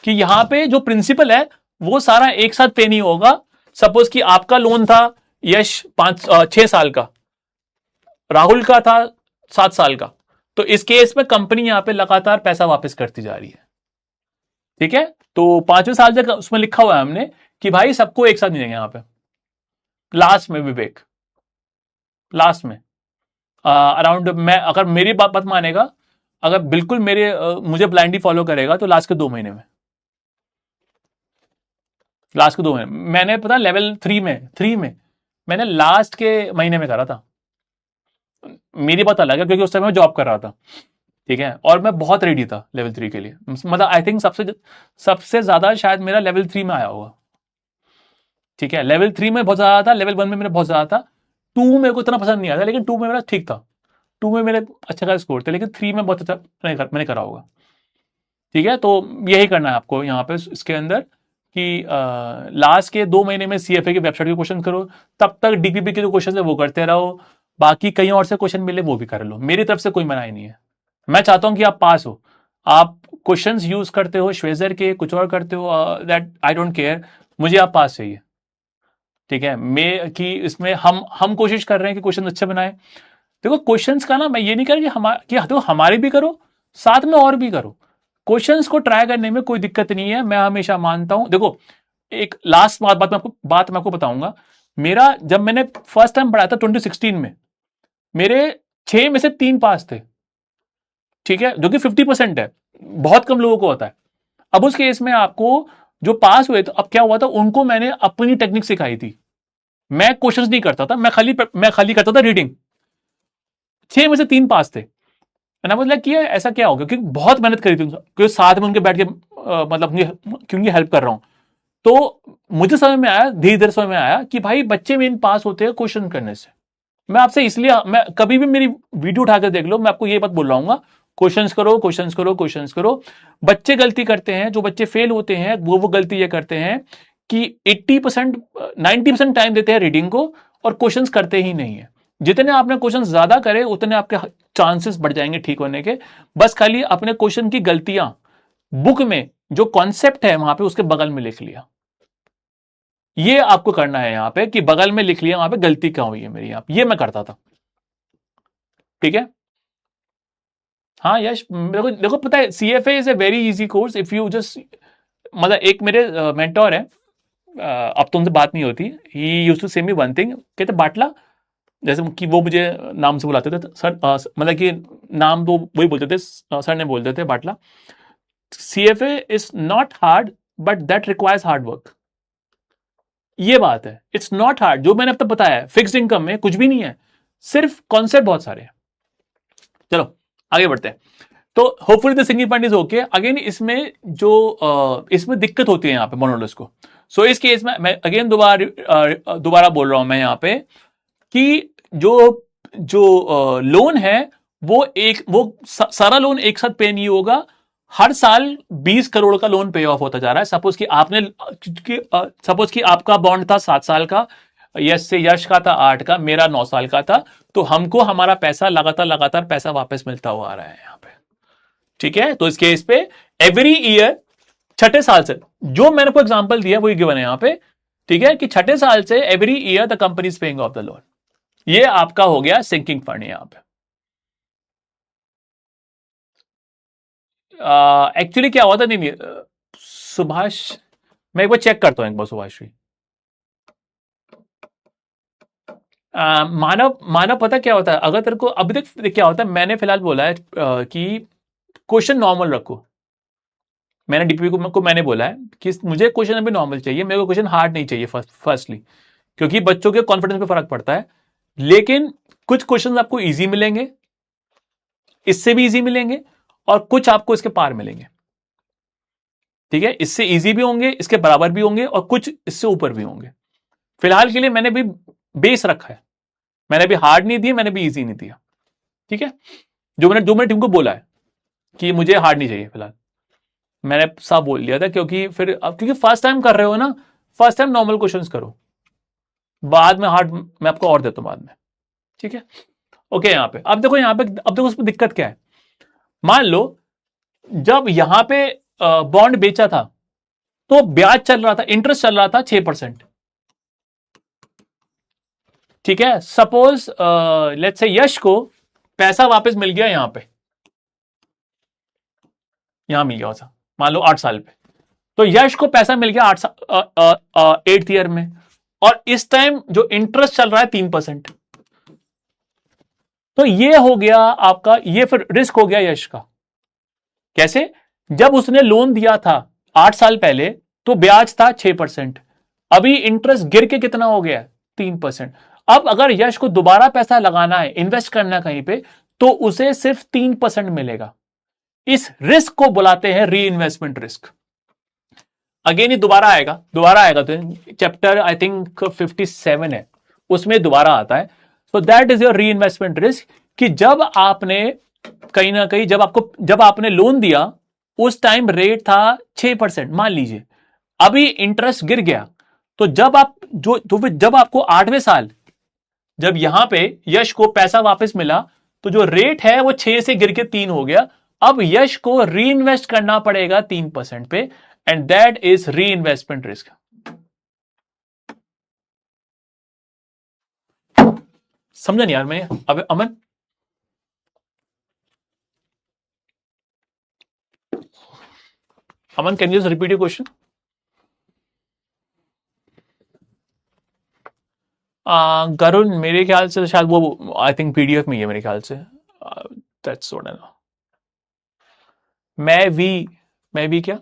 Speaker 1: कि यहां पे जो प्रिंसिपल है वो सारा एक साथ पे नहीं होगा। सपोज कि आपका लोन था यश 6 साल का, राहुल का था 7 साल का, तो इस केस में कंपनी यहां पे लगातार पैसा वापस करती जा रही है। ठीक है, तो 5वें साल तक उसमें लिखा हुआ है हमने कि भाई सबको एक साथ नहीं देंगे यहां पे। लास्ट में विवेक, लास्ट में अराउंड, मैं अगर मेरी बात मानेगा, अगर बिल्कुल मुझे ब्लाइंडली फॉलो करेगा, तो लास्ट के 2 महीने में, लास्ट के 2 महीने मैंने पता लेवल 3 में मैंने लास्ट के महीने में करा था। मेरी बात अलग है, क्योंकि उस टाइम मैं जॉब कर रहा था। ठीक है, और मैं बहुत रेडी था लेवल 3 के लिए, मतलब आई थिंक सबसे सबसे ज्यादा शायद मेरा लेवल 3 में आया होगा। ठीक है, लेवल 3 में बहुत ज्यादा था, लेवल 1 में मेरा बहुत ज्यादा था। 2 मेरे को इतना पसंद नहीं आता, लेकिन 2 में मेरा ठीक था। 2 में मेरे अच्छा खासा स्कोर थे, लेकिन 3 में बहुत अच्छा मैंने करा होगा। ठीक है, तो यही करना है आपको यहाँ पे इसके अंदर, कि लास्ट के 2 महीने में सीएफए की वेबसाइट के क्वेश्चन करो, तब तक डीपीपी के जो क्वेश्चन है वो करते रहो। बाकी कहीं और से क्वेश्चन मिले वो भी कर लो, मेरी तरफ से कोई मनाही नहीं है। मैं चाहता हूं कि आप पास हो। आप क्वेश्चंस यूज करते हो श्वेजर के, कुछ और करते हो, दैट आई डोंट केयर, मुझे आप पास चाहिए। ठीक है, मैं कि इसमें हम कोशिश कर रहे हैं कि क्वेश्चन अच्छे बनाए। देखो क्वेश्चंस का ना, मैं ये नहीं कह रहा कि देखो हमारे भी करो, साथ में और भी करो। क्वेश्चंस को ट्राई करने में कोई दिक्कत नहीं है, मैं हमेशा मानता हूं। देखो एक लास्ट बात मैं आपको बताऊंगा। मेरा जब मैंने फर्स्ट टाइम पढ़ाया था 2016 में, मेरे 6 में से 3 पास थे, ठीक है, जो कि 50% है, बहुत कम लोगों को होता है। अब उस केस में आपको जो पास हुए, तो अब क्या हुआ था, उनको मैंने अपनी टेक्निक सिखाई थी। मैं क्वेश्चंस नहीं करता था, मैं खाली करता था रीडिंग। 6 में से 3 पास थे। मैंने मतलब किया ऐसा क्या हो गया, क्योंकि बहुत मेहनत करी थी, क्योंकि साथ में उनके बैठ के मतलब क्योंकि हेल्प कर रहा हूं। तो मुझे समझ में आया, धीरे धीरे समझ में आया कि भाई बच्चे मेन पास होते हैं क्वेश्चन करने से। मैं आपसे इसलिए, मैं कभी भी मेरी वीडियो उठाकर देख लो, मैं आपको ये बात बोल रहा हूँ, क्वेश्चंस करो, क्वेश्चंस करो, क्वेश्चंस करो। बच्चे गलती करते हैं, जो बच्चे फेल होते हैं वो गलती ये करते हैं कि 80% 90% टाइम देते हैं रीडिंग को और क्वेश्चंस करते ही नहीं है। जितने आपने क्वेश्चन ज्यादा करे उतने आपके चांसेस बढ़ जाएंगे ठीक होने के। बस खाली अपने क्वेश्चन की गलतियां बुक में जो कॉन्सेप्ट है वहां पे उसके बगल में लिख लिया। ये आपको करना है यहां पे कि बगल में लिख लिया वहां पे गलती क्या हुई है मेरी, यहां ये मैं करता था। ठीक है। हाँ यश, देखो देखो पता है CFA is a very easy course if you just, मतलब एक मेरे मेंटोर है, अब तो उनसे बात नहीं होती, ही यूज्ड टू से मी वन थिंग, कहते बाटला, जैसे कि वो मुझे नाम से बुलाते थे सर, मतलब कि नाम तो वही बोलते थे, सर ने बोलते थे बाटला। CFA is not hard but that requires hard work. ये बात है, इट्स नॉट हार्ड, जो मैंने अब तक बताया फिक्स्ड इनकम में कुछ भी नहीं है, सिर्फ कॉन्सेप्ट बहुत सारे हैं। चलो आगे बढ़ते हैं। तो hopefully the singing point is okay. Again इसमें जो इसमें दिक्कत होती है यहाँ पे मोनोलस को। सो इस केस में मैं अगेन दोबारा बोल रहा हूं मैं यहाँ पे कि जो जो लोन है वो सारा लोन एक साथ पे नहीं होगा। हर साल 20 करोड़ का लोन पे ऑफ होता जा रहा है। सपोज कि आपका बॉन्ड था 7 साल का, यश का था 8 का, मेरा 9 साल का था, तो हमको हमारा पैसा लगातार पैसा वापस मिलता हुआ आ रहा है यहाँ पे। ठीक है, तो इस केस पे एवरी ईयर छठे साल से, जो मैंने को एग्जांपल दिया वही गिवन है यहाँ पे। ठीक है, कि छठे साल से every year the company is paying off the loan. ये आपका हो गया सिंकिंग फंड यहाँ पे। एक्चुअली क्या हुआ था, नहीं सुभाष, मैं एक बार चेक करता हूं एक बार सुभाष जी। मानव मानव पता क्या होता है, अगर तेरे को अभी तक क्या होता है, मैंने फिलहाल बोला है कि क्वेश्चन नॉर्मल रखो। मैंने डीपी को मैंने बोला है कि मुझे क्वेश्चन अभी नॉर्मल चाहिए, मेरे को क्वेश्चन हार्ड नहीं चाहिए फर्स्टली, क्योंकि बच्चों के कॉन्फिडेंस पे फर्क पड़ता है। लेकिन कुछ क्वेश्चन आपको इजी मिलेंगे, इससे भी इजी मिलेंगे, और कुछ आपको इसके पार मिलेंगे। ठीक है, इससे इजी भी होंगे, इसके बराबर भी होंगे, और कुछ इससे ऊपर भी होंगे। फिलहाल के लिए मैंने भी बेस रखा है, मैंने भी हार्ड नहीं दिया, मैंने भी इजी नहीं दिया। ठीक है, जो मैंने टीम को बोला है कि मुझे हार्ड नहीं चाहिए फिलहाल, मैंने साफ बोल दिया था, क्योंकि फिर अब क्योंकि फर्स्ट टाइम कर रहे हो ना, फर्स्ट टाइम नॉर्मल क्वेश्चंस करो, बाद में हार्ड मैं आपको और देता हूं बाद में। ठीक है, ओके। यहां पे अब देखो, अब देखो उसमें दिक्कत क्या है। मान लो जब यहां पे बॉन्ड बेचा था तो ब्याज चल रहा था, इंटरेस्ट चल रहा था 6%। ठीक है, सपोज लेट्स से यश को पैसा वापस मिल गया, यहां मिल गया था, मान लो 8 साल पे, तो यश को पैसा मिल गया 8th ईयर में, और इस टाइम जो इंटरेस्ट चल रहा है 3%। तो ये हो गया आपका, ये फिर रिस्क हो गया यश का। कैसे? जब उसने लोन दिया था 8 साल पहले तो ब्याज था 6%, अभी इंटरेस्ट गिर के कितना हो गया? 3%। अब अगर यश को दोबारा पैसा लगाना है, इन्वेस्ट करना कहीं पे, तो उसे सिर्फ 3% मिलेगा। इस रिस्क को बुलाते हैं री इन्वेस्टमेंट रिस्क। अगेन ये दोबारा आएगा तो चैप्टर आई थिंक 57 है, उसमें दोबारा आता है। सो दैट इज योर री इन्वेस्टमेंट रिस्क, कि जब आपने कहीं ना कहीं जब आपने लोन दिया उस टाइम रेट था 6%, मान लीजिए, अभी इंटरेस्ट गिर गया, तो जब आपको 8वें साल जब यहां पे यश को पैसा वापस मिला, तो जो रेट है वो 6 से गिर के 3 हो गया। अब यश को री इन्वेस्ट करना पड़ेगा 3% पे, and that is reinvestment risk. समझा नहीं यार मैं। अब Aman, Aman can you repeat your question? गरुण मेरे ख्याल से शायद वो आई थिंक पीडीएफ में ही है मेरे ख्याल से। That's what I know. मैं भी, मैं भी क्या?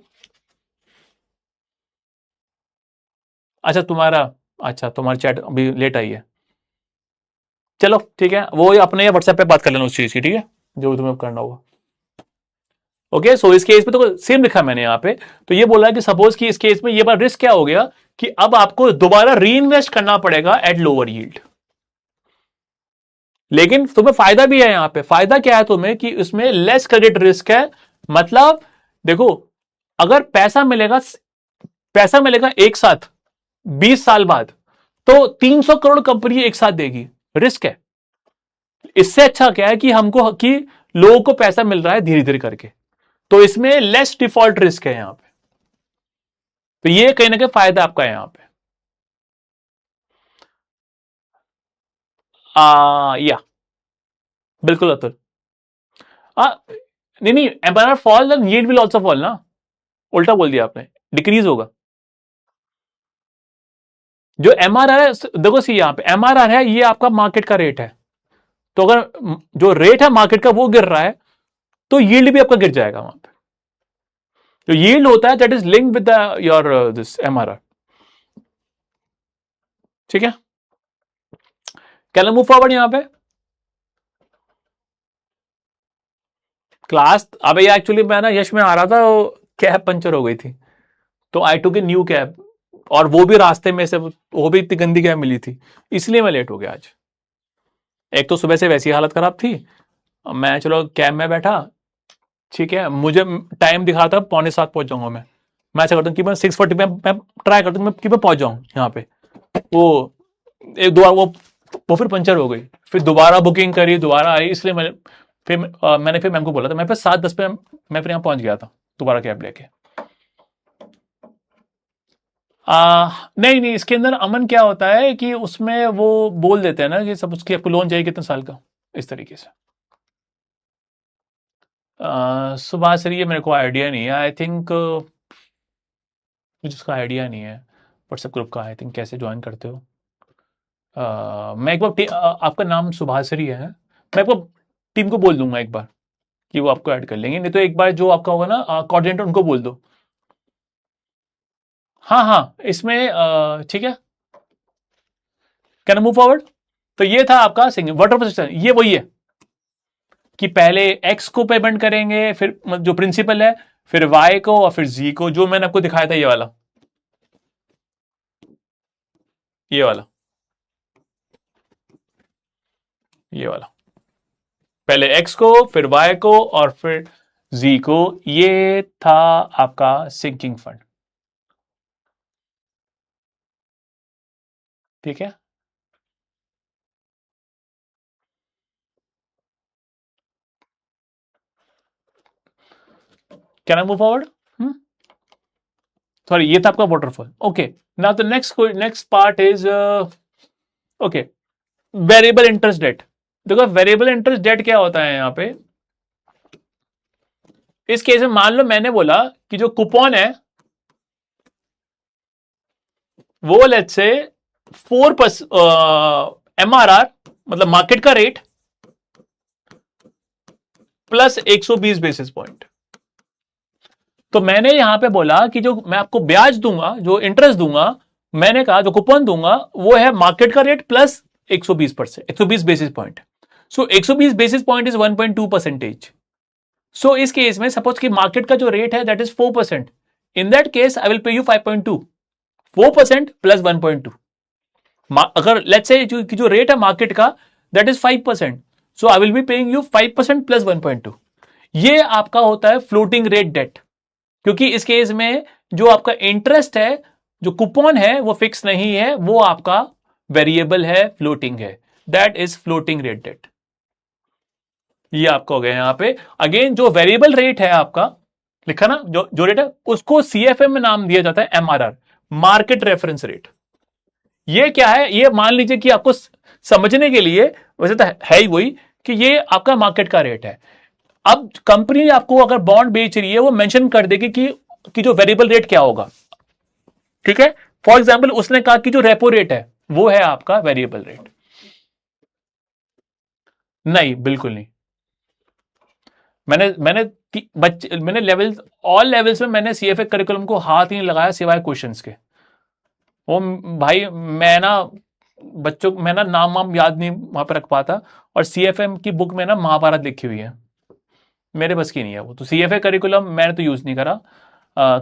Speaker 1: अच्छा तुम्हारा, अच्छा तुम्हारी चैट अभी लेट आई है। चलो ठीक है, वो अपने व्हाट्सएप पे बात कर लेना उस चीज की, ठीक है, जो तुम्हें करना होगा। ओके, सो इस केस में तो सेम लिखा मैंने यहाँ पे। तो ये बोला है कि सपोज कि इस केस में ये बार रिस्क क्या हो गया कि अब आपको दोबारा री इन्वेस्ट करना पड़ेगा एट लोअर यील्ड। लेकिन तुम्हें फायदा भी है यहां पे। फायदा क्या है तुम्हें कि उसमें लेस क्रेडिट रिस्क है। मतलब देखो, अगर पैसा मिलेगा एक साथ 20 साल बाद, तो 300 करोड़ कंपनी एक साथ देगी, रिस्क है। इससे अच्छा क्या है कि हमको कि लोगों को पैसा मिल रहा है धीरे धीरे करके, तो इसमें लेस डिफॉल्ट रिस्क है यहां पे। तो ये कहीं ना कहीं फायदा आपका है यहां पे। या बिल्कुल अतुल। आ, नहीं नहीं, empire fall then yield will also fall ना। उल्टा बोल दिया आपने, डिक्रीज होगा। जो एमआरआर है, देखो सी यहां पे एमआरआर है, ये आपका मार्केट का रेट है। तो अगर जो रेट है मार्केट का वो गिर रहा है, तो यील्ड भी आपका गिर जाएगा वहां पे। जो यील्ड होता है that is link with your this MRR. ठीक है, कैन मूव फॉरवर्ड यहां पे क्लास। अब ये एक्चुअली मैं ना यश में आ रहा था, कैब पंचर हो गई थी, तो आई टुक ए न्यू कैब, और वो भी रास्ते में से वो भी इतनी गंदी कैब मिली थी, इसलिए मैं लेट हो गया आज। एक तो सुबह से वैसी हालत खराब थी, मैं चलो कैब में बैठा, ठीक है, मुझे टाइम दिखा था 6:45 पहुंच जाऊंगा मैं ऐसा करता हूँ कि मैं 6:40 में मैं ट्राई करता हूँ कि मैं पहुंच जाऊँ यहाँ पे। वो एक दो बार वो फिर पंचर हो गई, फिर दोबारा बुकिंग करी, दोबारा आई, इसलिए मैंने फिर मैम को बोला था, मैं फिर 7:10 पे मैं फिर यहाँ पहुंच गया था दोबारा कैब लेके। नहीं नहीं, इसके अंदर अमन क्या होता है कि उसमें वो बोल देते हैं ना कि सब उसकी आपको लोन चाहिए कितने साल का, इस तरीके से। सुभाष ये मेरे को आइडिया नहीं है, आई थिंक मुझे उसका आइडिया नहीं है व्हाट्सएप ग्रुप का, आई थिंक कैसे ज्वाइन करते हो। मैं एक बार आपका नाम सुभाश्री है, मैं एक बार टीम को बोल दूंगा एक बार कि वो आपको ऐड कर लेंगे, नहीं तो एक बार जो आपका होगा ना कोऑर्डिनेटर उनको बोल दो। हाँ हाँ, इसमें ठीक है, कैन मूव फॉरवर्ड। तो ये था आपका सिंगल वाटर प्रोसेसर, ये वही है कि पहले एक्स को पेमेंट करेंगे, फिर जो प्रिंसिपल है, फिर वाई को, और फिर जी को, जो मैंने आपको दिखाया था ये वाला, ये वाला, ये वाला, पहले एक्स को, फिर वाई को, और फिर जी को। ये था आपका सिंकिंग फंड। ठीक है, can I move forward? Sorry, ये था आपका waterfall. Okay, now the next part is okay, variable interest debt. देखो वेरिएबल इंटरेस्ट डेट क्या होता है यहां पे, इस केस में मान लो मैंने बोला कि जो कूपन है वो लेट्स से 4% एमआरआर, मतलब मार्केट का रेट, प्लस 120 बेसिस पॉइंट। तो मैंने यहां पे बोला कि जो मैं आपको ब्याज दूंगा, जो इंटरेस्ट दूंगा, मैंने कहा जो कूपन दूंगा वो है मार्केट का rate plus 120%, 120 basis point. So 120 basis point is 1.2%। सो इस केस में सपोज कि मार्केट का जो रेट है that is 4%, in that case I will pay you 5.2, 4% plus 1.2। अगर लेट्स से जो रेट है मार्केट का that is 5%, so I will be paying you 5% plus 1.2। ये आपका होता है फ्लोटिंग रेट डेट, क्योंकि इस केस में जो आपका इंटरेस्ट है, जो कूपन है वो फिक्स नहीं है, वो आपका वेरिएबल है, फ्लोटिंग है, that is floating rate debt. ये आपका हो गया यहां पे। अगेन जो वेरिएबल रेट है आपका लिखा ना, जो रेट है उसको सीएफएम में नाम दिया जाता है एमआरआर, मार्केट रेफरेंस रेट। ये क्या है, ये मान लीजिए कि आपको समझने के लिए, वैसे तो है ही वही, कि ये आपका मार्केट का रेट है। अब कंपनी आपको अगर बॉन्ड बेच रही है, वो मेंशन कर देगी कि जो वेरिएबल रेट क्या होगा, ठीक है। फॉर एग्जाम्पल उसने कहा कि जो रेपो रेट है वो है आपका वेरिएबल रेट। नहीं, बिल्कुल नहीं। मैंने मैंने बच्चे मैंने लेवल, ऑल लेवल्स में मैंने सीएफए करिकुलम को हाथ ही नहीं लगाया सिवाय क्वेश्चंस के। वो भाई मैं ना बच्चों, मैं ना नाम वाम याद नहीं वहां पर रख पाता, और सीएफएम की बुक में ना महाभारत लिखी हुई है, मेरे बस की नहीं है वो। तो सीएफए करिकुलम मैंने तो यूज नहीं करा।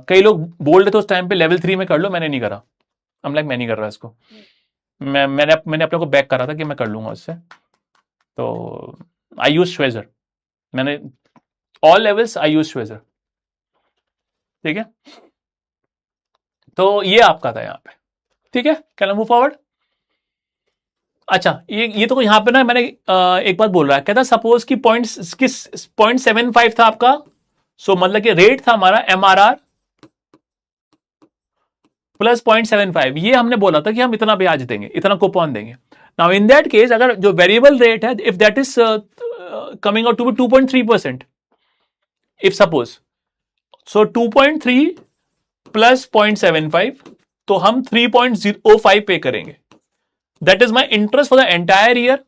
Speaker 1: कई लोग बोल रहे थे उस टाइम पे लेवल 3 में कर लो, मैंने नहीं करा। मैं नहीं कर रहा इसको। मैंने अपने को बैक करा था कि मैं कर लूंगा उससे। तो आई यूज श्वेजर, मैंने ऑल लेवल्स आई यूज श्वेजर, ठीक है। तो ये आपका था यहाँ पे, ठीक है। Can I move forward? अच्छा, ये तो यहाँ पे ना मैंने एक बात बोल रहा है, कहता सपोज कि पॉइंट किस 0.75 था आपका, सो मतलब कि रेट था हमारा एमआरआर प्लस 0.75, ये हमने बोला था कि हम इतना ब्याज देंगे, इतना कूपन देंगे। नाउ इन दैट केस अगर जो वेरिएबल रेट है, if that is coming out to be 2.3%, if suppose, so 2.3 प्लस 0.75, तो हम 3.05 पे करेंगे। That is my interest for the entire year.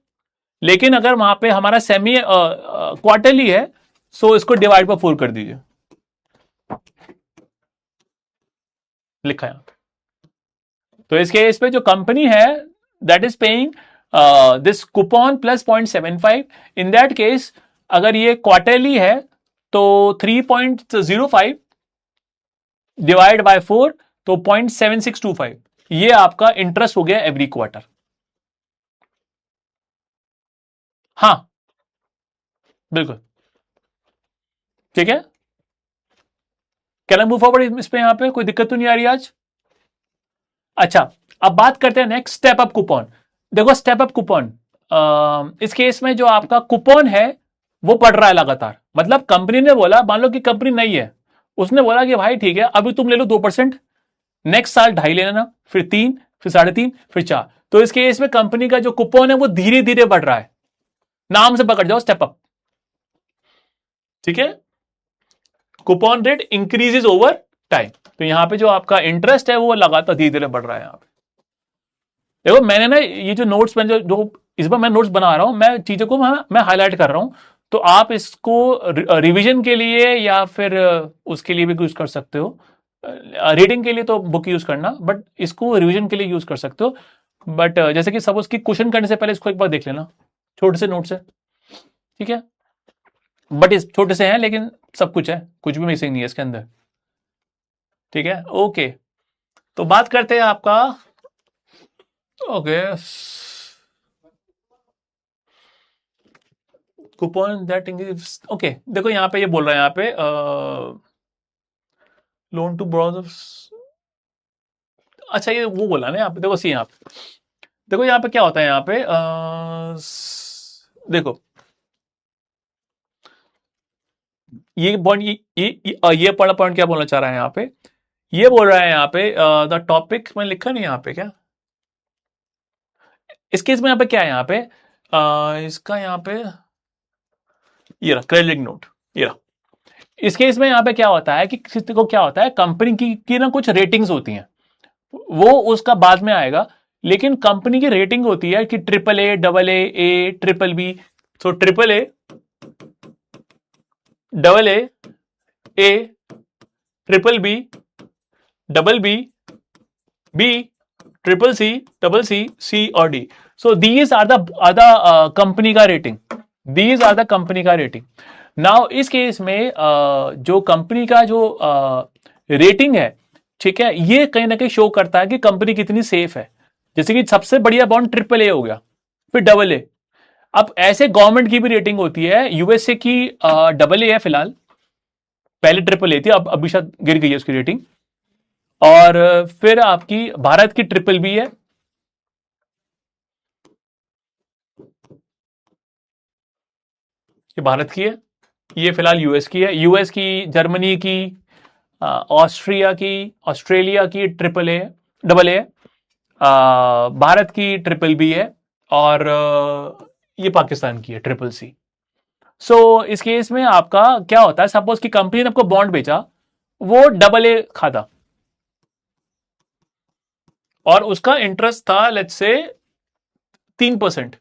Speaker 1: लेकिन अगर वहां पे हमारा सेमी क्वार्टरली है, सो इसको डिवाइड बाय 4 कर दीजिए, लिखा है। तो इस केस पे जो कंपनी है that is paying this coupon plus 0.75, in that case अगर ये क्वार्टरली है तो 3.05 डिवाइड बाय 4, तो 0.7625, ये आपका इंटरेस्ट हो गया एवरी क्वार्टर। हाँ, बिल्कुल, ठीक है। कैन आई मूव फॉरवर्ड इस पे? यहां पे कोई दिक्कत तो नहीं आ रही आज? अच्छा, अब बात करते हैं नेक्स्ट स्टेप अप कूपन। देखो स्टेप अप कूपन, इस केस में जो आपका कूपन है वो बढ़ रहा है लगातार। मतलब कंपनी ने बोला, मान लो कि कंपनी नहीं है, उसने बोला कि भाई ठीक है अभी तुम ले लो 2%, नेक्स्ट साल 2.5 ले लेना, फिर 3, फिर 3.5, फिर 4। तो इस केस में कंपनी का जो कूपन है वो धीरे धीरे बढ़ रहा है। नाम से पकड़ जाओ, स्टेप अप, ठीक है। Coupon rate increases over time. तो यहां पे जो आपका इंटरेस्ट है वो लगातार धीरे धीरे बढ़ रहा है यहां पे। देखो मैंने ना ये जो नोट्स में जो इस बार मैं नोट्स बना रहा हूं, मैं चीजों को मैं हाईलाइट कर रहा हूं। तो आप इसको रिवीजन के लिए या फिर उसके लिए भी यूज कर सकते हो। रीडिंग के लिए तो बुक यूज करना, बट इसको रिवीजन के लिए यूज कर सकते हो। बट जैसे कि सपोज की क्वेश्चन करने से पहले इसको एक बार देख लेना, छोटे से नोट से, ठीक है। बट इस छोटे से हैं लेकिन सब कुछ है, कुछ भी मिसिंग नहीं है इसके अंदर, ठीक है। ओके, तो बात करते हैं आपका, okay, coupon that increase. Okay, देखो यहाँ पे ये बोल रहा है, यहाँ पे लोन टू ब्राउजर्स। अच्छा, ये वो बोला ना यहाँ पे, देखो सी यहाँ पे, देखो यहाँ पे क्या होता है यहाँ पे, देखो ये पॉइंट, ये पढ़ा पॉइंट क्या बोलना चाह रहा है यहाँ पे, ये बोल रहा है यहाँ पे द टॉपिक मैंने लिखा नहीं यहाँ पे क्या, इस केस में यहाँ पे क्या है यहाँ पे, इसका यहाँ पे ये रहा क्रेडिट नोट, ये रहा। इस केस में यहाँ पे क्या होता है कि किसी को क्या होता है, कंपनी की ना कुछ रेटिंग्स होती हैं, वो उसका बाद में आएगा। लेकिन कंपनी की रेटिंग होती है कि triple A, double A, triple B. So triple A, double A, triple B, double B, B, triple C, double C, C और D. So these are the company का rating, these are the company का रेटिंग। नाउ इस केस में जो कंपनी का जो रेटिंग है, ठीक है, ये कहीं ना कहीं शो करता है कि कंपनी कितनी सेफ है। जैसे कि सबसे बढ़िया बॉन्ड ट्रिपल ए हो गया, फिर डबल ए। अब ऐसे गवर्नमेंट की भी रेटिंग होती है, यूएसए की डबल ए है फिलहाल, पहले ट्रिपल ए थी, अब अभी शायद गिर गई है उसकी रेटिंग। और फिर आपकी भारत की ट्रिपल बी है, ये भारत की है, ये फिलहाल यूएस की है, यूएस की, जर्मनी की, ऑस्ट्रिया की, ऑस्ट्रेलिया की ट्रिपल ए, डबल ए। भारत की ट्रिपल बी है और ये पाकिस्तान की है ट्रिपल सी। सो इस केस में आपका क्या होता है, सपोज कि कंपनी ने आपको बॉन्ड बेचा, वो डबल ए खाता और उसका इंटरेस्ट था लेट्स से 3%।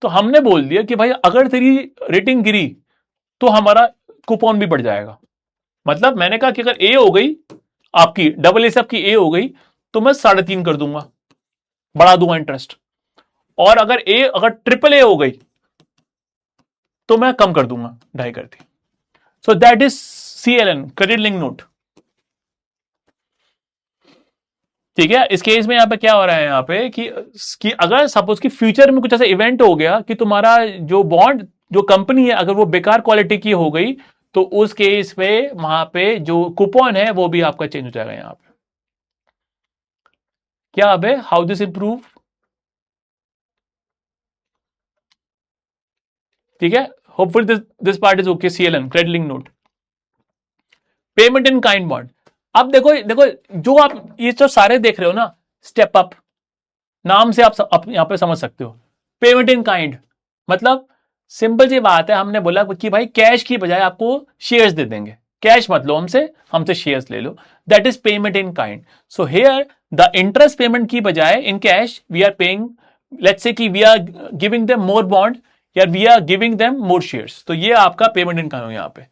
Speaker 1: तो हमने बोल दिया कि भाई अगर तेरी रेटिंग गिरी तो हमारा कूपन भी बढ़ जाएगा। मतलब मैंने कहा कि अगर ए हो गई आपकी, डबल ए से आपकी ए हो गई, तो मैं 3.5 कर दूंगा, बढ़ा दूंगा इंटरेस्ट। और अगर ट्रिपल ए हो गई तो मैं कम कर दूंगा, 2.5 कर दी। So that is CLN, credit link note. ठीक है, इस केस में यहां पे क्या हो रहा है यहां पे कि अगर सपोज कि फ्यूचर में कुछ ऐसा इवेंट हो गया कि तुम्हारा जो बॉन्ड, जो कंपनी है, अगर वो बेकार क्वालिटी की हो गई, तो उस केस पे वहां पे जो कूपन है वो भी आपका चेंज हो जाएगा यहां पे। क्या अब है, हाउ दिस इंप्रूव? ठीक है, hopeful this part is okay. CLN, credit link note. Payment in kind bond. अब देखो देखो, जो आप ये जो सारे देख रहे हो ना, स्टेप अप नाम से आप यहां पे समझ सकते हो। पेमेंट इन काइंड मतलब सिंपल सी बात है, हमने बोला कि भाई कैश की बजाय आपको शेयर्स दे देंगे, कैश मत लो हमसे, हमसे शेयर्स ले लो। That is payment in kind. So here the interest payment की बजाय in cash we are paying, let's say कि we are giving them more bond या we are giving them more shares. तो ये आपका पेमेंट इन काइंड यहाँ पे।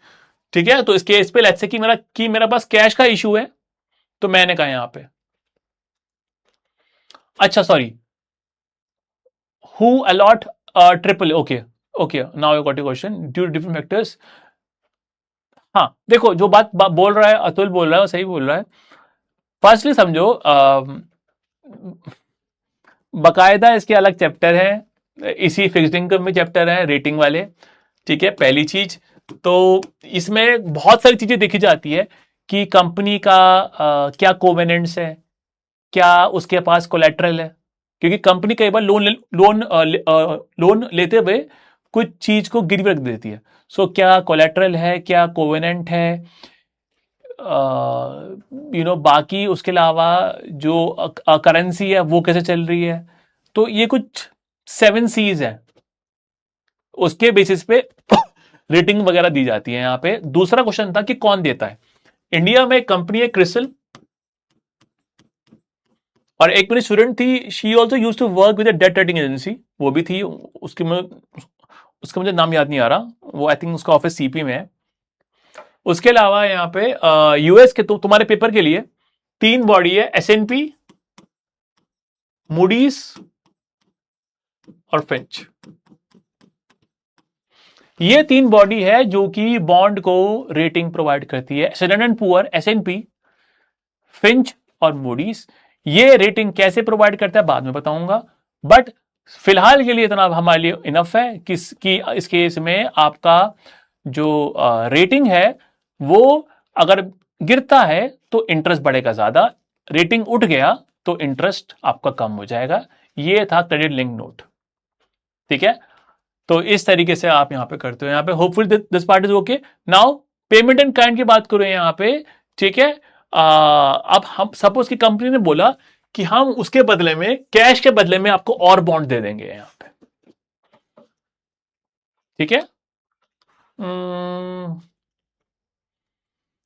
Speaker 1: ठीक है, तो इस केस पे लेट्स से कि मेरा पास कैश का इशू है, तो मैंने कहा यहां पे, अच्छा sorry, who allot triple, okay now I got your question, due to different factors। हाँ देखो, जो बात बोल रहा है अतुल, बोल रहा है वो सही बोल रहा है। फर्स्टली समझो, बकायदा इसके अलग चैप्टर है, इसी फिक्स्ड इनकम में चैप्टर है रेटिंग वाले। ठीक है, पहली चीज तो इसमें बहुत सारी चीजें देखी जाती है कि कंपनी का क्या कोवेनेंट्स है, क्या उसके पास कोलेट्रल है, क्योंकि कंपनी कई बार लोन लेते हुए कुछ चीज को गिरवी रख देती है। सो क्या कोलेट्रल है, क्या कोवेनेंट है, बाकी उसके अलावा जो करेंसी है वो कैसे चल रही है। तो ये कुछ 7 C's है, उसके बेसिस पे रेटिंग वगैरह दी जाती है यहां पे। दूसरा क्वेश्चन था कि कौन देता है। इंडिया में एक कंपनी है क्रिसल, और एक मेरी स्टूडेंट थी, she also use to work with debt rating agency, वो भी थी, उसका मुझे नाम याद नहीं आ रहा, वो आई थिंक उसका ऑफिस CP में है। उसके अलावा यहाँ पे US के तुम्हारे पेपर के लिए 3 बॉडी है, S&P, मूडीज और फिंच। ये 3 बॉडी है जो कि बॉन्ड को रेटिंग प्रोवाइड करती है, standard and poor, S&P, Finch और मूडीज। ये रेटिंग कैसे प्रोवाइड करता है बाद में बताऊंगा, बट फिलहाल के लिए इतना हमारे लिए इनफ है कि इस केस में आपका जो रेटिंग है वो अगर गिरता है तो इंटरेस्ट बढ़ेगा ज्यादा, रेटिंग उठ गया तो इंटरेस्ट आपका कम हो जाएगा। ये था क्रेडिट लिंक नोट। ठीक है, तो इस तरीके से आप यहां पे करते हो यहां पे। Hopeful this part is okay. Now payment and kind की बात करो यहां पे। ठीक है, अब हम सपोज की कंपनी ने बोला कि हम उसके बदले में, कैश के बदले में आपको और बॉन्ड दे देंगे यहां पे। ठीक है,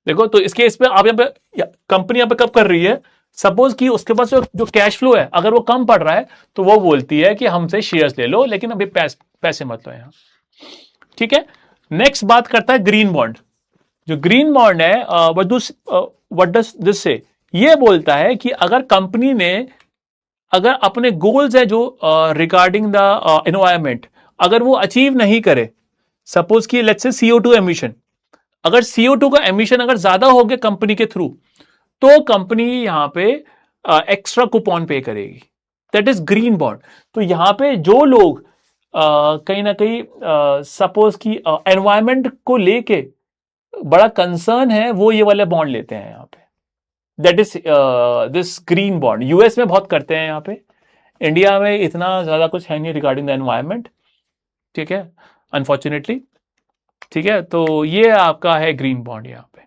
Speaker 1: देखो तो इसके इस पे आप यहां पे कंपनी यहां पे कब कर रही है, सपोज कि उसके पास जो कैश फ्लो है अगर वो कम पड़ रहा है तो वो बोलती है कि हमसे शेयर्स ले लो, लेकिन अभी पैसे मत लो यहां। ठीक है, नेक्स्ट बात करता है ग्रीन बॉन्ड। जो ग्रीन बॉन्ड है, व्हाट डज दिस से, ये बोलता है कि अगर कंपनी ने, अगर अपने गोल्स है जो रिगार्डिंग द एनवायरमेंट, अगर वो अचीव नहीं करे, सपोज कि लेट्स से CO2 एमिशन, अगर CO2 का एमिशन अगर ज्यादा हो गया कंपनी के थ्रू, तो कंपनी यहां पे एक्स्ट्रा कूपन पे करेगी। That is green bond. तो यहां पे जो लोग कहीं ना कहीं सपोज कि एनवायरमेंट को लेके बड़ा कंसर्न है, वो ये वाले बॉन्ड लेते हैं यहां पे। That is this green bond. US में बहुत करते हैं यहां पे, इंडिया में इतना ज्यादा कुछ है नहीं रिगार्डिंग द एनवायरमेंट। ठीक है, अनफॉर्चुनेटली। ठीक है, तो ये आपका है ग्रीन बॉन्ड यहां पे।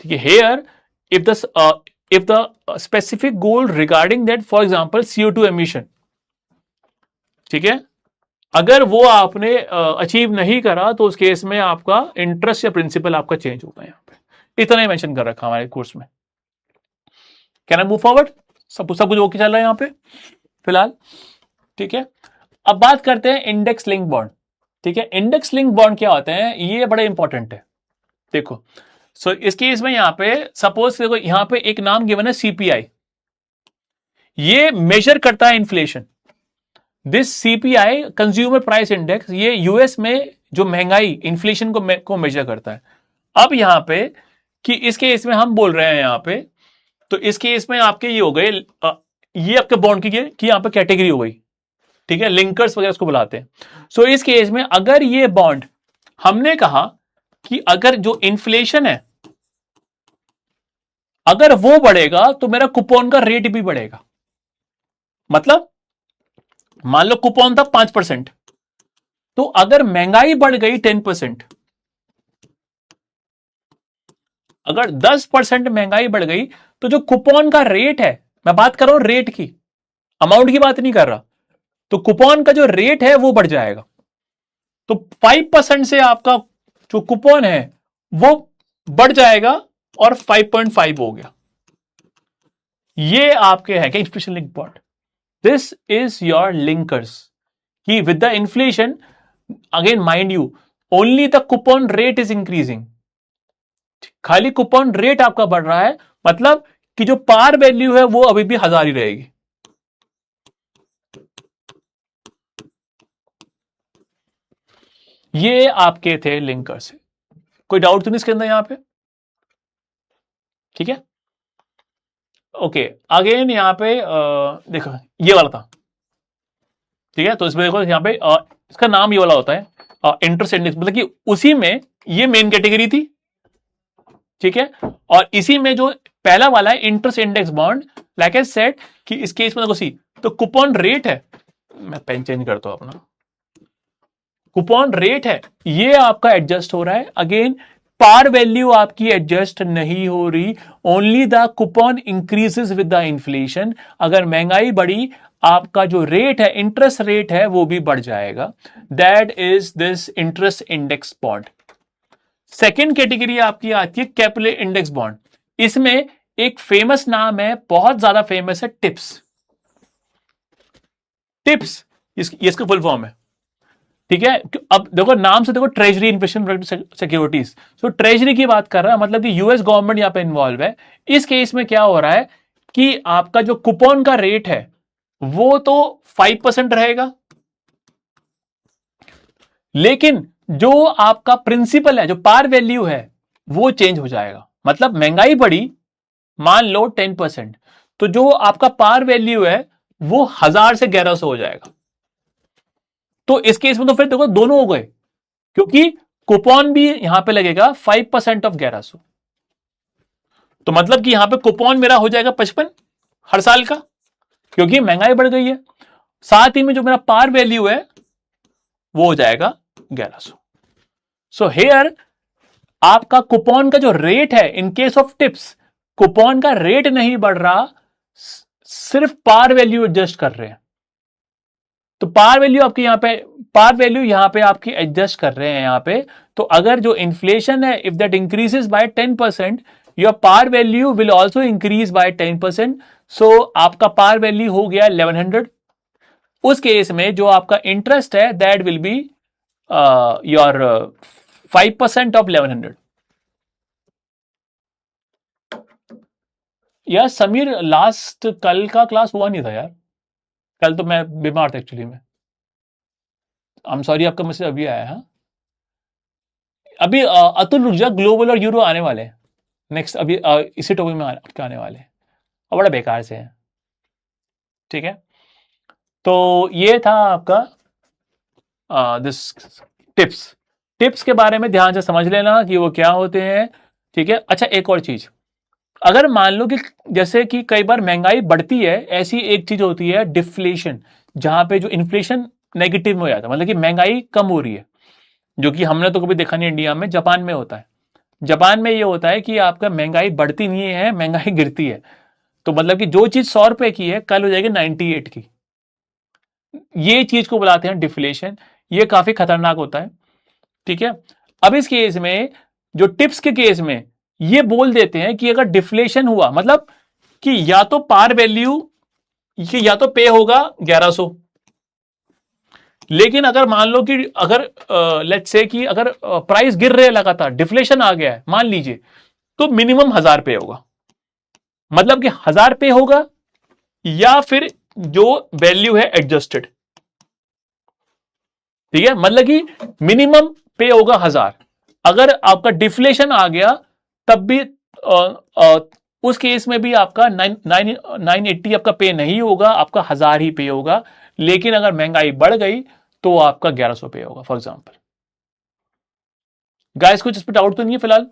Speaker 1: ठीक है, here if the if the specific goal regarding that, for example CO2 emission, ठीक है, अगर वो आपने अचीव नहीं करा तो उस केस में आपका इंटरेस्ट या प्रिंसिपल आपका चेंज होगा। यहां पे इतना ही मेंशन कर रखा हमारे कोर्स में। Can I move forward? सब कुछ ओके चल रहा है यहां पे फिलहाल, ठीक है। अब बात करते हैं इंडेक्स लिंक बॉन्ड, ठीक है। इंडेक्स लिंक बॉन्ड क्या होते हैं, ये बड़े इंपॉर्टेंट है। देखो सो इस केस में यहां पे सपोज देखो यहां पे एक नाम गिवन है सीपीआई, ये मेजर करता है inflation. This CPI consumer price index, ये यूएस में जो महंगाई इन्फ्लेशन को मेजर करता है। अब यहां पे कि इस केस में हम बोल रहे हैं यहां पे, तो इस केस में आपके ये हो गए, ये आपके बॉन्ड की यहां पे कैटेगरी हो गई, ठीक है, लिंकर्स वगैरह उसको बुलाते हैं। सो इस केस में अगर ये बॉन्ड, हमने कहा कि अगर जो इन्फ्लेशन है अगर वो बढ़ेगा तो मेरा कूपन का रेट भी बढ़ेगा। मतलब मान लो कूपन था 5%, तो अगर महंगाई बढ़ गई 10%, अगर 10% महंगाई बढ़ गई तो जो कूपन का रेट है, मैं बात कर रहा हूं रेट की, अमाउंट की बात नहीं कर रहा, तो कूपन का जो रेट है वो बढ़ जाएगा। तो 5% से आपका जो कूपन है वो बढ़ जाएगा और 5.5 हो गया। ये आपके है क्या inflation link bond. This is your linkers कि with the inflation, again mind you, only the coupon rate is increasing, खाली कूपन रेट आपका बढ़ रहा है, मतलब कि जो पार वैल्यू है वो अभी भी 1000 ही रहेगी। ये आपके थे लिंकर्स। कोई डाउट तो नहीं इसके अंदर यहां पे, ठीक है। ओके अगेन यहां पे देखो ये वाला था, ठीक है। तो इसमें देखो यहां पे इसका नाम ये वाला होता है इंटरेस्ट इंडेक्स, मतलब कि उसी में ये मेन कैटेगरी थी, ठीक है। और इसी में जो पहला वाला है interest index bond, like I said कि इस केस में देखो सी, तो कूपन रेट है, मैं पेन चेंज करता हूं अपना, कूपन रेट है ये आपका एडजस्ट हो रहा है। अगेन पार वैल्यू आपकी एडजस्ट नहीं हो रही, only the coupon increases with the inflation. अगर महंगाई बढ़ी, आपका जो रेट है, इंटरेस्ट रेट है, वो भी बढ़ जाएगा। That is this interest index bond. Second category आपकी आती है कैपिटल इंडेक्स बॉन्ड। इसमें एक फेमस नाम है, बहुत ज्यादा फेमस है, टिप्स। टिप्स इसका फुल फॉर्म है, ठीक है। अब देखो नाम से देखो, ट्रेजरी इन्वेस्टमेंट सिक्योरिटीज, तो ट्रेजरी की बात कर रहा है, मतलब कि यूएस गवर्नमेंट यहां पे इन्वॉल्व है। इस केस में क्या हो रहा है कि आपका जो कूपन का रेट है वो तो 5% रहेगा, लेकिन जो आपका प्रिंसिपल है, जो पार वैल्यू है, वो चेंज हो जाएगा। मतलब महंगाई बढ़ी, मान लो 10%, तो जो आपका पार वैल्यू है वो 1000 से 1100 हो जाएगा। तो इस केस में तो फिर देखो दोनों हो गए, क्योंकि कूपन भी यहां पे लगेगा 5% ऑफ 1100, तो मतलब कि यहां पे कूपन मेरा हो जाएगा 55 हर साल का, क्योंकि महंगाई बढ़ गई है। साथ ही में जो मेरा पार वैल्यू है वो हो जाएगा 1100। सो हेयर आपका कूपन का जो रेट है, in case of tips, coupon का रेट नहीं बढ़ रहा, सिर्फ पार वैल्यू एडजस्ट कर रहे हैं। तो पार वैल्यू आपकी यहां पे, पार वैल्यू यहां पे आपकी एडजस्ट कर रहे हैं यहां पे। तो अगर जो इन्फ्लेशन है, if that increases by 10%, your par value will also increase by 10%। So आपका पार वैल्यू हो गया 1100। उस केस में जो आपका इंटरेस्ट है, that will be your 5% of 1100। यार समीर, लास्ट कल का क्लास हुआ नहीं था यार, कल तो मैं बीमार था एक्चुअली में। आई एम सॉरी, आपका मैसेज अभी आया है। अभी अतुल रुक जा, ग्लोबल और यूरो आने वाले हैं नेक्स्ट, अभी इसी टॉपिक में आपके आने वाले हैं, और बड़ा बेकार से हैं, ठीक है। तो ये था आपका दिस टिप्स। टिप्स के बारे में ध्यान से समझ लेना कि वो क्या होते हैं, ठीक है। अच्छा एक और चीज, अगर मान लो कि जैसे कि कई बार महंगाई बढ़ती है, ऐसी एक चीज होती है डिफ्लेशन, जहां पे जो इन्फ्लेशन नेगेटिव में हो जाता है, मतलब कि महंगाई कम हो रही है, जो कि हमने तो कभी देखा नहीं इंडिया में, जापान में होता है। जापान में ये होता है कि आपका महंगाई बढ़ती नहीं है, महंगाई गिरती है। तो मतलब कि जो चीज 100 रुपए की है कल हो जाएगी 98 की। ये चीज को बुलाते हैं डिफ्लेशन। ये काफी खतरनाक होता है, ठीक है। अब इस केस में, जो टिप्स के केस में ये बोल देते हैं कि अगर डिफ्लेशन हुआ मतलब कि या तो पार वैल्यू, कि या तो पे होगा 1100, लेकिन अगर मान लो कि अगर लेट्स से कि अगर प्राइस गिर रहे लगातार, डिफ्लेशन आ गया है मान लीजिए, तो मिनिमम 1000 पे होगा। मतलब कि 1000 पे होगा या फिर जो वैल्यू है एडजस्टेड, ठीक है। मतलब कि मिनिमम पे होगा 1000। अगर आपका डिफ्लेशन आ गया तब भी उस केस में भी आपका 980 आपका पे नहीं होगा, आपका 1000 ही पे होगा। लेकिन अगर महंगाई बढ़ गई तो आपका 1100 पे होगा फॉर एग्जाम्पल। गाइस कुछ इस पर डाउट तो नहीं है फिलहाल?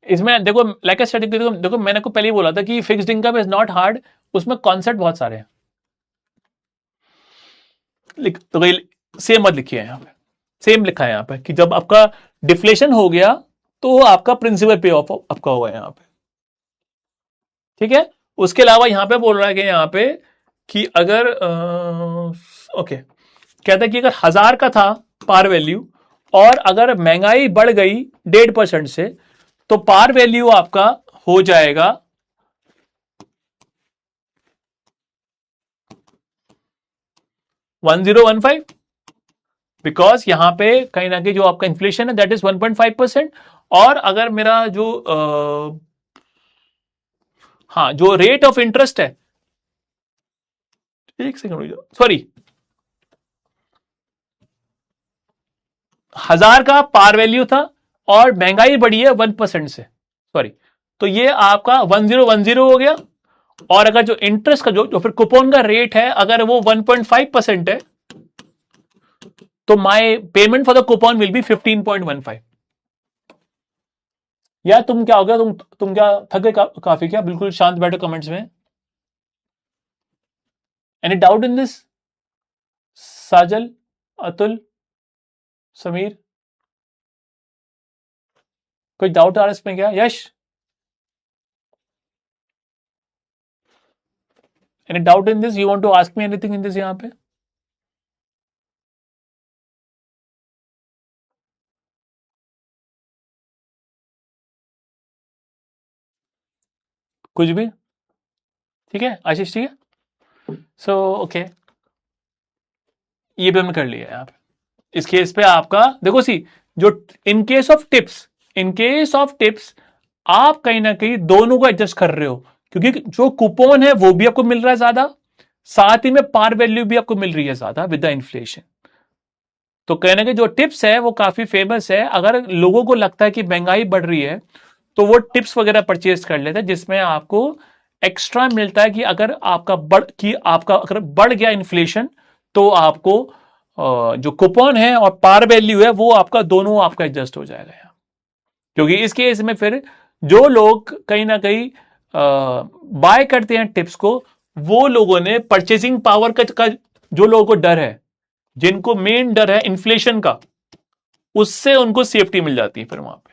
Speaker 1: इसमें देखो लाइक ए स्टडी, देखो मैंने को पहले ही बोला था कि fixed income is not hard, उसमें कॉन्सेप्ट बहुत सारे हैं। तो सेम मत लिखिए यहां पे, सेम लिखा है यहां पे कि जब आपका डिफ्लेशन हो गया तो आपका प्रिंसिपल पे ऑफ आपका होगा यहां पे, ठीक है। उसके अलावा यहां पे बोल रहा है कि यहां पे कि अगर ओके, कहता है कि अगर 1000 का था पार वैल्यू और अगर महंगाई बढ़ गई 1.5% से, तो पार वैल्यू आपका हो जाएगा 1015, बिकॉज यहां पे कहीं ना कहीं जो आपका इन्फ्लेशन है दैट इज 1.5%। और अगर मेरा जो हाँ जो रेट ऑफ इंटरेस्ट है, एक सेकंड सॉरी, 1000 का पार वैल्यू था और महंगाई बढ़ी है 1% से, सॉरी, तो ये आपका 1010 हो गया। और अगर जो इंटरेस्ट का जो फिर कूपन का रेट है अगर वो 1.5% है, तो my payment for the coupon will be 15.15। यार तुम क्या हो गया, तुम क्या थक गए काफी क्या? बिल्कुल शांत बैठो कमेंट्स में। Any doubt in this? साजल, अतुल, समीर, कोई डाउट आ रहा है इसमें क्या? Yes, any doubt in this? You want to ask me anything in this? यहां पे कुछ भी? ठीक है आशीष, ठीक है। सो ओके, ये भी हमने कर लिया यहाँ पे। इस केस पे आपका देखो सी, जो in case of tips, in case of tips आप कहीं ना कहीं दोनों को एडजस्ट कर रहे हो, क्योंकि जो कूपन है वो भी आपको मिल रहा है ज्यादा, साथ ही में पार वैल्यू भी आपको मिल रही है ज्यादा विद द इन्फ्लेशन। तो कहने के जो टिप्स है वो काफी फेमस है। अगर लोगों को लगता है कि महंगाई बढ़ रही है तो वो टिप्स वगैरह परचेज कर लेते हैं, जिसमें आपको एक्स्ट्रा मिलता है कि अगर आपका अगर बढ़ गया इन्फ्लेशन तो आपको जो कूपन है और पार वैल्यू है वो आपका दोनों आपका एडजस्ट हो जाएगा यहाँ। क्योंकि इस केस में फिर जो लोग कहीं ना कहीं बाय करते हैं टिप्स को, वो लोगों ने परचेसिंग पावर का जो लोगों को डर है, जिनको मेन डर है इन्फ्लेशन का, उससे उनको सेफ्टी मिल जाती है फिर वहां पे।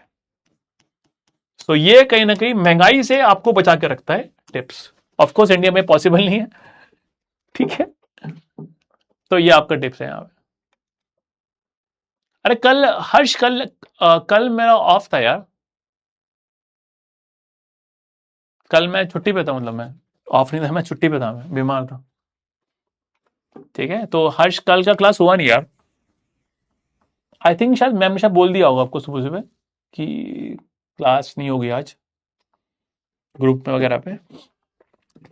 Speaker 1: तो ये कहीं ना कहीं महंगाई से आपको बचा के रखता है टिप्स। ऑफ कोर्स इंडिया में पॉसिबल नहीं है, ठीक है। तो ये आपका टिप्स है यहां पे। अरे कल हर्ष, कल मेरा ऑफ था यार, कल मैं छुट्टी पे था, मतलब मैं ऑफ नहीं था, मैं छुट्टी पे था, मैं बीमार था, ठीक है। तो हर्ष कल का क्लास हुआ नहीं यार। आई थिंक शायद मैम ने शायद बोल दिया होगा आपको सुबह सुबह कि क्लास नहीं होगी आज, ग्रुप में वगैरह पे।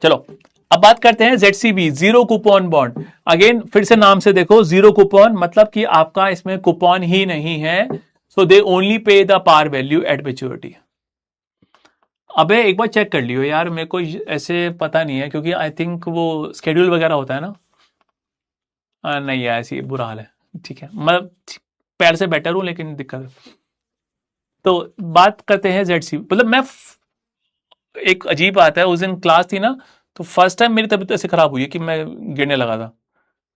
Speaker 1: चलो अब बात करते हैं ZCB, zero coupon bond. Again फिर से नाम से देखो, जीरो कूपन मतलब कि आपका इसमें कूपन ही नहीं है, so they only pay the par value at maturity. अबे एक बार चेक कर लियो यार, मेरे को ऐसे पता नहीं है, क्योंकि आई थिंक वो स्केड्यूल वगैरह होता है ना। नहीं है ऐसी बुरा हाल है, ठीक है, मतलब पैर से बेटर हूं लेकिन दिक्कत है। तो बात करते हैं ZCB, मतलब मैं एक अजीब बात है, उस दिन क्लास थी ना, तो फर्स्ट टाइम मेरी तबीयत ऐसे खराब हुई है कि मैं गिरने लगा था।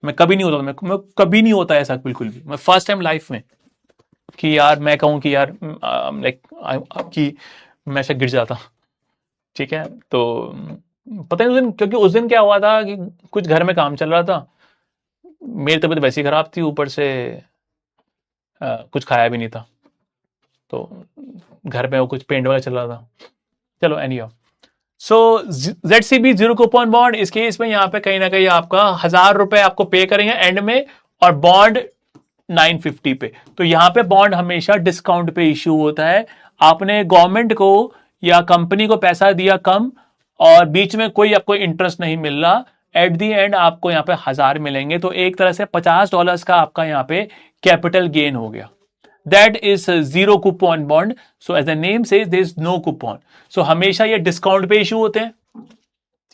Speaker 1: मैं कभी नहीं होता था, मैं कभी नहीं होता ऐसा बिल्कुल भी, मैं फर्स्ट टाइम लाइफ में कि यार मैं कहूँ कि यार लाइक कि मैं ऐसे गिर जाता। ठीक है। तो पता नहीं उस दिन, क्योंकि उस दिन क्या हुआ था कि कुछ घर में काम चल रहा था, मेरी तबीयत वैसी खराब थी, ऊपर से कुछ खाया भी नहीं था, तो घर में वो कुछ पेंट वगैरह चल रहा था। चलो एनीवे, सो ZCB जीरो कूपन बॉन्ड, इस केस में यहाँ पे कहीं ना कहीं आपका 1,000 रुपए आपको पे करेंगे एंड में, और बॉन्ड 950 पे। तो यहाँ पे बॉन्ड हमेशा डिस्काउंट पे इश्यू होता है। आपने गवर्नमेंट को या कंपनी को पैसा दिया कम, और बीच में कोई आपको इंटरेस्ट नहीं मिल रहा, एट दी एंड आपको यहाँ पे 1,000 मिलेंगे, तो एक तरह से $50 का आपका यहाँ पे कैपिटल गेन हो गया। That is a zero coupon bond. So as the name says, there is no coupon. So हमेशा ये डिस्काउंट पे इशू होते हैं,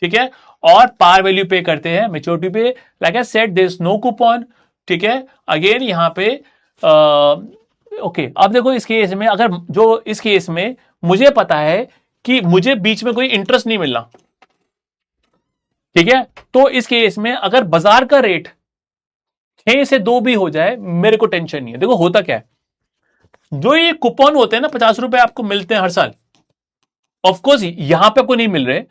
Speaker 1: ठीक है, और पार वैल्यू पे करते हैं मेच्योरिटी पे। Like I said, there is no coupon, ठीक है। अगेन यहाँ पे ओके, अब देखो इस केस में, अगर जो इस केस में मुझे पता है कि मुझे बीच में कोई इंटरेस्ट नहीं मिल रहा, ठीक है, तो इस केस में अगर बाजार का रेट 6 से 2 भी हो जाए, मेरे को टेंशन नहीं है। देखो होता क्या है, जो ये कूपन होते हैं ना, 50 रुपए आपको मिलते हैं हर साल, ऑफकोर्स यहां पे आपको नहीं मिल रहे,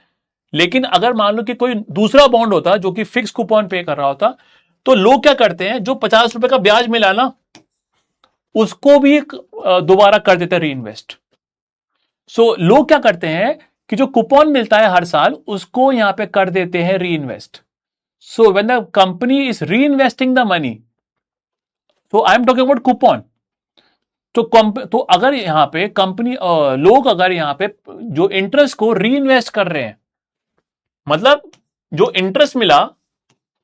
Speaker 1: लेकिन अगर मान लो कि कोई दूसरा बॉन्ड होता जो कि फिक्स कूपन पे कर रहा होता, तो लोग क्या करते हैं, जो 50 रुपए का ब्याज मिला ना, उसको भी दोबारा कर देते हैं री इन्वेस्ट। सो लोग क्या करते हैं कि जो कूपन मिलता है हर साल, उसको यहां पे कर देते हैं reinvest. So when the company is reinvesting the money, तो I am talking about coupon. तो अगर यहां पे कंपनी लोग अगर यहां पे जो इंटरेस्ट को री इन्वेस्ट कर रहे हैं, मतलब जो इंटरेस्ट मिला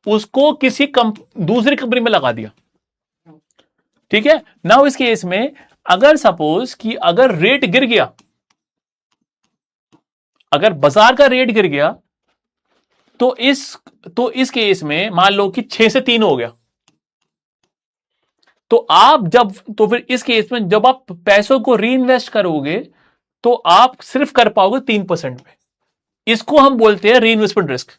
Speaker 1: उसको किसी दूसरी कंपनी में लगा दिया, ठीक है। नाउ इस केस में अगर सपोज कि अगर रेट गिर गया, अगर बाजार का रेट गिर गया, तो इस केस में मान लो कि 6 से 3 हो गया, तो आप तो फिर इस केस में जब आप पैसों को री इन्वेस्ट करोगे, तो आप सिर्फ कर पाओगे 3% पे। इसको हम बोलते हैं री इन्वेस्टमेंट रिस्क।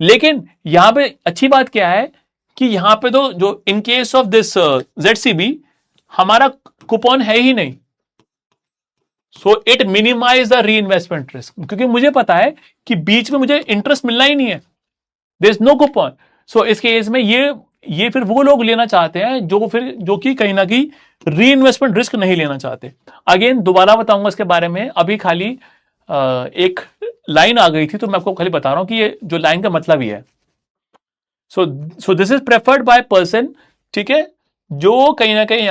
Speaker 1: लेकिन यहां पे अच्छी बात क्या है कि यहां पे तो जो in case of this ZCB हमारा कूपन है ही नहीं, सो इट मिनिमाइज द री इन्वेस्टमेंट रिस्क, क्योंकि मुझे पता है कि बीच में मुझे इंटरेस्ट मिलना ही नहीं है, देयर इज नो कूपन। सो इस केस में ये फिर वो लोग लेना चाहते हैं जो कि कहीं ना कहीं री इन्वेस्टमेंट रिस्क नहीं लेना चाहते। अगेन दोबारा बताऊंगा इसके बारे में, अभी खाली एक लाइन आ गई थी, तो मैं आपको खाली बता रहा हूं कि ये जो लाइन का मतलब ही है। So this is preferred by person, ठीक है, जो कहीं ना कहीं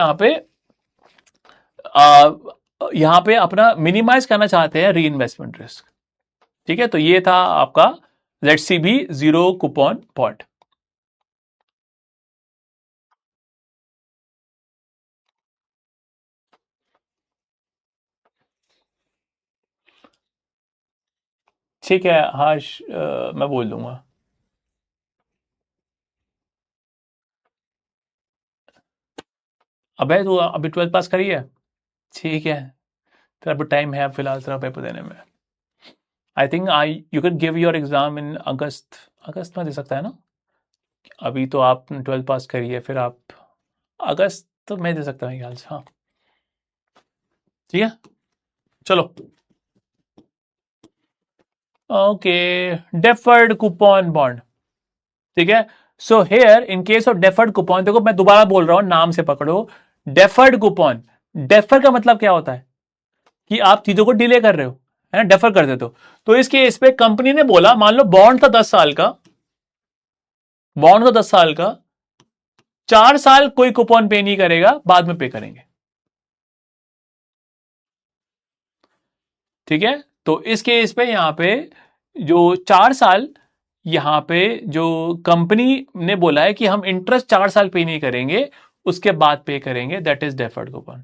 Speaker 1: यहां पे अपना मिनिमाइज करना चाहते हैं री इन्वेस्टमेंट रिस्क, ठीक है। तो ये था आपका ZCB जीरो कूपन बॉन्ड। ठीक है हर्ष, मैं बोल दूंगा। अबे तू अभी 12th पास करी है, ठीक है, तेरा अभी टाइम है फिलहाल तेरा पेपर देने में। I think you can give your exam in August, अगस्त में दे सकता है ना। अभी तो आप 12th पास करी है, फिर आप अगस्त तो मैं दे सकता हूँ ख्याल से, हाँ ठीक है। चलो ओके, डेफर्ड कूपन बॉन्ड, ठीक है। So here in case of deferred coupon, देखो मैं दोबारा बोल रहा हूं, नाम से पकड़ो, डेफर्ड कूपन। डेफर का मतलब क्या होता है कि आप चीजों को डिले कर रहे हो, है ना, डेफर कर देते हो। तो इस केस पे कंपनी ने बोला, मान लो बॉन्ड था 10 साल का, बॉन्ड था 10 साल का, 4 साल कोई कूपन पे नहीं करेगा, बाद में पे करेंगे, ठीक है। तो इस केस पे यहां पे जो 4 साल, यहां पे जो कंपनी ने बोला है कि हम इंटरेस्ट 4 साल पे नहीं करेंगे, उसके बाद पे करेंगे, दैट इज डेफर्ड कूपन।